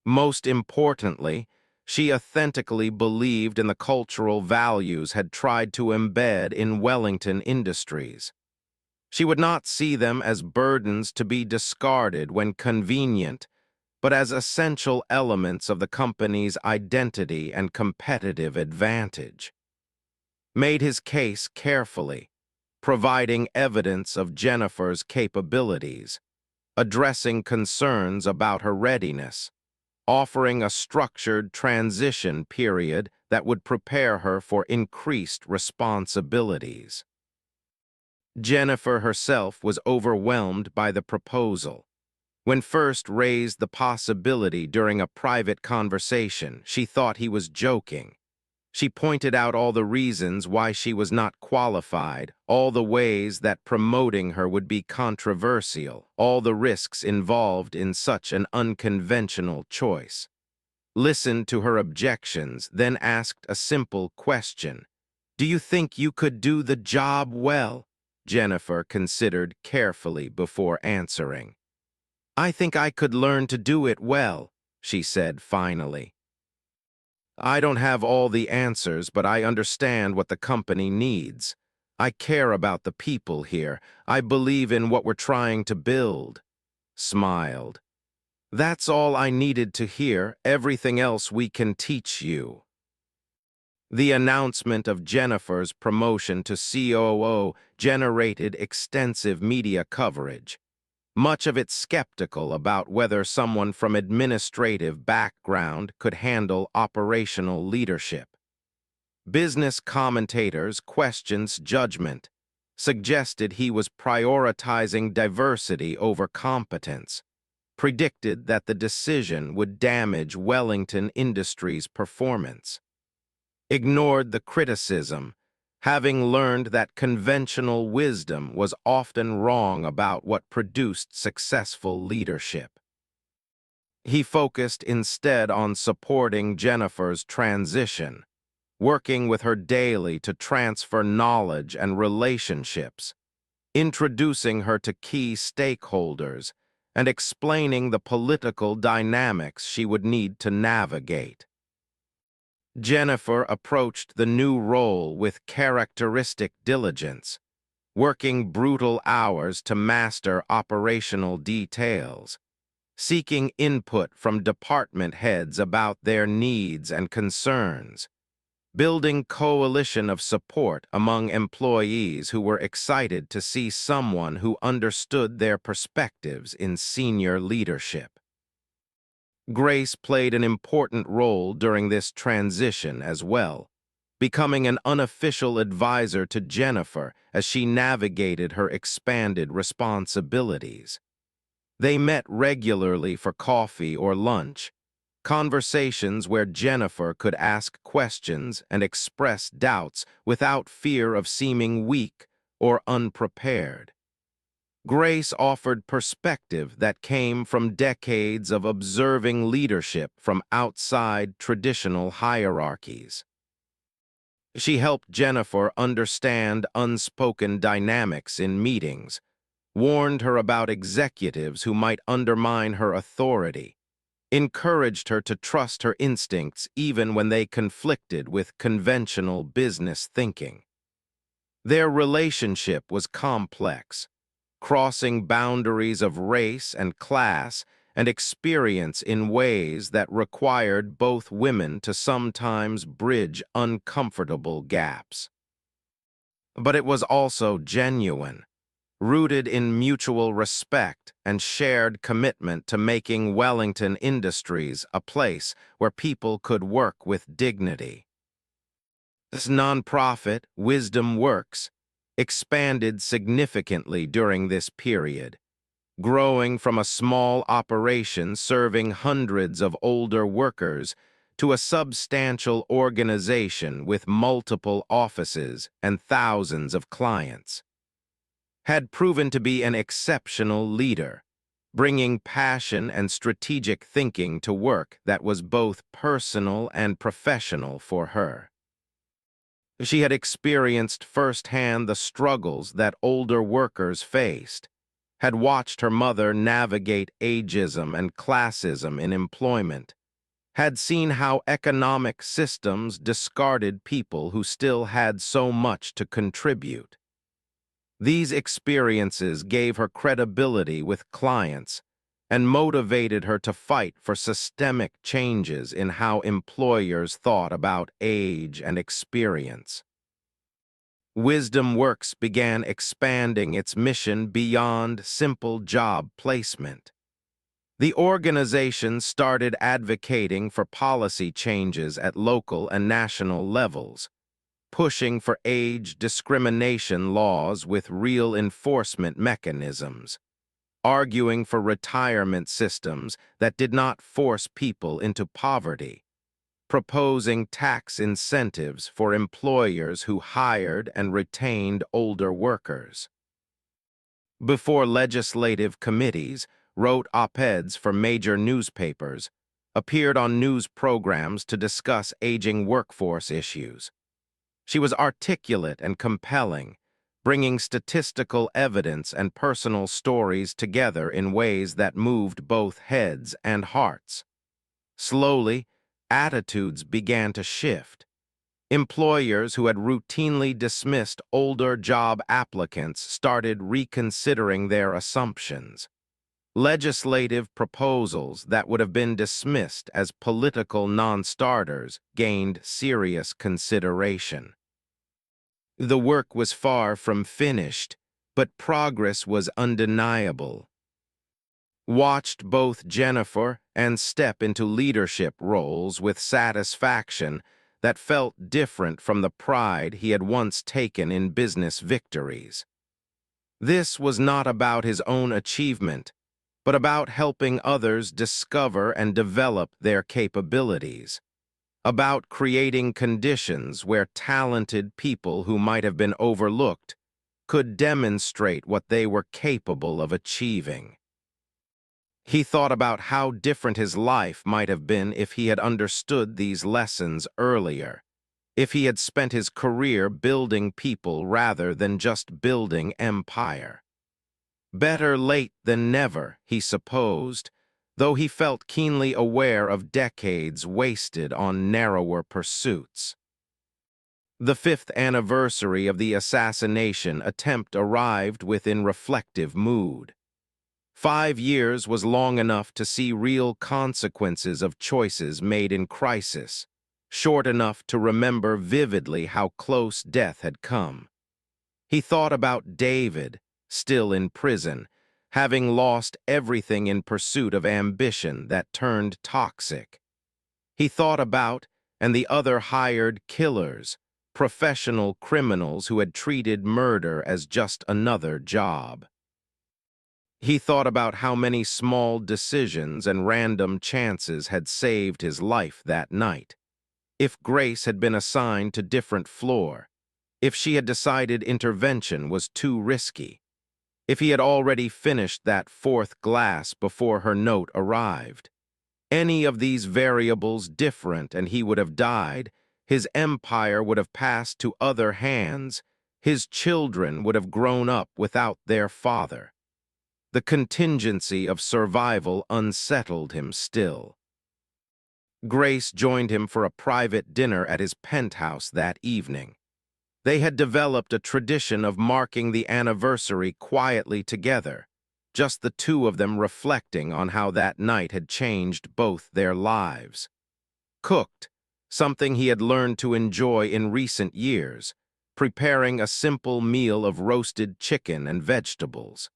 Most importantly, she authentically believed in the cultural values had tried to embed in Wellington Industries. She would not see them as burdens to be discarded when convenient, but as essential elements of the company's identity and competitive advantage. Made his case carefully, providing evidence of Jennifer's capabilities, addressing concerns about her readiness, offering a structured transition period that would prepare her for increased responsibilities. Jennifer herself was overwhelmed by the proposal. When first raised the possibility during a private conversation, she thought he was joking. She pointed out all the reasons why she was not qualified, all the ways that promoting her would be controversial, all the risks involved in such an unconventional choice. Listened to her objections, then asked a simple question. "Do you think you could do the job well?" Jennifer considered carefully before answering. "I think I could learn to do it well," she said finally. "I don't have all the answers, but I understand what the company needs. I care about the people here. I believe in what we're trying to build." Smiled. "That's all I needed to hear. Everything else we can teach you." The announcement of Jennifer's promotion to COO generated extensive media coverage, much of it skeptical about whether someone from administrative background could handle operational leadership. Business commentators questioned judgment, suggested he was prioritizing diversity over competence, predicted that the decision would damage Wellington Industries' performance. Ignored the criticism, having learned that conventional wisdom was often wrong about what produced successful leadership. He focused instead on supporting Jennifer's transition, working with her daily to transfer knowledge and relationships, introducing her to key stakeholders, and explaining the political dynamics she would need to navigate. Jennifer approached the new role with characteristic diligence, working brutal hours to master operational details, seeking input from department heads about their needs and concerns, building coalition of support among employees who were excited to see someone who understood their perspectives in senior leadership. Grace played an important role during this transition as well, becoming an unofficial advisor to Jennifer as she navigated her expanded responsibilities. They met regularly for coffee or lunch, conversations where Jennifer could ask questions and express doubts without fear of seeming weak or unprepared. Grace offered perspective that came from decades of observing leadership from outside traditional hierarchies. She helped Jennifer understand unspoken dynamics in meetings, warned her about executives who might undermine her authority, encouraged her to trust her instincts even when they conflicted with conventional business thinking. Their relationship was complex, crossing boundaries of race and class and experience in ways that required both women to sometimes bridge uncomfortable gaps. But it was also genuine, rooted in mutual respect and shared commitment to making Wellington Industries a place where people could work with dignity. This nonprofit, Wisdom Works, expanded significantly during this period, growing from a small operation serving hundreds of older workers to a substantial organization with multiple offices and thousands of clients. Had proven to be an exceptional leader, bringing passion and strategic thinking to work that was both personal and professional for her. She had experienced firsthand the struggles that older workers faced, had watched her mother navigate ageism and classism in employment, had seen how economic systems discarded people who still had so much to contribute. These experiences gave her credibility with clients and motivated her to fight for systemic changes in how employers thought about age and experience. Wisdom Works began expanding its mission beyond simple job placement. The organization started advocating for policy changes at local and national levels, pushing for age discrimination laws with real enforcement mechanisms, arguing for retirement systems that did not force people into poverty, proposing tax incentives for employers who hired and retained older workers. Before legislative committees, wrote op-eds for major newspapers, appeared on news programs to discuss aging workforce issues. She was articulate and compelling, bringing statistical evidence and personal stories together in ways that moved both heads and hearts. Slowly, attitudes began to shift. Employers who had routinely dismissed older job applicants started reconsidering their assumptions. Legislative proposals that would have been dismissed as political non-starters gained serious consideration. The work was far from finished, but progress was undeniable. Watched both Jennifer and step into leadership roles with satisfaction that felt different from the pride he had once taken in business victories. This was not about his own achievement, but about helping others discover and develop their capabilities, about creating conditions where talented people who might have been overlooked could demonstrate what they were capable of achieving. He thought about how different his life might have been if he had understood these lessons earlier, if he had spent his career building people rather than just building empire. Better late than never, he supposed, though he felt keenly aware of decades wasted on narrower pursuits. The 5th anniversary of the assassination attempt arrived within reflective mood. 5 years was long enough to see real consequences of choices made in crisis, short enough to remember vividly how close death had come. He thought about David, still in prison, having lost everything in pursuit of ambition that turned toxic. He thought about, and the other hired killers, professional criminals who had treated murder as just another job. He thought about how many small decisions and random chances had saved his life that night. If Grace had been assigned to different floor, if she had decided intervention was too risky, if he had already finished that 4th glass before her note arrived. Any of these variables different and he would have died, his empire would have passed to other hands, his children would have grown up without their father. The contingency of survival unsettled him still. Grace joined him for a private dinner at his penthouse that evening. They had developed a tradition of marking the anniversary quietly together, just the two of them reflecting on how that night had changed both their lives. Cooked, something he had learned to enjoy in recent years, preparing a simple meal of roasted chicken and vegetables.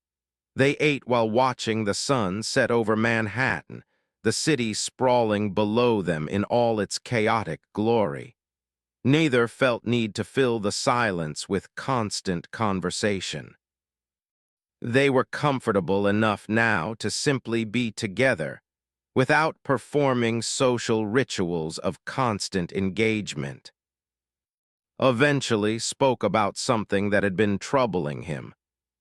They ate while watching the sun set over Manhattan, the city sprawling below them in all its chaotic glory. Neither felt need to fill the silence with constant conversation. They were comfortable enough now to simply be together, without performing social rituals of constant engagement. Eventually spoke about something that had been troubling him.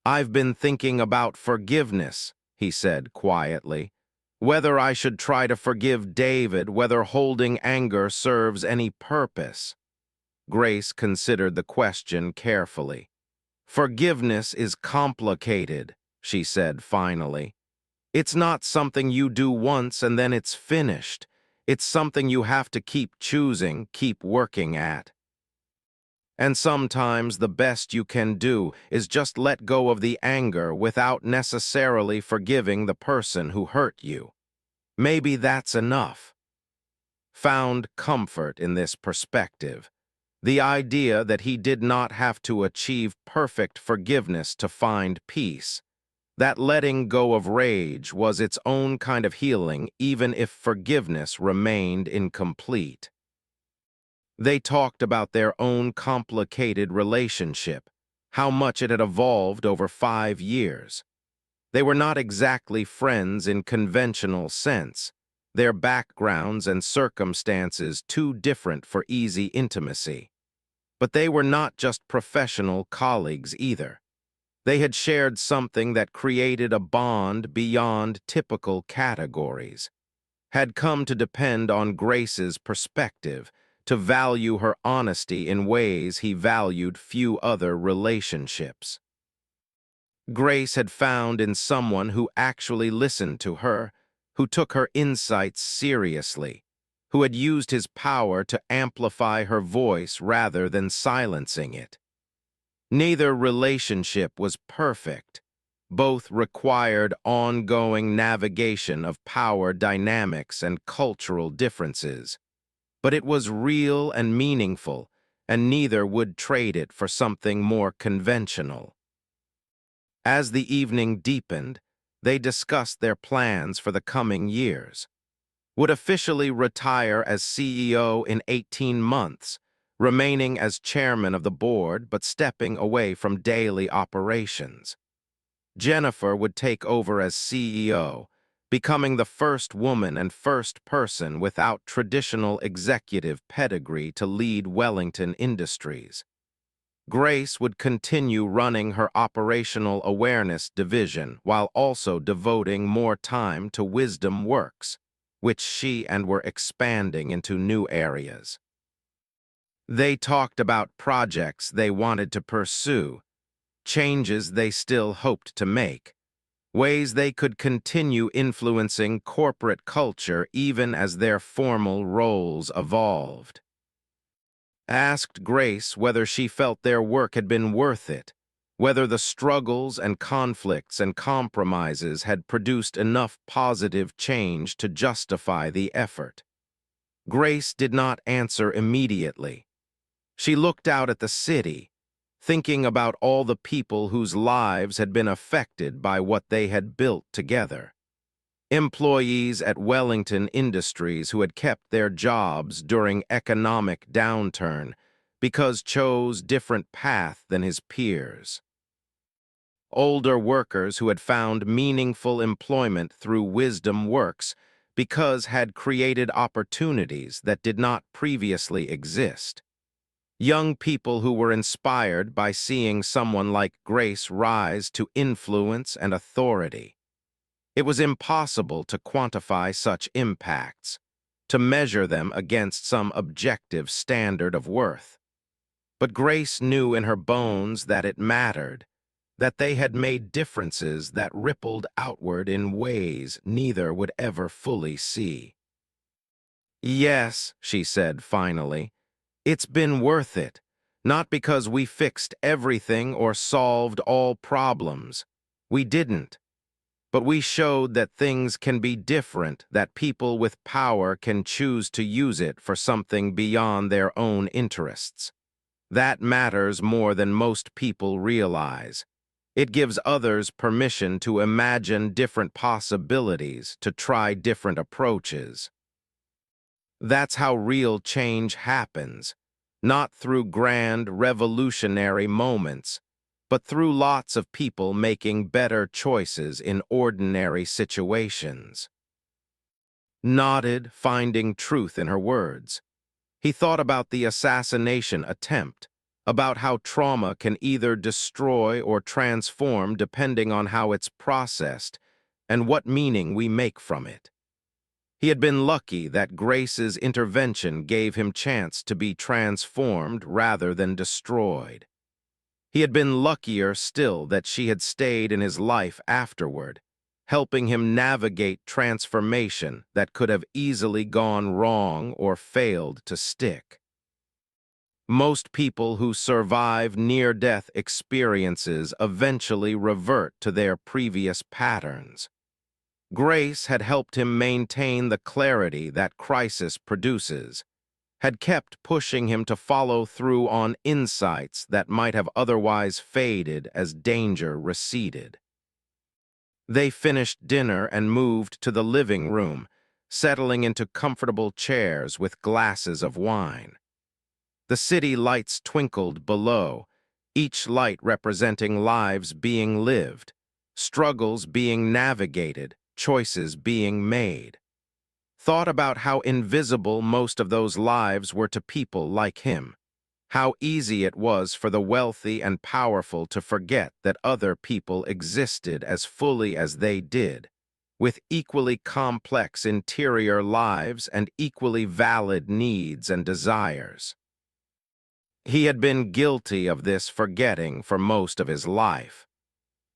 "I've been thinking about forgiveness," he said quietly. "Whether I should try to forgive David, whether holding anger serves any purpose." Grace considered the question carefully. "Forgiveness is complicated," she said finally. "It's not something you do once and then it's finished. It's something you have to keep choosing, keep working at. And sometimes the best you can do is just let go of the anger without necessarily forgiving the person who hurt you. Maybe that's enough." Found comfort in this perspective, the idea that he did not have to achieve perfect forgiveness to find peace, that letting go of rage was its own kind of healing even if forgiveness remained incomplete. They talked about their own complicated relationship, how much it had evolved over 5 years. They were not exactly friends in conventional sense, their backgrounds and circumstances too different for easy intimacy. But they were not just professional colleagues either. They had shared something that created a bond beyond typical categories, had come to depend on Grace's perspective, to value her honesty in ways he valued few other relationships. Grace had found in someone who actually listened to her, who took her insights seriously, who had used his power to amplify her voice rather than silencing it. Neither relationship was perfect. Both required ongoing navigation of power dynamics and cultural differences. But it was real and meaningful, and neither would trade it for something more conventional. As the evening deepened, they discussed their plans for the coming years. Would officially retire as CEO in 18 months, remaining as chairman of the board but stepping away from daily operations. Jennifer would take over as CEO, becoming the first woman and first person without traditional executive pedigree to lead Wellington Industries. Grace would continue running her operational awareness division while also devoting more time to Wisdom Works, which she and were expanding into new areas. They talked about projects they wanted to pursue, changes they still hoped to make, ways they could continue influencing corporate culture even as their formal roles evolved. Asked Grace whether she felt their work had been worth it, whether the struggles and conflicts and compromises had produced enough positive change to justify the effort. Grace did not answer immediately. She looked out at the city, thinking about all the people whose lives had been affected by what they had built together. Employees at Wellington Industries who had kept their jobs during economic downturn because chose different path than his peers. Older workers who had found meaningful employment through Wisdom Works because had created opportunities that did not previously exist. Young people who were inspired by seeing someone like Grace rise to influence and authority. It was impossible to quantify such impacts, to measure them against some objective standard of worth. But Grace knew in her bones that it mattered, that they had made differences that rippled outward in ways neither would ever fully see. "Yes," she said finally, "it's been worth it, not because we fixed everything or solved all problems. We didn't. But we showed that things can be different, that people with power can choose to use it for something beyond their own interests. That matters more than most people realize. It gives others permission to imagine different possibilities, to try different approaches. That's how real change happens. not through grand revolutionary moments, but through lots of people making better choices in ordinary situations. Nodded, finding truth in her words. He thought about the assassination attempt, about how trauma can either destroy or transform depending on how it's processed and what meaning we make from it. He had been lucky that Grace's intervention gave him chance to be transformed rather than destroyed. He had been luckier still that she had stayed in his life afterward, helping him navigate transformation that could have easily gone wrong or failed to stick. Most people who survive near-death experiences eventually revert to their previous patterns. Grace had helped him maintain the clarity that crisis produces, had kept pushing him to follow through on insights that might have otherwise faded as danger receded. They finished dinner and moved to the living room, settling into comfortable chairs with glasses of wine. The city lights twinkled below, each light representing lives being lived, struggles being navigated, choices being made. Thought about how invisible most of those lives were to people like him, how easy it was for the wealthy and powerful to forget that other people existed as fully as they did, with equally complex interior lives and equally valid needs and desires. He had been guilty of this forgetting for most of his life.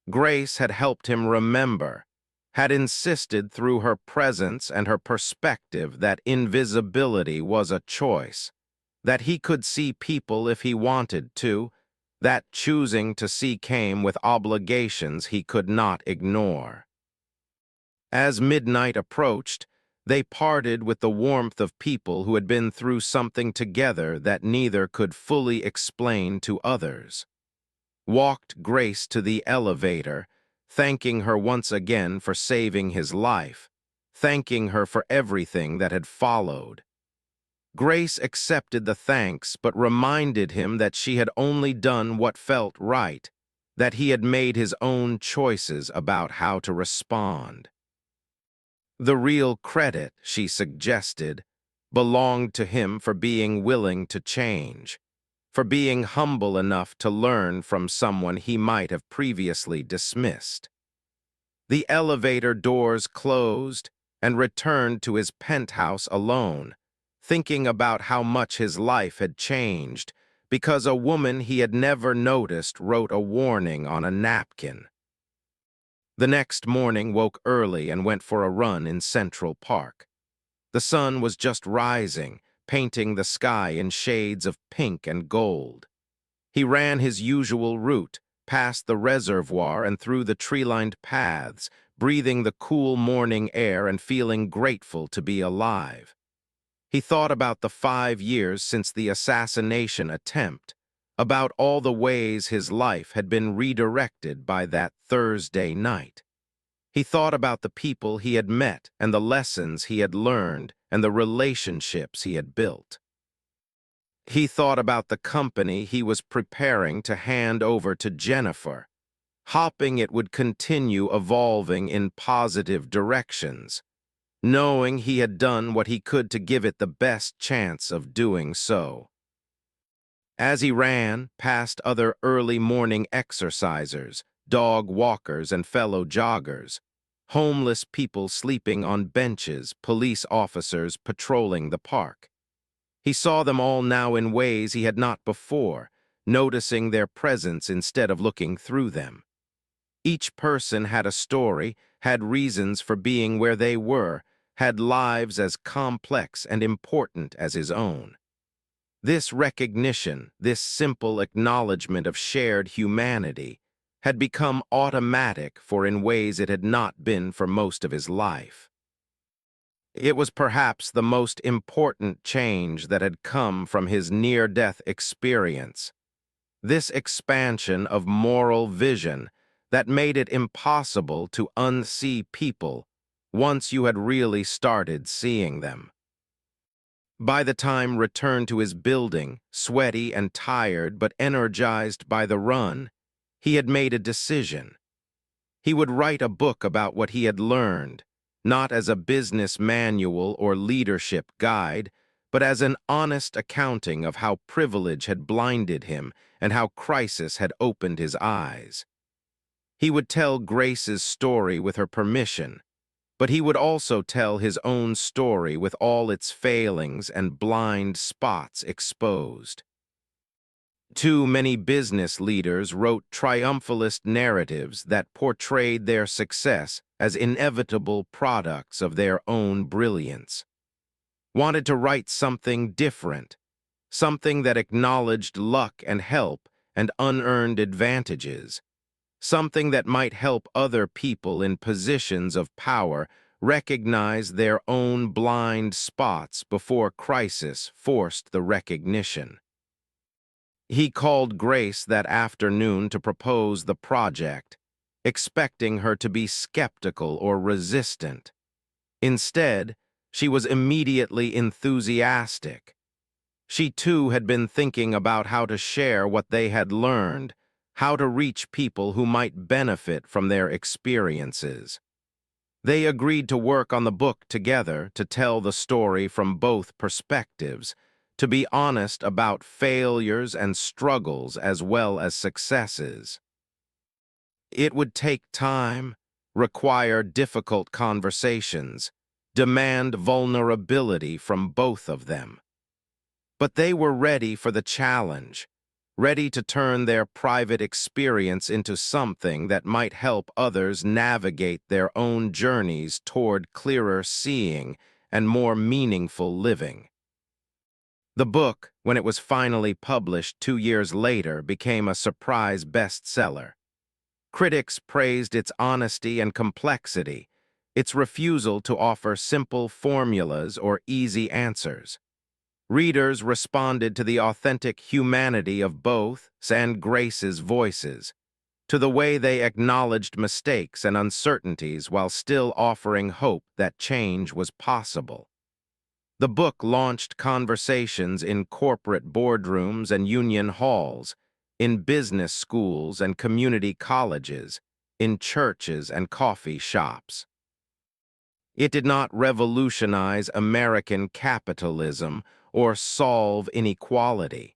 Grace had helped him remember, had insisted through her presence and her perspective that invisibility was a choice, that he could see people if he wanted to, that choosing to see came with obligations he could not ignore. As midnight approached, they parted with the warmth of people who had been through something together that neither could fully explain to others. Walked Grace to the elevator, thanking her once again for saving his life, thanking her for everything that had followed. Grace accepted the thanks but reminded him that she had only done what felt right, that he had made his own choices about how to respond. The real credit, she suggested, belonged to him for being willing to change, for being humble enough to learn from someone he might have previously dismissed. The elevator doors closed and returned to his penthouse alone, thinking about how much his life had changed because a woman he had never noticed wrote a warning on a napkin. The next morning woke early and went for a run in Central Park. The sun was just rising, painting the sky in shades of pink and gold. He ran his usual route, past the reservoir and through the tree-lined paths, breathing the cool morning air and feeling grateful to be alive. He thought about the 5 years since the assassination attempt, about all the ways his life had been redirected by that Thursday night. He thought about the people he had met and the lessons he had learned and the relationships he had built. He thought about the company he was preparing to hand over to Jennifer, hoping it would continue evolving in positive directions, knowing he had done what he could to give it the best chance of doing so. As he ran past other early morning exercisers, dog walkers and fellow joggers, homeless people sleeping on benches, police officers patrolling the park, he saw them all now in ways he had not before, noticing their presence instead of looking through them. Each person had a story, had reasons for being where they were, had lives as complex and important as his own. This recognition, this simple acknowledgement of shared humanity, had become automatic for in ways it had not been for most of his life. It was perhaps the most important change that had come from his near-death experience. This expansion of moral vision that made it impossible to unsee people once you had really started seeing them. By the time returned to his building, sweaty and tired but energized by the run, he had made a decision. He would write a book about what he had learned, not as a business manual or leadership guide, but as an honest accounting of how privilege had blinded him and how crisis had opened his eyes. He would tell Grace's story with her permission, but he would also tell his own story with all its failings and blind spots exposed. Too many business leaders wrote triumphalist narratives that portrayed their success as inevitable products of their own brilliance. Wanted to write something different, something that acknowledged luck and help and unearned advantages, something that might help other people in positions of power recognize their own blind spots before crisis forced the recognition. He called Grace that afternoon to propose the project, expecting her to be skeptical or resistant. Instead, she was immediately enthusiastic. She too had been thinking about how to share what they had learned, how to reach people who might benefit from their experiences. They agreed to work on the book together to tell the story from both perspectives, to be honest about failures and struggles as well as successes. It would take time, require difficult conversations, demand vulnerability from both of them. But they were ready for the challenge, ready to turn their private experience into something that might help others navigate their own journeys toward clearer seeing and more meaningful living. The book, when it was finally published 2 years later, became a surprise bestseller. Critics praised its honesty and complexity, its refusal to offer simple formulas or easy answers. Readers responded to the authentic humanity of both and Grace's voices, to the way they acknowledged mistakes and uncertainties while still offering hope that change was possible. The book launched conversations in corporate boardrooms and union halls, in business schools and community colleges, in churches and coffee shops. It did not revolutionize American capitalism or solve inequality,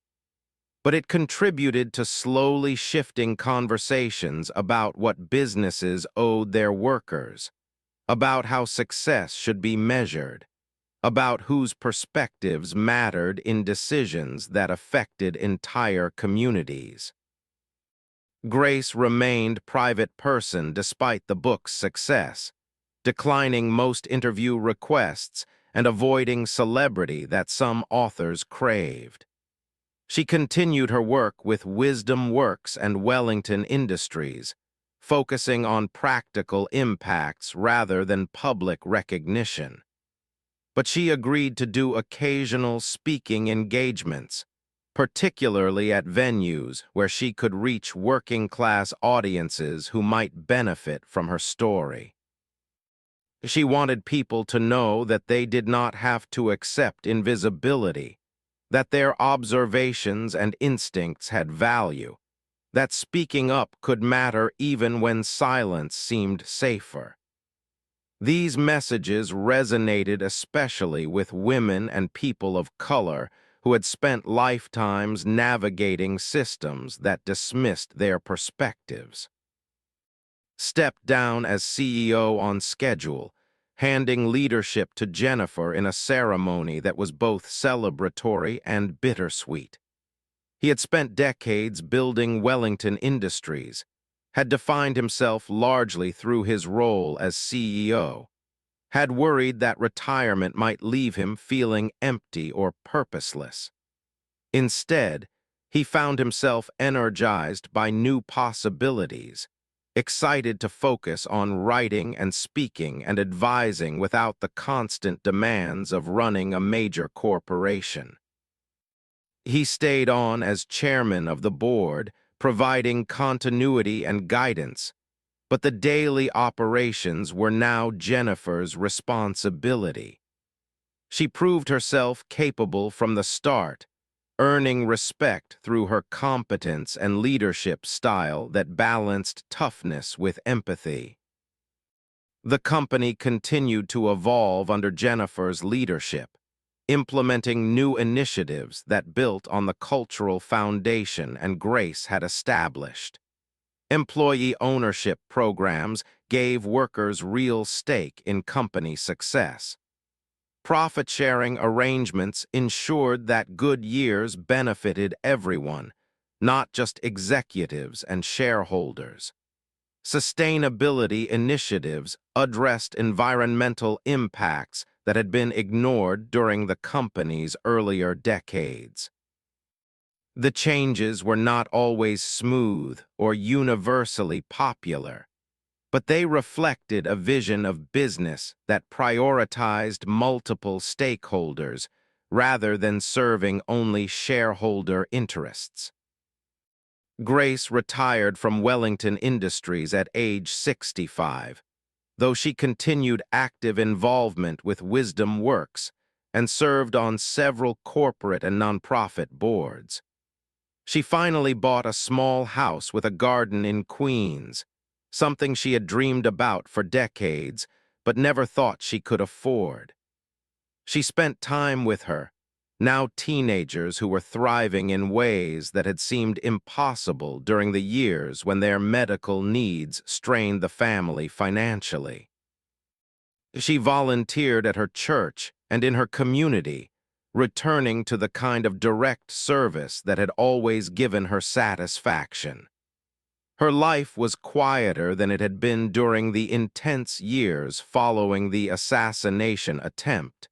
but it contributed to slowly shifting conversations about what businesses owed their workers, about how success should be measured, about whose perspectives mattered in decisions that affected entire communities. Grace remained private person despite the book's success, declining most interview requests and avoiding celebrity that some authors craved. She continued her work with Wisdom Works and Wellington Industries, focusing on practical impacts rather than public recognition. But she agreed to do occasional speaking engagements, particularly at venues where she could reach working-class audiences who might benefit from her story. She wanted people to know that they did not have to accept invisibility, that their observations and instincts had value, that speaking up could matter even when silence seemed safer. These messages resonated especially with women and people of color who had spent lifetimes navigating systems that dismissed their perspectives. Stepped down as CEO on schedule, handing leadership to Jennifer in a ceremony that was both celebratory and bittersweet. He had spent decades building Wellington Industries, had defined himself largely through his role as CEO, had worried that retirement might leave him feeling empty or purposeless. Instead, he found himself energized by new possibilities, excited to focus on writing and speaking and advising without the constant demands of running a major corporation. He stayed on as chairman of the board, providing continuity and guidance, but the daily operations were now Jennifer's responsibility. She proved herself capable from the start, earning respect through her competence and leadership style that balanced toughness with empathy. The company continued to evolve under Jennifer's leadership, implementing new initiatives that built on the cultural foundation and Grace had established. Employee ownership programs gave workers real stake in company success. Profit-sharing arrangements ensured that good years benefited everyone, not just executives and shareholders. Sustainability initiatives addressed environmental impacts that had been ignored during the company's earlier decades. The changes were not always smooth or universally popular, but they reflected a vision of business that prioritized multiple stakeholders rather than serving only shareholder interests. Grace retired from Wellington Industries at age 65, though she continued active involvement with Wisdom Works and served on several corporate and nonprofit boards. She finally bought a small house with a garden in Queens, something she had dreamed about for decades, but never thought she could afford. She spent time with her, now teenagers who were thriving in ways that had seemed impossible during the years when their medical needs strained the family financially. She volunteered at her church and in her community, returning to the kind of direct service that had always given her satisfaction. Her life was quieter than it had been during the intense years following the assassination attempt,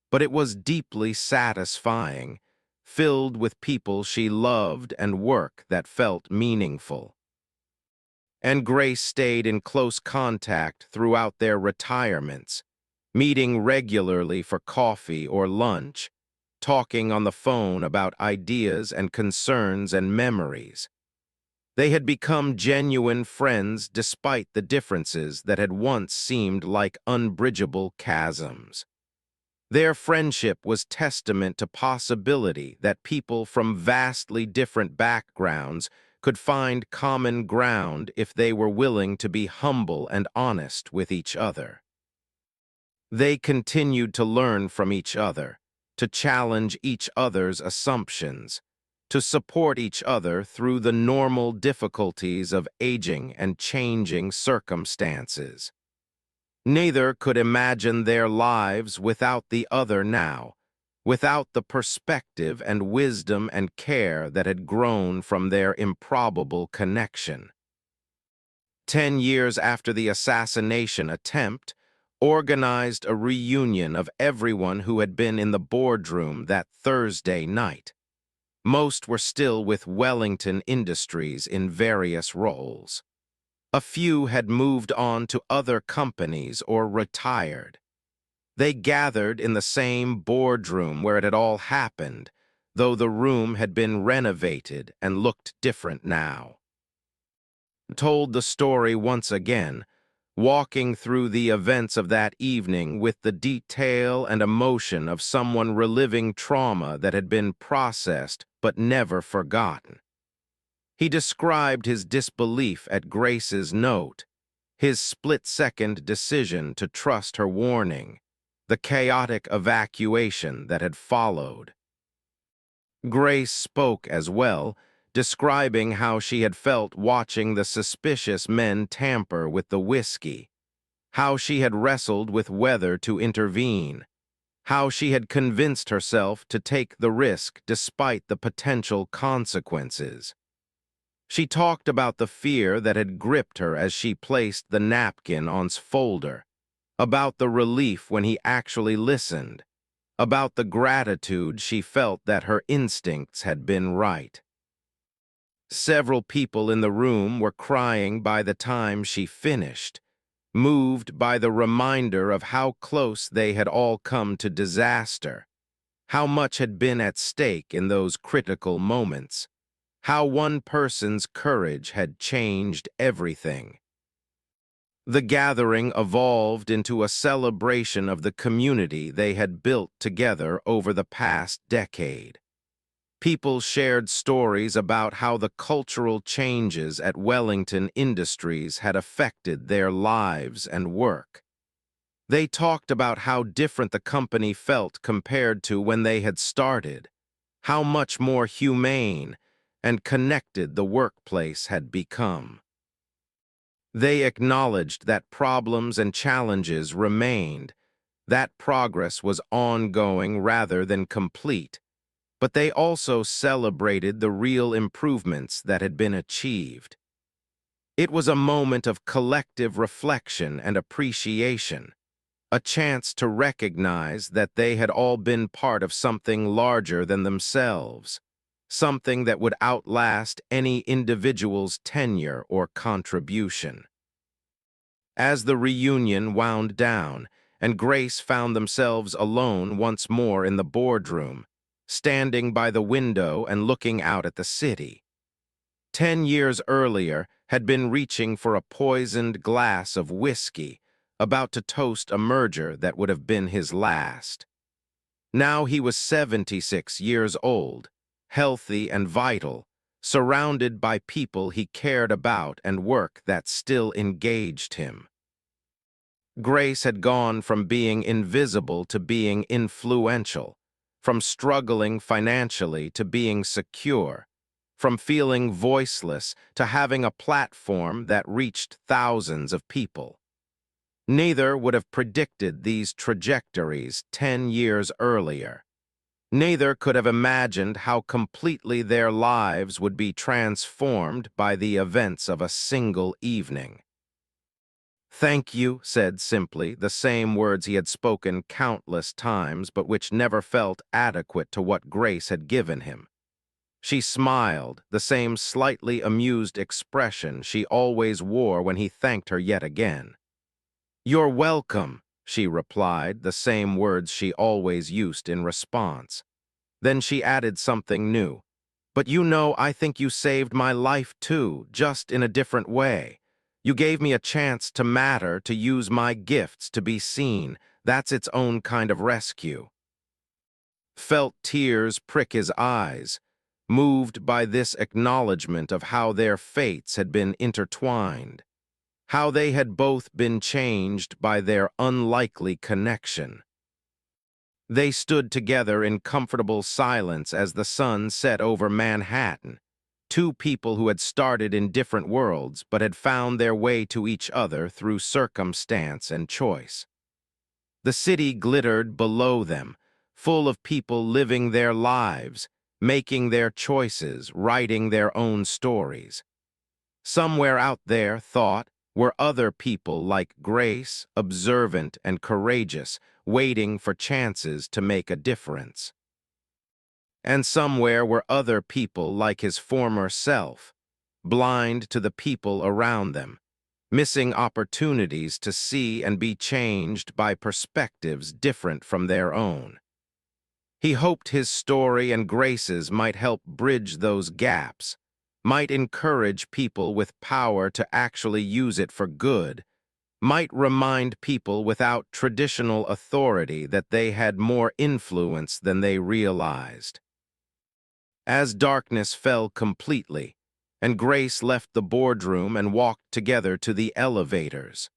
but it was deeply satisfying, filled with people she loved and work that felt meaningful. And Grace stayed in close contact throughout their retirements, meeting regularly for coffee or lunch, talking on the phone about ideas and concerns and memories. They had become genuine friends despite the differences that had once seemed like unbridgeable chasms. Their friendship was testament to possibility that people from vastly different backgrounds could find common ground if they were willing to be humble and honest with each other. They continued to learn from each other, to challenge each other's assumptions, to support each other through the normal difficulties of aging and changing circumstances. Neither could imagine their lives without the other now, without the perspective and wisdom and care that had grown from their improbable connection. 10 years after the assassination attempt, organized a reunion of everyone who had been in the boardroom that Thursday night. Most were still with Wellington Industries in various roles. A few had moved on to other companies or retired. They gathered in the same boardroom where it had all happened, though the room had been renovated and looked different now. Told the story once again, walking through the events of that evening with the detail and emotion of someone reliving trauma that had been processed but never forgotten. He described his disbelief at Grace's note, his split-second decision to trust her warning, the chaotic evacuation that had followed. Grace spoke as well, describing how she had felt watching the suspicious men tamper with the whiskey, how she had wrestled with whether to intervene, how she had convinced herself to take the risk despite the potential consequences. She talked about the fear that had gripped her as she placed the napkin on's folder, about the relief when he actually listened, about the gratitude she felt that her instincts had been right. Several people in the room were crying by the time she finished, moved by the reminder of how close they had all come to disaster, how much had been at stake in those critical moments, how one person's courage had changed everything. The gathering evolved into a celebration of the community they had built together over the past decade. People shared stories about how the cultural changes at Wellington Industries had affected their lives and work. They talked about how different the company felt compared to when they had started, how much more humane and connected the workplace had become. They acknowledged that problems and challenges remained, that progress was ongoing rather than complete, but they also celebrated the real improvements that had been achieved. It was a moment of collective reflection and appreciation, a chance to recognize that they had all been part of something larger than themselves, something that would outlast any individual's tenure or contribution. As the reunion wound down, and Grace found themselves alone once more in the boardroom, standing by the window and looking out at the city. 10 years earlier had been reaching for a poisoned glass of whiskey, about to toast a merger that would have been his last. Now he was 76 years old, healthy and vital, surrounded by people he cared about and work that still engaged him. Grace had gone from being invisible to being influential, from struggling financially to being secure, from feeling voiceless to having a platform that reached thousands of people. Neither would have predicted these trajectories 10 years earlier. Neither could have imagined how completely their lives would be transformed by the events of a single evening. "Thank you," said simply, the same words he had spoken countless times, but which never felt adequate to what Grace had given him. She smiled, the same slightly amused expression she always wore when he thanked her yet again. "You're welcome," she replied, the same words she always used in response. Then she added something new. "But you know, I think you saved my life too, just in a different way. You gave me a chance to matter, to use my gifts, to be seen. That's its own kind of rescue." Felt tears prick his eyes, moved by this acknowledgement of how their fates had been intertwined, how they had both been changed by their unlikely connection. They stood together in comfortable silence as the sun set over Manhattan, two people who had started in different worlds but had found their way to each other through circumstance and choice. The city glittered below them, full of people living their lives, making their choices, writing their own stories. Somewhere out there, thought, were other people like Grace, observant and courageous, waiting for chances to make a difference. And somewhere were other people like his former self, blind to the people around them, missing opportunities to see and be changed by perspectives different from their own. He hoped his story and Grace's might help bridge those gaps, might encourage people with power to actually use it for good, might remind people without traditional authority that they had more influence than they realized. As darkness fell completely, and Grace left the boardroom and walked together to the elevators,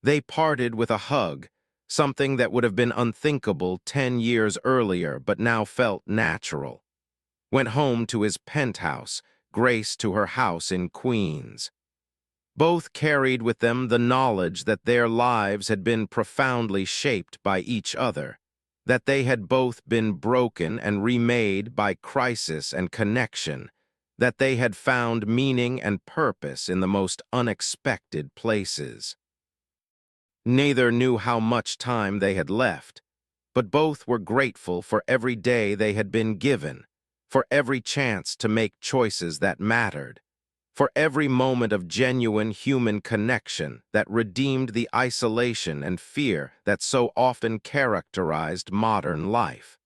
they parted with a hug, something that would have been unthinkable 10 years earlier but now felt natural. Went home to his penthouse, Grace to her house in Queens. Both carried with them the knowledge that their lives had been profoundly shaped by each other, that they had both been broken and remade by crisis and connection, that they had found meaning and purpose in the most unexpected places. Neither knew how much time they had left, but both were grateful for every day they had been given, for every chance to make choices that mattered, for every moment of genuine human connection that redeemed the isolation and fear that so often characterized modern life.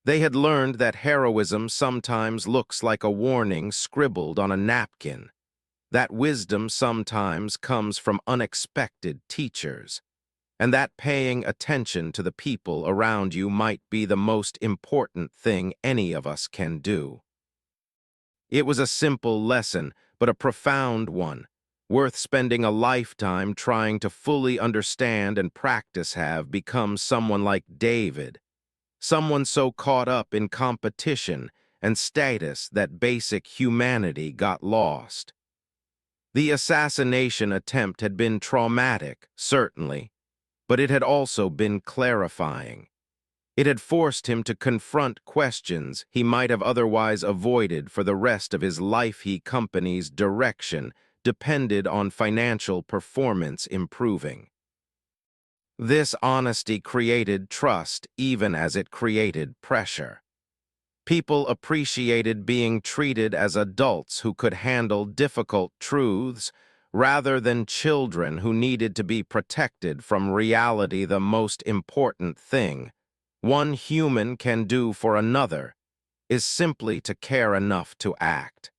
They had learned that heroism sometimes looks like a warning scribbled on a napkin, That wisdom sometimes comes from unexpected teachers, and that paying attention to the people around you might be the most important thing any of us can do. It was a simple lesson, but a profound one, worth spending a lifetime trying to fully understand and practice. Have become someone like David, someone so caught up in competition and status that basic humanity got lost. The assassination attempt had been traumatic, certainly, but it had also been clarifying. It had forced him to confront questions he might have otherwise avoided for the rest of his life. His company's direction depended on financial performance improving. This honesty created trust even as it created pressure. People appreciated being treated as adults who could handle difficult truths rather than children who needed to be protected from reality. The most important thing one human can do for another is simply to care enough to act.